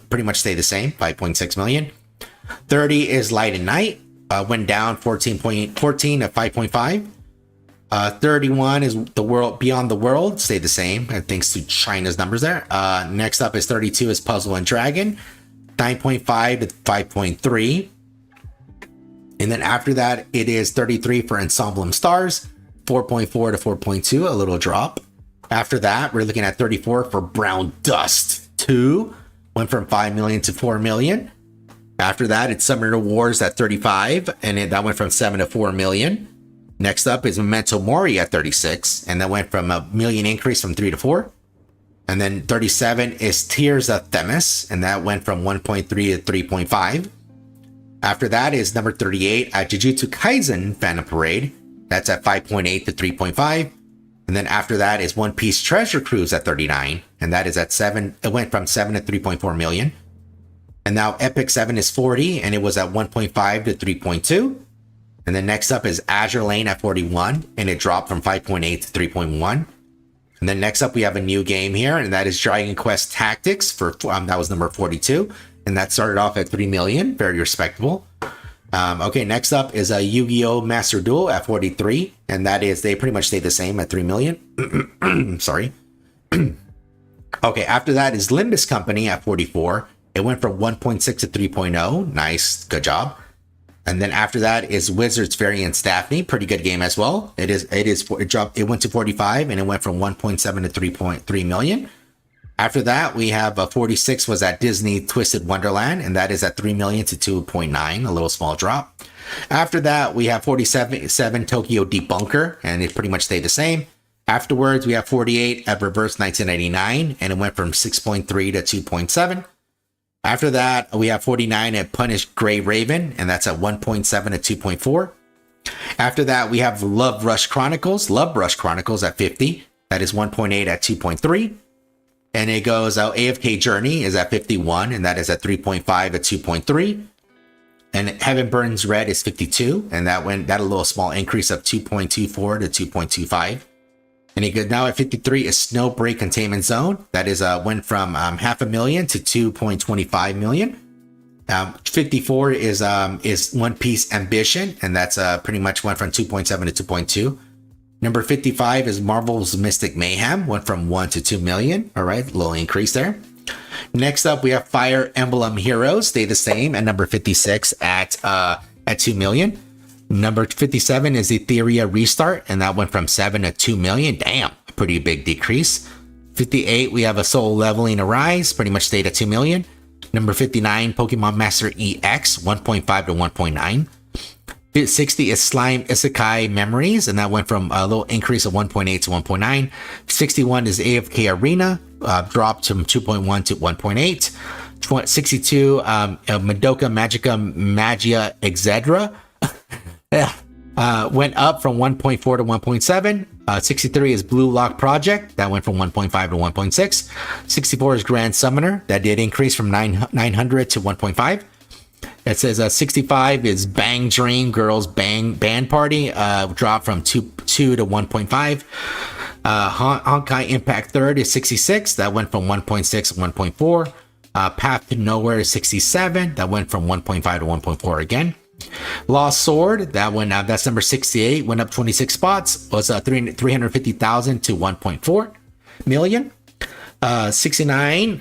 Pretty much stay the same, 5.6 million. 30 is Light and Night. Went down 14.14 to 5.5. 31 is The World Beyond the World. Stay the same, thanks to China's numbers there. Next up is 32 is Puzzle and Dragon. 9.5 to 5.3. And then after that, it is 33 for Ensemble Stars. 4.4 to 4.2, a little drop. After that, we're looking at 34 for Brown Dust 2. Went from 5 million to 4 million. After that, it's Summoner Wars at 35, and that went from 7 to 4 million. Next up is Memento Mori at 36, and that went from a million increase from 3 to 4. And then 37 is Tears of Themis, and that went from 1.3 to 3.5. After that is number 38 at Jujutsu Kaisen Phantom Parade. That's at 5.8 to 3.5. And then after that is One Piece Treasure Cruise at 39, and that is at 7. It went from 7 to 3.4 million. And now Epic 7 is 40, and it was at 1.5 to 3.2. And then next up is Azure Lane at 41, and it dropped from 5.8 to 3.1. And then next up we have a new game here, and that is Dragon Quest Tactics for that was number 42, and that started off at 3 million, very respectable. Okay, next up is a Yu-Gi-Oh! Master Duel at 43, and that is, they pretty much stay the same at 3 million. Sorry. Okay, after that is Limbus Company at 44. It went from 1.6 to 3.0. Nice, good job. And then after that is Wizards Variant Daphne, pretty good game as well. It went to 45, and it went from 1.7 to 3.3 million. After that, we have 46 was at Disney Twisted Wonderland, and that is at 3 million to 2.9, a little small drop. After that, we have 47 Tokyo Debunker, and it pretty much stayed the same. Afterwards, we have 48 at Reverse 1999, and it went from 6.3 to 2.7. After that, we have 49 at Punish Grey Raven, and that's at 1.7 to 2.4. After that, we have Love Rush Chronicles at 50. That is 1.8 at 2.3. And it goes out AFK Journey is at 51, and that is at 3.5 at 2.3. And Heaven Burns Red is 52, and that a little small increase of 2.24 to 2.25. And it goes now at 53 is Snow Break Containment Zone. That is went from 500,000 to 2.25 million. 54 is One Piece Ambition, and that's pretty much went from 2.7 to 2.2. Number 55 is Marvel's Mystic Mayhem, went from 1 to 2 million. All right, little increase there. Next up, we have Fire Emblem Heroes, stay the same at number 56 at 2 million. Number 57 is Etheria Restart, and that went from 7 to 2 million. Damn, a pretty big decrease. 58, we have a Soul Leveling Arise, pretty much stayed at 2 million. Number 59, Pokemon Master EX, 1.5 to 1.9. 60 is Slime Isekai Memories, and that went from a little increase of 1.8 to 1.9. 61 is AFK Arena, dropped from 2.1 to 1.8. 62, Madoka Magica Magia Exedra, went up from 1.4 to 1.7. 63 is Blue Lock Project, that went from 1.5 to 1.6. 64 is Grand Summoner, that did increase from 900 to 1.5. It says 65 is Bang Dream Girls Band Party, dropped from 2 to 1.5. Honkai Impact Third is 66, that went from 1.6 to 1.4. Path to Nowhere is 67, that went from 1.5 to 1.4 again. Lost Sword, that went up, that's number 68, went up 26 spots, was 350,000 to 1.4 million. 69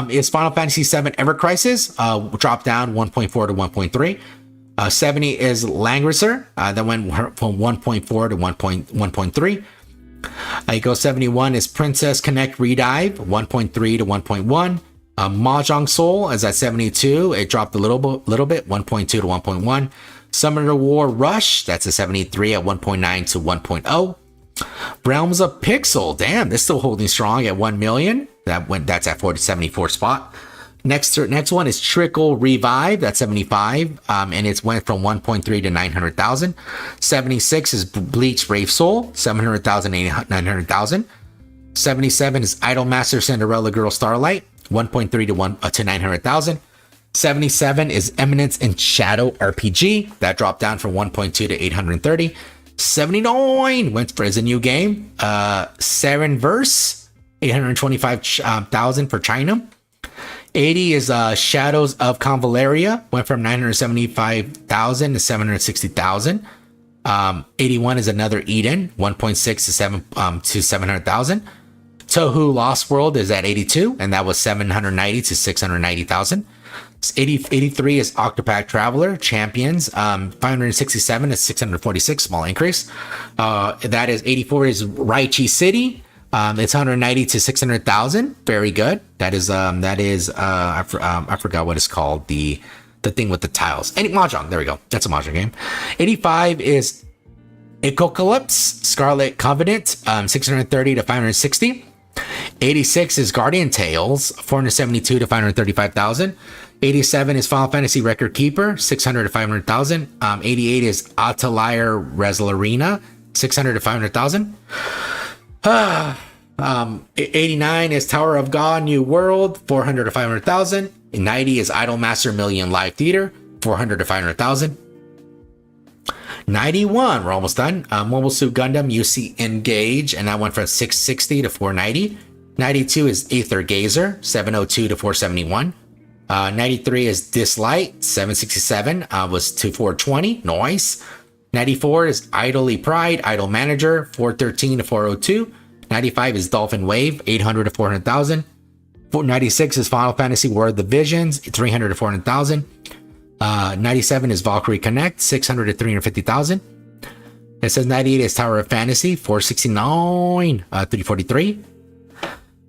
is Final Fantasy VII Ever Crisis, dropped down 1.4 to 1.3. 70 is Langrisser, that went from 1.4 to 1.3. It goes 71 is Princess Connect Redive, 1.3 to 1.1. Mahjong Soul is at 72. It dropped a little bit, 1.2 to 1.1. Summoner War Rush, that's a 73 at 1.9 to 1.0. Realms of Pixel, damn, this is still holding strong at 1 million. That's at 74 spot. Next one is Trickle Revive, that's 75, and it's went from 1.3 to 900,000. 76 is Bleach Brave Soul, 700,000 to 900,000. 77 is Idolmaster Cinderella Girl Starlight, 1.3 to 900,000. 77 is Eminence in Shadow RPG, that dropped down from 1.2 to 830. 79 went for as a new game. Serenverse, 825,000 for China. 80 is Shadows of Convaleria, went from 975,000 to 760,000. 81 is Another Eden, 1.6 to 700,000. Touhou Lost World is at 82, and that was 790 to 690,000. 83 is Octopath Traveler Champions, 567 to 646, small increase. That is 84 is Raichi City, it's 190 to 600,000, very good. That is I forgot what it's called, the thing with the tiles. Mahjong, there we go. That's a Mahjong game. 85 is Ecocalypse Scarlet Covenant, 630 to 560. 86 is Guardian Tales, 472 to 535,000. 87 is Final Fantasy Record Keeper, 600 to 500,000. 88 is Atelier Reslarina, 600 to 500,000. 89 is Tower of God New World, 400 to 500,000. 90 is Idolmaster Million Live Theater, 400 to 500,000. 91, we're almost done. Mobile Suit Gundam UC Engage, and that went from 660 to 490. 92 is Aether Gazer, 702 to 471. 93 is Dislight, 767 was to 420. Nice. 94 is Idly Pride, Idol Manager, 413 to 402. 95 is Dolphin Wave, 800 to 400,000. 96 is Final Fantasy War of the Visions, 300 to 400,000. 97 is Valkyrie Connect, 600 to 350,000. It says 98 is Tower of Fantasy, 469, 343.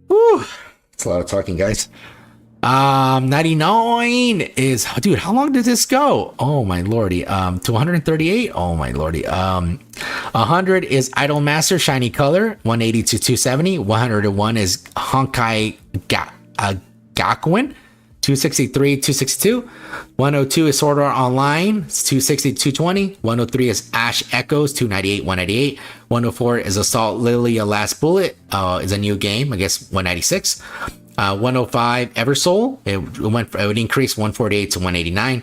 Woo! That's a lot of talking, guys. 99 is, dude, how long did this go? Oh my lordy. To 138. Oh my lordy. 100 is Idolmaster Shiny Color, 180 to 270. 101 is Honkai Gakuen, 263, 262. 102 is Sword Art Online, 260, 220. 103 is Ash Echoes, 298, 198. 104 is Assault Lilia Last Bullet, is a new game, I guess 196. 105 Eversoul, it would increase 148 to 189.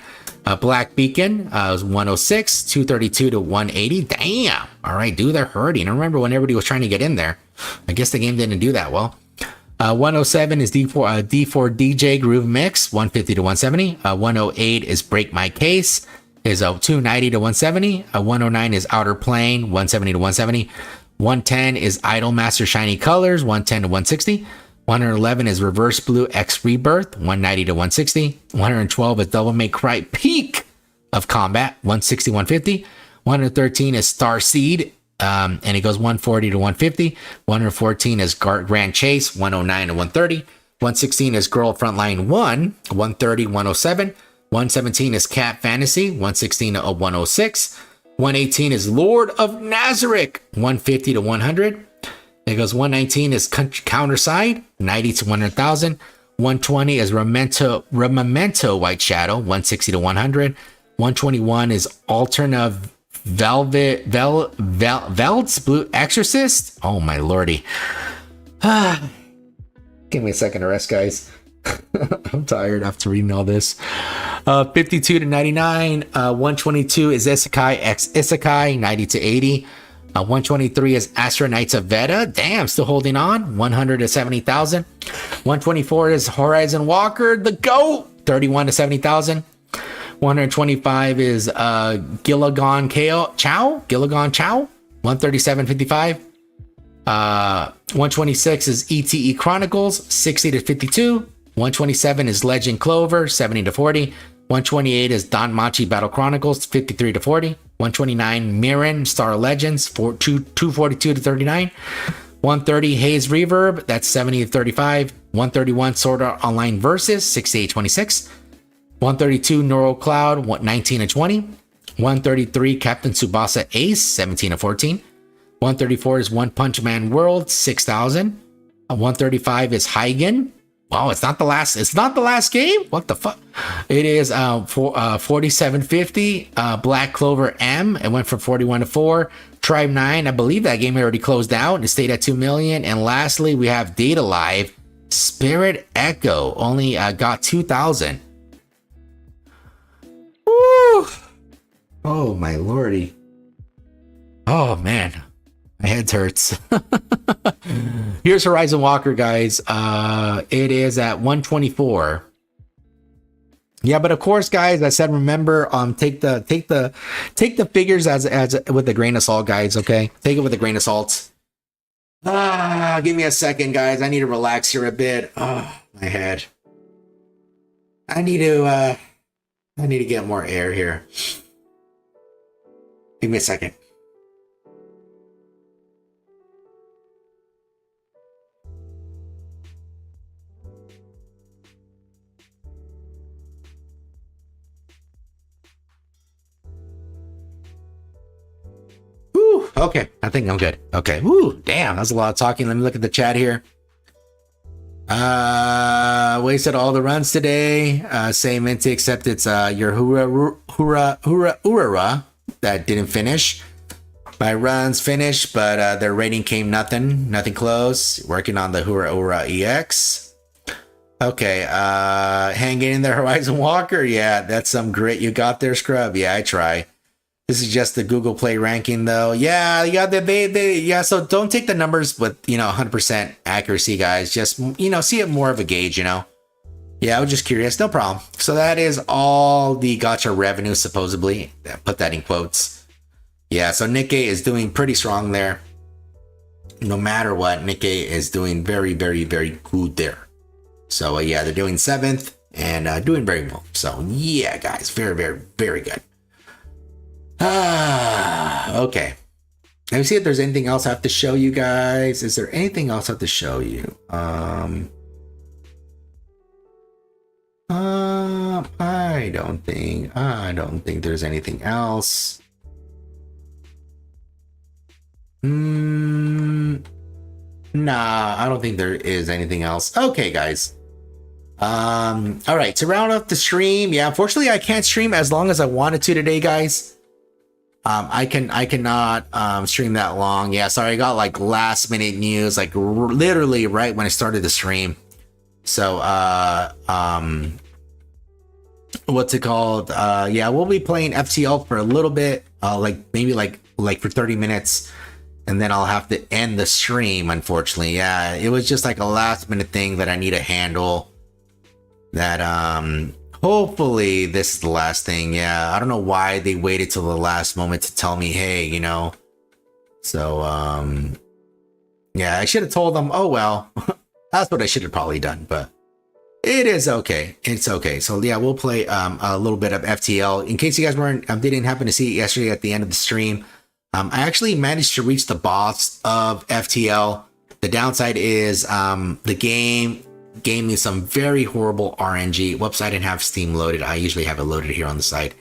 Black Beacon was 106, 232 to 180. Damn. All right, dude, they're hurting. I remember when everybody was trying to get in there. I guess the game didn't do that well. 107 is D4 DJ Groove Mix, 150 to 170. 108 is Break My Case, is 290 to 170. 109 is Outer Plane, 170 to 170. 110 is Idol Master Shiny Colors, 110 to 160. 111 is Reverse Blue X Rebirth, 190 to 160. 112 is Double May Cry Peak of Combat, 160 150. 113 is Star Seed, and it goes 140 to 150. 114 is Grand Chase, 109 to 130. 116 is Girl Frontline 1, 130 107. 117 is Cat Fantasy, 116 to 106. 118 is Lord of Nazarick, 150 to 100. It goes 119 is Counterside, 90 to 100,000. 120 is Memento White Shadow, 160 to 100. 121 is Alterna Velt's Blue Exorcist. Oh my lordy. Give me a second to rest, guys. I'm tired after reading all this. 52 to 99. 122 is Isekai X Isekai, 90 to 80. 123 is Astro Knights of Veda. Damn, still holding on. 100 to 70,000. 124 is Horizon Walker, the GOAT. 31 to 70,000. 125 is Gilligan Chow. 137.55. 126 is ETE Chronicles, 60 to 52. 127 is Legend Clover, 70 to 40. 128 is Danmachi Battle Chronicles, 53 to 40. 129 Mirren Star Legends, 242 to 39. 130 Haze Reverb, that's 70 to 35. 131 Sword Art Online Versus, 68 26. 132 Neuro Cloud, 19 to 20. 133 Captain Tsubasa Ace, 17 to 14. 134 is One Punch Man World, 6,000. 135 is Heigen. Wow, it's not the last game. What the fuck? It is 4750. Black Clover M. It went from 41 to 4. Tribe 9. I believe that game already closed out. It stayed at 2 million. And lastly, we have Data Live. Spirit Echo only got 2,000. Woo! Oh my lordy. Oh man. My head hurts. Here's Horizon Walker, guys. It is at 124. Yeah, but of course, guys, I said remember, take the figures as with a grain of salt, guys. Okay, take it with a grain of salt. Give me a second, guys. I need to relax here a bit. Oh, my head. I need to get more air here. Give me a second. Okay, I think I'm good. Okay. Woo, damn, that's a lot of talking. Let me look at the chat here. Wasted all the runs today. Same Inti, except it's your Urara that didn't finish. My runs finished, but their rating came nothing close. Working on the Ura EX. Okay, hanging in there, Horizon Walker. Yeah, that's some grit you got there, Scrub. Yeah, I try. This is just the Google Play ranking, though. Yeah, yeah. So don't take the numbers with 100% accuracy, guys. Just see it more of a gauge. Yeah, I was just curious. No problem. So that is all the Gacha revenue, supposedly. Put that in quotes. Yeah. So Nikke is doing pretty strong there. No matter what, Nikke is doing very, very, very good there. So yeah, they're doing 7th and doing very well. So yeah, guys, very, very, very good. Okay. Let me see if there's anything else I have to show you guys. Is there anything else I have to show you? I don't think there's anything else. Nah, I don't think there is anything else. Okay, guys. All right, to round up the stream, yeah, unfortunately I can't stream as long as I wanted to today, guys. I cannot stream that long. Yeah, sorry, I got like last minute news, like literally right when I started the stream. So what's it called? Yeah, we'll be playing FTL for a little bit, like maybe like for 30 minutes, and then I'll have to end the stream. Unfortunately, yeah, it was just like a last minute thing that I need to handle. That hopefully this is the last thing. Yeah, I don't know why they waited till the last moment to tell me, hey, you know. So yeah, I should have told them. Oh well, that's what I should have probably done, but. It is okay. It's okay. So yeah, we'll play a little bit of FTL. In case you guys didn't happen to see it yesterday at the end of the stream, I actually managed to reach the boss of FTL. The downside is the game gave me some very horrible RNG. Whoops, I didn't have Steam loaded. I usually have it loaded here on the side.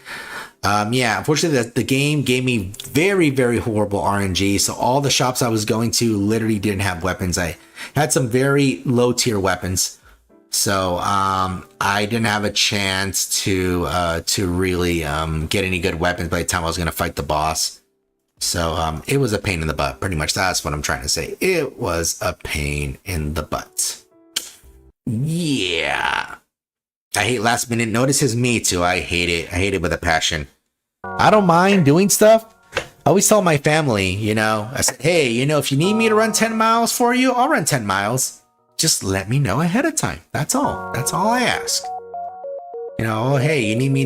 Yeah, unfortunately, the game gave me very, very horrible RNG. So all the shops I was going to literally didn't have weapons. I had some very low tier weapons. So I didn't have a chance to really get any good weapons by the time I was going to fight the boss. So it was a pain in the butt. Pretty much that's what I'm trying to say. It was a pain in the butt. Yeah. I hate last minute notices. Me too. I hate it. I hate it with a passion. I don't mind doing stuff. I always tell my family, you know, I said, hey, you know, if you need me to run 10 miles for you, I'll run 10 miles. Just let me know ahead of time. That's all. That's all I ask. You know, hey, you need me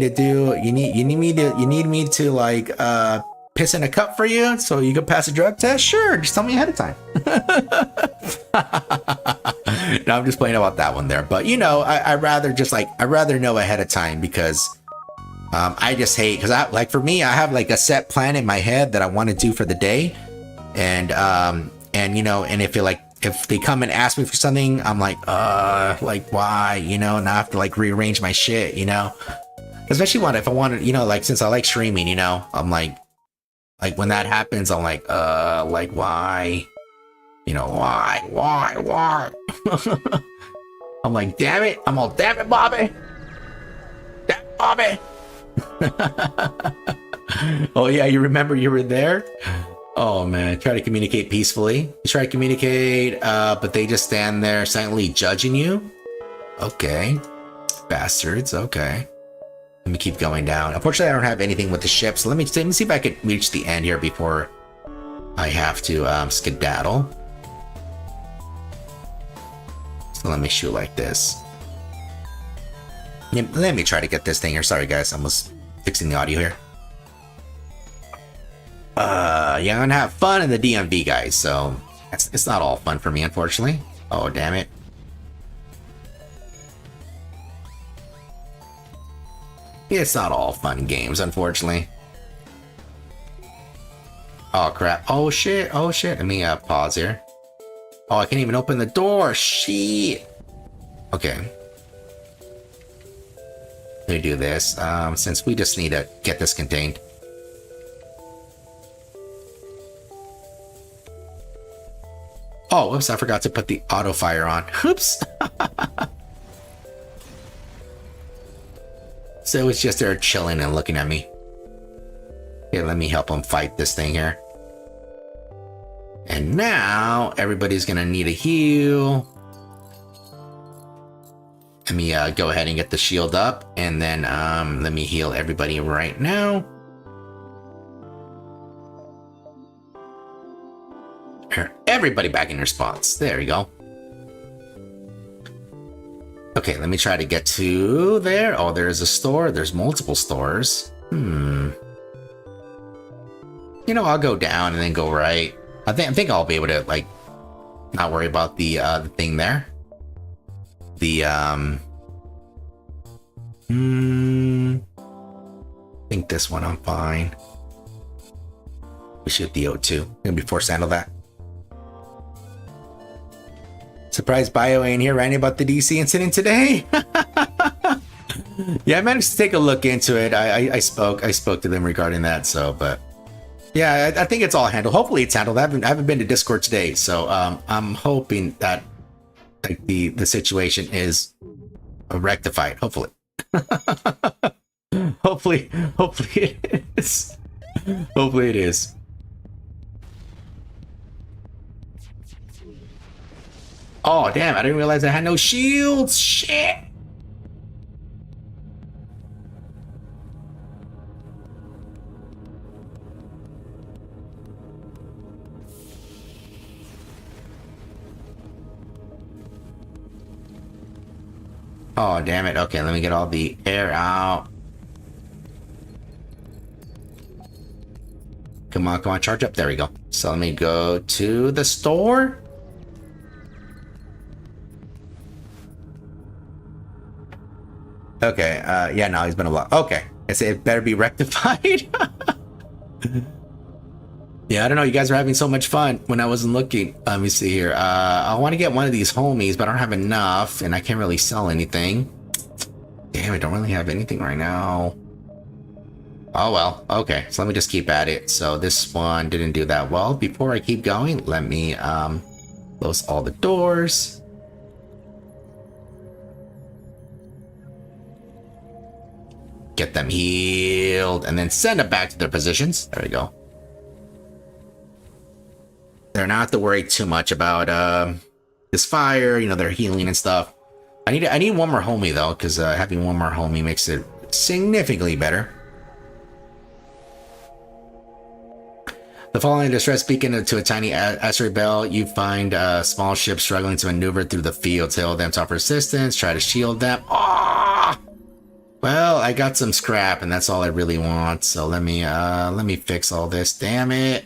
to like piss in a cup for you so you can pass a drug test? Sure, just tell me ahead of time. No, I'm just playing about that one there. But you know, I'd rather know ahead of time because I just hate because for me, I have like a set plan in my head that I want to do for the day. And you know, and if they come and ask me for something, I'm like why, you know, and I have to like rearrange my shit, you know, especially if I want to, you know, like since I like streaming, you know, I'm like when that happens, I'm like why, you know, why? I'm like, damn it, Bobby. Damn it, Bobby. Oh yeah, you remember you were there? Oh man, try to communicate peacefully. You try to communicate, but they just stand there silently judging you? Okay. Bastards, okay. Let me keep going down. Unfortunately, I don't have anything with the ship, so let me see if I can reach the end here before I have to skedaddle. So let me shoot like this. Let me try to get this thing here. Sorry guys, I was fixing the audio here. Yeah, I'm gonna have fun in the DMV, guys, so it's not all fun for me, unfortunately. Oh, damn it. It's not all fun games, unfortunately. Oh, crap. Oh, shit. Oh, shit. Let me pause here. Oh, I can't even open the door. Shit. Okay. Let me do this, since we just need to get this contained. Oh, whoops, I forgot to put the auto fire on. Oops. So it's just there chilling and looking at me. Okay, let me help him fight this thing here. And now everybody's gonna need a heal. Let me go ahead and get the shield up, and then let me heal everybody right now. Everybody back in their spots. There we go. Okay, let me try to get to there. Oh, there's a store. There's multiple stores. You know, I'll go down and then go right. I think I'll be able to like not worry about the thing there. The I think this one I'm fine. We shoot the O2. Gonna be forced to handle that. Surprised Bio ain't here writing about the DC incident today. Yeah, I managed to take a look into it. I spoke to them regarding that. So, but yeah, I think it's all handled. Hopefully, it's handled. I haven't been to Discord today, so I'm hoping that like the situation is rectified. Hopefully, hopefully it is. Hopefully it is. Oh, damn, I didn't realize I had no shields. Shit. Oh, damn it. Okay, let me get all the air out. Come on, come on, charge up. There we go. So let me go to the store. Okay, yeah, no, he's been a lot. Okay, I say it better be rectified. Yeah, I don't know. You guys are having so much fun when I wasn't looking. Let me see here. I want to get one of these homies, but I don't have enough, and I can't really sell anything. Damn, I don't really have anything right now. Oh, well. Okay, so let me just keep at it. So this one didn't do that well. Before I keep going, let me close all the doors. Get them healed, and then send them back to their positions. There we go. They're not have to worry too much about this fire, you know, they're healing and stuff. I need one more homie though, because having one more homie makes it significantly better. The following distress beacon to a tiny asteroid belt. You find small ships struggling to maneuver through the fields. Hail them to offer assistance. Try to shield them. Ah! Well, I got some scrap, and that's all I really want. So let me fix all this. Damn it.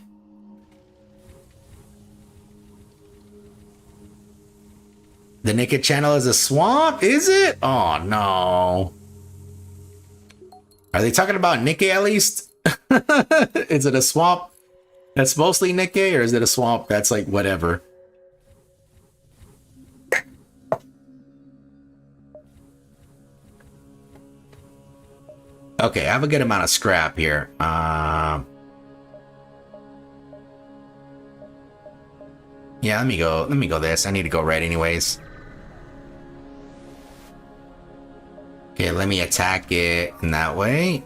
The Nikke channel is a swamp, is it? Oh no. Are they talking about Nikke at least? Is it a swamp that's mostly Nikke, or is it a swamp that's like whatever? Okay, I have a good amount of scrap here. Yeah, let me go this. I need to go right anyways. Okay, let me attack it in that way.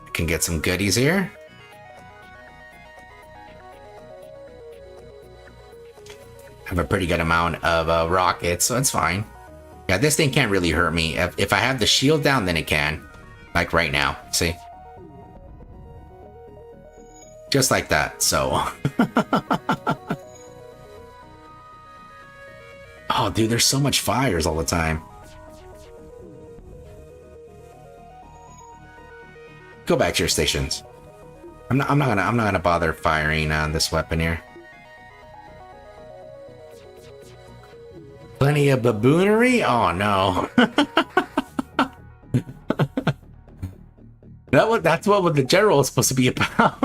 I can get some goodies here. I have a pretty good amount of rockets, so it's fine. Yeah, this thing can't really hurt me. If I have the shield down, then it can. Like right now, see? Just like that, so. Oh, dude, there's so much fires all the time. Go back to your stations. I'm not gonna bother firing on this weapon here. Plenty of baboonery? Oh no. That's what the general is supposed to be about.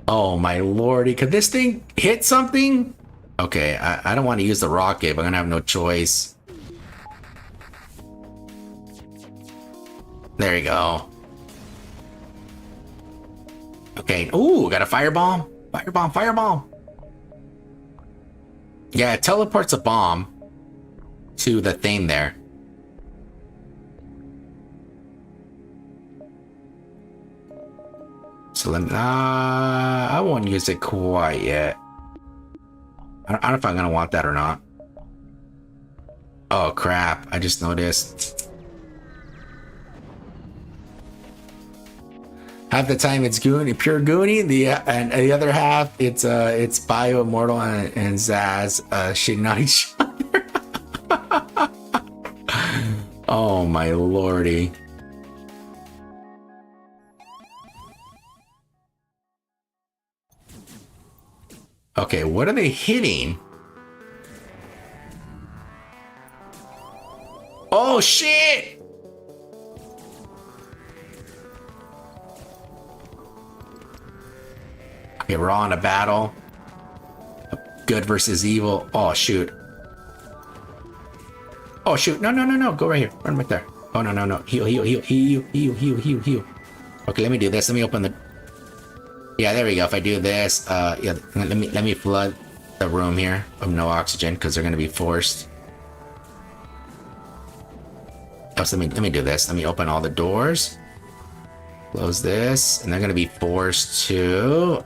Oh my lordy, could this thing hit something? Okay, I don't want to use the rocket, but I'm gonna have no choice. There you go. Okay, ooh, got a firebomb. Firebomb, firebomb. Yeah, it teleports a bomb to the thing there. So let me, I won't use it quite yet. I don't know if I'm gonna want that or not. Oh crap, I just noticed. Half the time it's Goonie, pure Goonie, and the other half it's Bio, Immortal, and Zaz shitting on each other. Oh my lordy. Okay, what are they hitting? Oh shit! Okay, we're on a battle. Good versus evil. Oh shoot. Oh shoot. No, no, no, no. Go right here. Run right there. Oh no, no, no. Heal, heal, heal, heal, heal, heal, heal, heal. Okay, let me do this. Let me open the... Yeah, there we go. If I do this, yeah, let me flood the room here of no oxygen because they're gonna be forced. Oh, so let me do this. Let me open all the doors. Close this, and they're gonna be forced to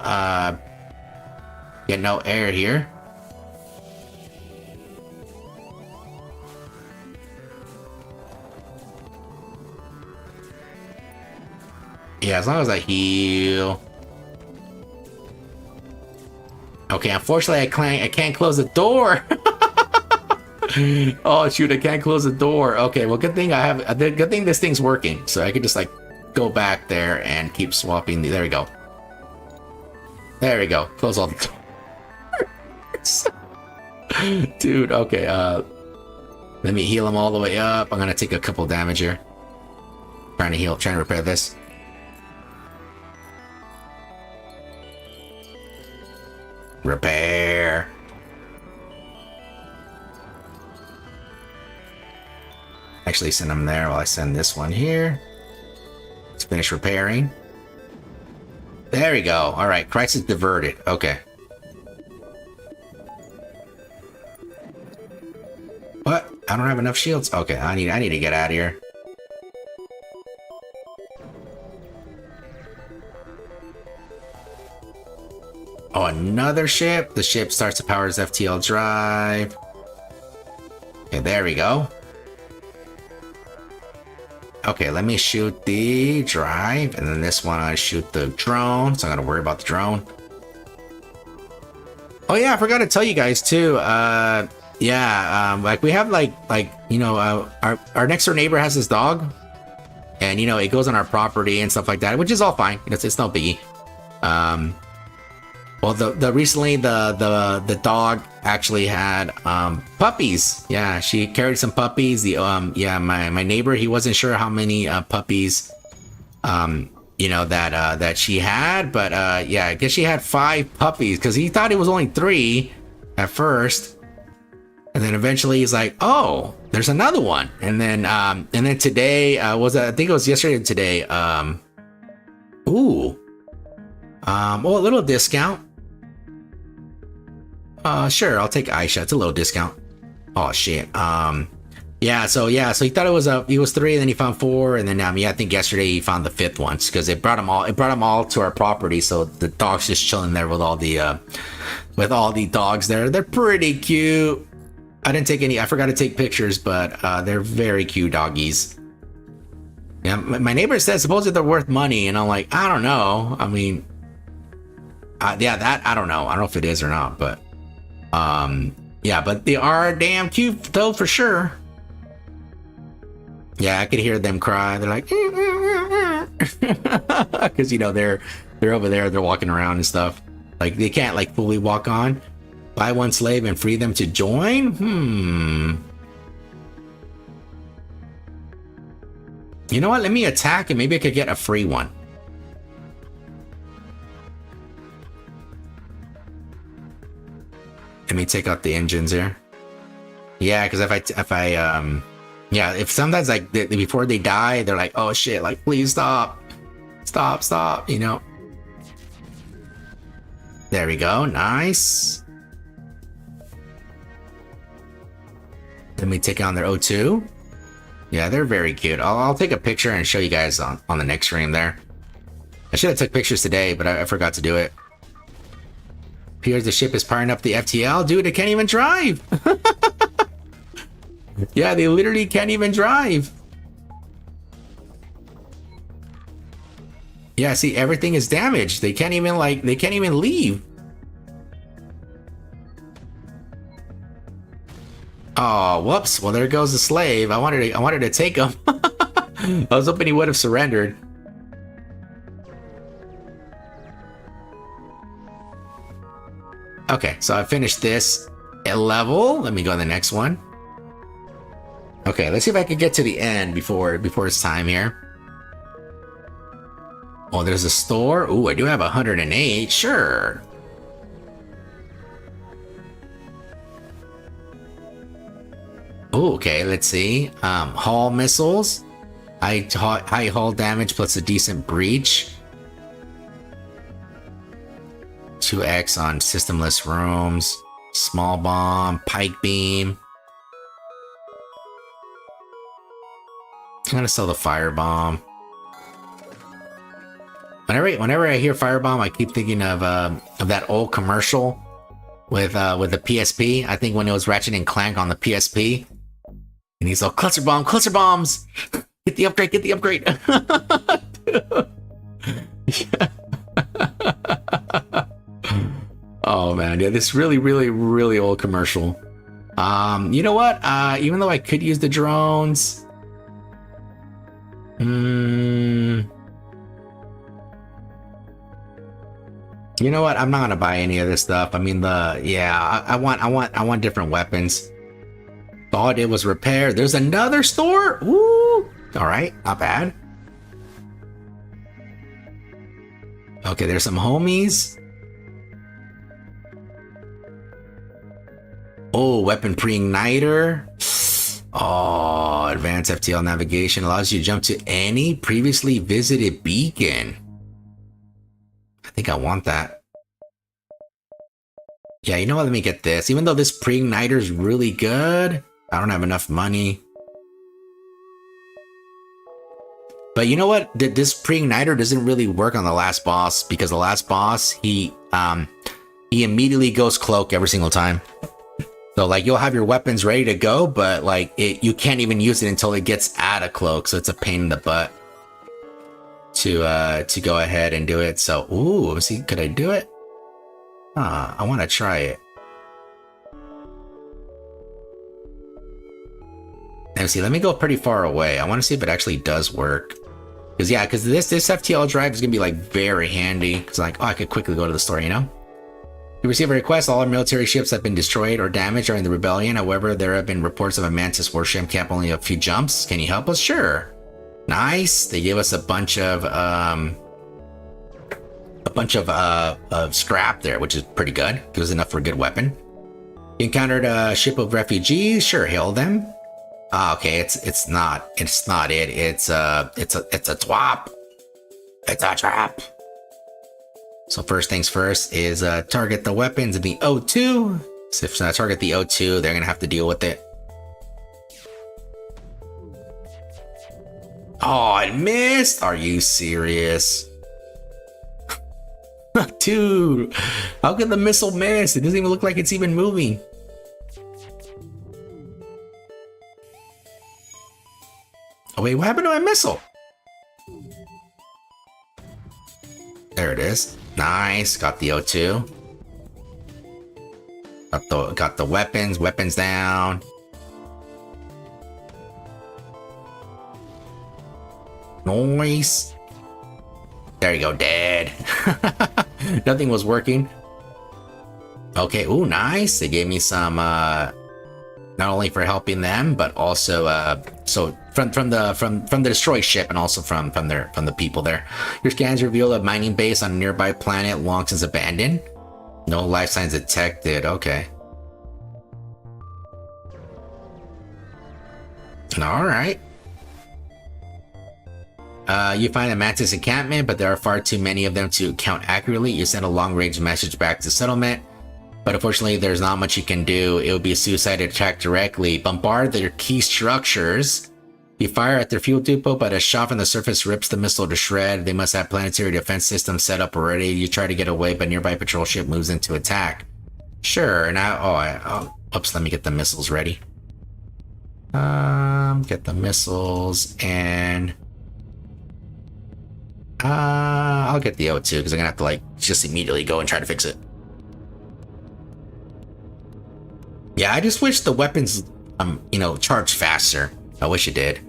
get no air here. Yeah, as long as I heal. Okay, unfortunately I can't close the door. Oh shoot, I can't close the door. Okay, well, good thing good thing this thing's working, so I can just like go back there and keep swapping there we go. There we go. Close all the doors. Dude, okay, let me heal him all the way up. I'm gonna take a couple damage here. Trying to repair this. Repair. Actually, send them there while I send this one here. Let's finish repairing. There we go. All right, crisis diverted. Okay. What? I don't have enough shields. Okay, I need to get out of here. Oh, another ship. The ship starts to power its FTL drive. Okay, there we go. Okay, let me shoot the drive, and then this one I shoot the drone, so I'm gonna worry about the drone. Oh yeah, I forgot to tell you guys too. Like we have like you know, our next door neighbor has this dog, and you know it goes on our property and stuff like that, which is all fine. It's no biggie. Well, recently the dog actually had puppies. Yeah, she carried some puppies. My neighbor, he wasn't sure how many puppies you know that she had, but yeah, I guess she had 5 puppies because he thought it was only 3 at first, and then eventually he's like, oh, there's another one, and then today I think it was yesterday or today. A little discount. Sure, I'll take Aisha. It's a little discount. Oh shit. So he thought it was 3, and then he found 4, and then I think yesterday he found the 5th one because it brought them all to our property. So the dog's just chilling there with all the dogs there. They're pretty cute. I forgot to take pictures, but they're very cute doggies. Yeah, my neighbor said supposedly they're worth money, and I'm like, I don't know. I mean, I don't know. I don't know if it is or not, but yeah, but they are damn cute though, for sure. Yeah, I could hear them cry. They're like, because you know they're over there. They're walking around and stuff. Like they can't like fully walk on. Buy one slave and free them to join. You know what? Let me attack and maybe I could get a free one. Let me take out the engines here. Yeah, because if sometimes like before they die, they're like, oh shit, like please stop, you know. There we go, nice. Let me take on their O2. Yeah, they're very cute. I'll take a picture and show you guys on the next stream there. I should have took pictures today, but I forgot to do it. Appears the ship is powering up the FTL. Dude, it can't even drive. Yeah, they literally can't even drive. Yeah, see, everything is damaged. They can't even leave. Oh, whoops. Well, there goes the slave. I wanted to take him. I was hoping he would have surrendered. Okay, so I finished this level. Let me go to the next one. Okay, let's see if I can get to the end before it's time here. Oh, there's a store. Ooh, I do have 108. Sure. Ooh, okay, let's see. Hull missiles. High hull damage plus a decent breach. 2x on systemless rooms. Small bomb. Pike beam. I'm gonna sell the firebomb. Whenever I hear firebomb, I keep thinking of that old commercial with the PSP. I think when it was Ratchet and Clank on the PSP, and he's all cluster bombs. Get the upgrade. Oh man, yeah, this really old commercial. You know what? Even though I could use the drones, you know what? I'm not gonna buy any of this stuff. I mean, I want different weapons. All I did was repair. There's another store. Woo! All right, not bad. Okay, there's some homies. Oh, weapon pre-igniter. Oh, advanced FTL navigation allows you to jump to any previously visited beacon. I think I want that. Yeah, you know what? Let me get this. Even though this pre-igniter is really good, I don't have enough money. But you know what? This pre-igniter doesn't really work on the last boss, because the last boss, he immediately goes cloak every single time. So like you'll have your weapons ready to go, but like you can't even use it until it gets out of cloak. So it's a pain in the butt to go ahead and do it. So ooh, let's see, could I do it? I want to try it. Let me see. Let me go pretty far away. I want to see if it actually does work. Because this FTL drive is gonna be like very handy. Because like, oh, I could quickly go to the store, you know. You receive a request. All our military ships have been destroyed or damaged during the rebellion. However, there have been reports of a Mantis warship cap only a few jumps. Can you help us? Sure. Nice. They gave us a bunch of scrap there, which is pretty good. Gives us enough for a good weapon. You encountered a ship of refugees. Sure, hail them. Okay, it's not it. It's a twop. It's a trap. So first things first is target the weapons in the O2. So if I target the O2, they're gonna have to deal with it. Oh, I missed! Are you serious? Dude, how could the missile miss? It doesn't even look like it's even moving. Oh wait, what happened to my missile? There it is. Nice, got the O2. Got the weapons down. Nice. There you go, dead. Nothing was working. Okay, ooh, nice. They gave me some not only for helping them, but also so from the destroyed ship, and also from the people there. Your scans reveal a mining base on a nearby planet long since abandoned. No life signs detected. Okay. All right. You find a Mantis encampment, but there are far too many of them to count accurately. You send a long-range message back to settlement, but unfortunately there's not much you can do. It would be a suicide attack directly. Bombard their key structures. You fire at their fuel depot, but a shot from the surface rips the missile to shred. They must have planetary defense systems set up already. You try to get away, but nearby patrol ship moves in to attack. Sure, now, oops, let me get the missiles ready. Get the missiles, and I'll get the O2 because I'm gonna have to like just immediately go and try to fix it. Yeah, I just wish the weapons, charged faster. I wish it did.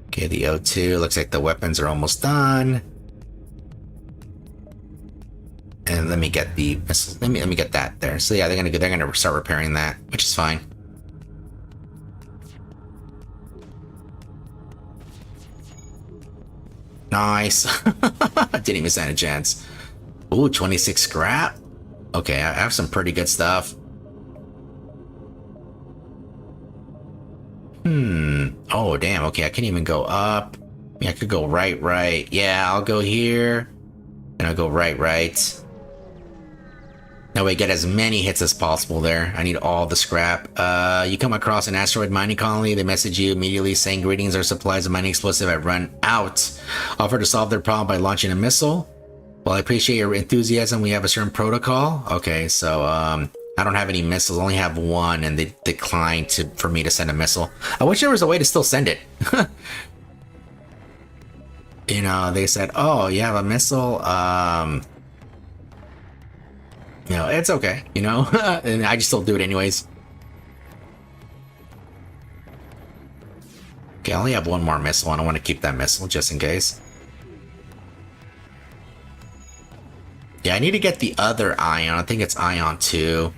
Okay, the O2 looks like the weapons are almost done. And let me get the missiles. Let me get that there. So yeah, they're gonna start repairing that, which is fine. Nice. Didn't even stand a chance. Ooh, 26 scrap. Okay, I have some pretty good stuff. Oh, damn. Okay, I can't even go up. Yeah, I could go right. Yeah, I'll go here. And I'll go right. That way I get as many hits as possible there. I need all the scrap. You come across an asteroid mining colony. They message you immediately saying, "Greetings, our supplies of mining explosive have run out. Offer to solve their problem by launching a missile. Well, I appreciate your enthusiasm. We have a certain protocol." Okay, so I don't have any missiles. I only have one, and they declined for me to send a missile. I wish there was a way to still send it. They said, "Oh, you have a missile. You know, it's okay, you know? And I just still do it anyways. Okay, I only have one more missile, and I want to keep that missile just in case. Yeah, I need to get the other ion. I think it's ion 2.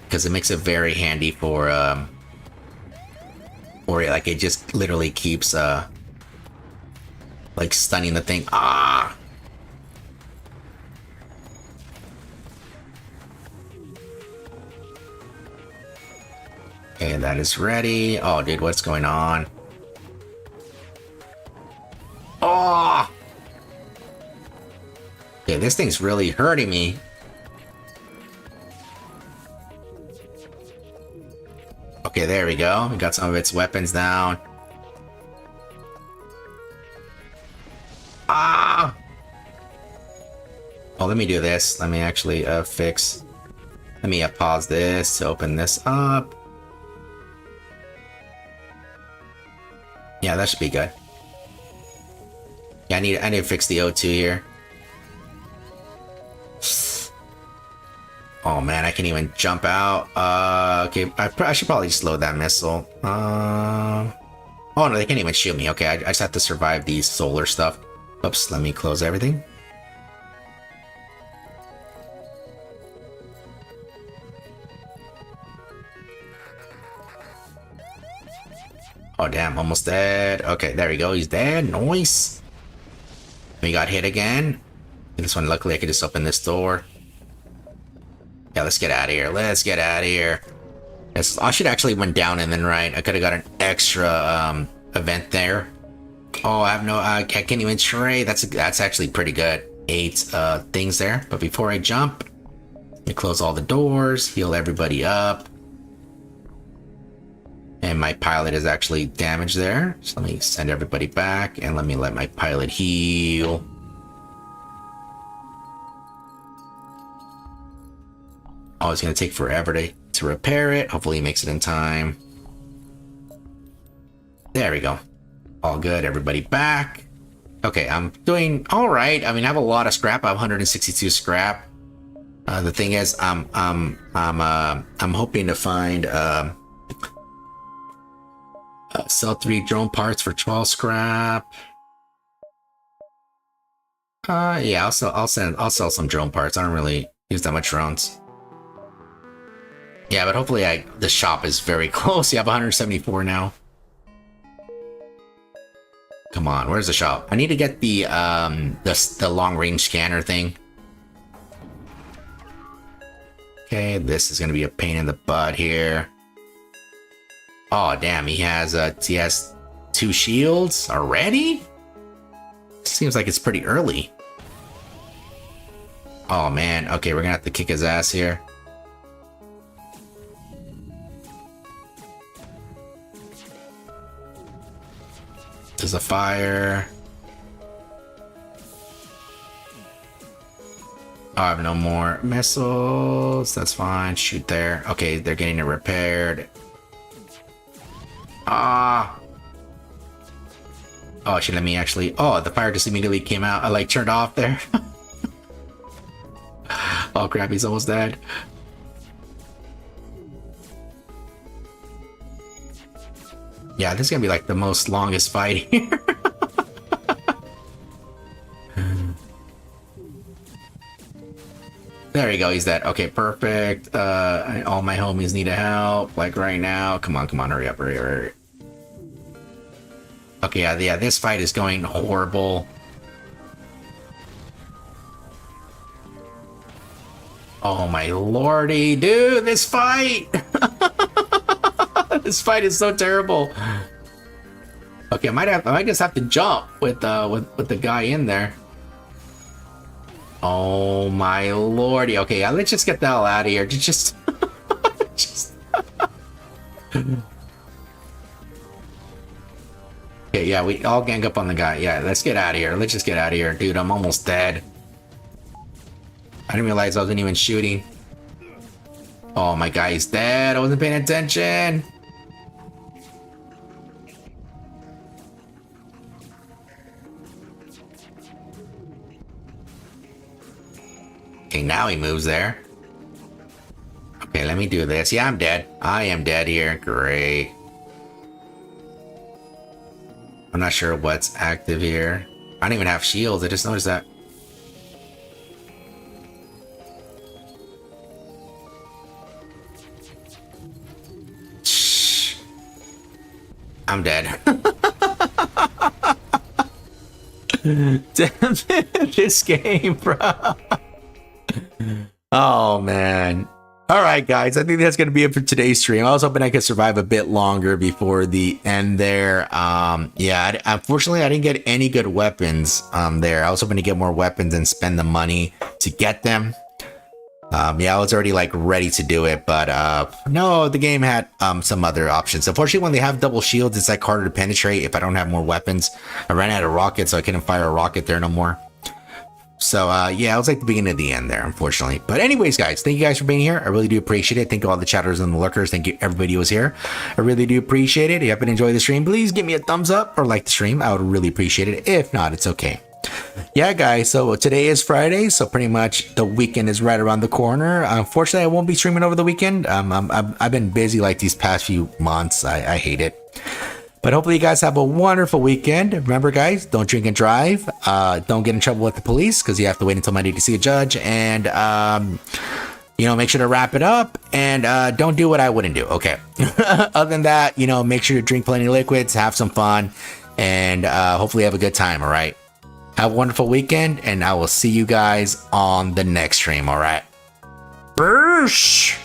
Because it makes it very handy for, like, it just literally keeps, like, stunning the thing. Ah! Okay, that is ready. Oh, dude, what's going on? Oh! Okay, this thing's really hurting me. Okay, there we go. We got some of its weapons down. Ah! Oh, let me do this. Let me actually fix. Let me pause this to open this up. Yeah, that should be good. Yeah, I need to fix the O2 here. Oh man, I can't even jump out. Okay, I should probably just load that missile. Oh no, they can't even shoot me. Okay, I just have to survive the solar stuff. Oops, let me close everything. Oh damn, almost dead. Okay, there we go, he's dead. Nice. We got hit again. This one, luckily I could just open this door. Yeah, let's get out of here. Let's get out of here. Yes, I should actually went down and then right. I could have got an extra event there. Oh, I have no. I can't even trade. That's actually pretty good. 8 things there. But before I jump, let me close all the doors, heal everybody up. And my pilot is actually damaged there. So let me send everybody back and let me let my pilot heal. Oh, it's going to take forever to repair it. Hopefully he makes it in time. There we go. All good. Everybody back. Okay, I'm doing all right. I mean, I have a lot of scrap. I have 162 scrap. The thing is, I'm hoping to find sell 3 drone parts for 12 scrap. Yeah, I'll sell some drone parts. I don't really use that much drones. Yeah, but hopefully the shop is very close. You have 174 now. Come on, where's the shop? I need to get the long range scanner thing. Okay, this is gonna be a pain in the butt here. Oh damn, he has 2 shields already? Seems like it's pretty early. Oh man, okay, we're gonna have to kick his ass here. There's a fire. Oh, I have no more missiles. That's fine. Shoot there. Okay, they're getting it repaired. Ah. Oh, should let me actually. Oh, the fire just immediately came out. I like turned off there. Oh crap, he's almost dead. Yeah, this is gonna be like the most longest fight here. There you go, he's dead. Okay, perfect. All my homies need help, like right now. Come on, hurry up, hurry. Okay, yeah, this fight is going horrible. Oh my lordy, dude, this fight! This fight is so terrible. Okay, I might just have to jump with the guy in there. Oh my lordy. Okay, yeah, let's just get the hell out of here. Just Okay, yeah, we all gang up on the guy. Yeah, let's get out of here. Let's just get out of here. Dude, I'm almost dead. I didn't realize I wasn't even shooting. Oh, my guy is dead. I wasn't paying attention. Okay, now he moves there. Okay, let me do this. Yeah, I'm dead. I am dead here. Great. I'm not sure what's active here. I don't even have shields. I just noticed that. Shh. I'm dead. Damn it, this game, bro. Oh, man. All right, guys, I think that's going to be it for today's stream. I was hoping I could survive a bit longer before the end there. Yeah, unfortunately, I didn't get any good weapons there. I was hoping to get more weapons and spend the money to get them. Yeah, I was already like ready to do it, but no, the game had some other options. Unfortunately, when they have double shields, it's like harder to penetrate if I don't have more weapons. I ran out of rockets, so I couldn't fire a rocket there no more. So yeah, it was like the beginning of the end there, unfortunately. But anyways, guys, thank you guys for being here. I really do appreciate it. Thank you all the chatters and the lurkers. Thank you everybody who was here. I really do appreciate it. If you happen to enjoy the stream, please give me a thumbs up or like the stream. I would really appreciate it. If not, it's okay. Yeah, guys, so today is Friday, so pretty much the weekend is right around the corner. Unfortunately, I won't be streaming over the weekend. I've been busy like these past few months. I hate it. But hopefully you guys have a wonderful weekend. Remember, guys, don't drink and drive. Don't get in trouble with the police because you have to wait until Monday to see a judge. And, you know, make sure to wrap it up and don't do what I wouldn't do. Okay. Other than that, you know, make sure to drink plenty of liquids, have some fun, and hopefully have a good time. All right. Have a wonderful weekend, and I will see you guys on the next stream. All right. Boosh!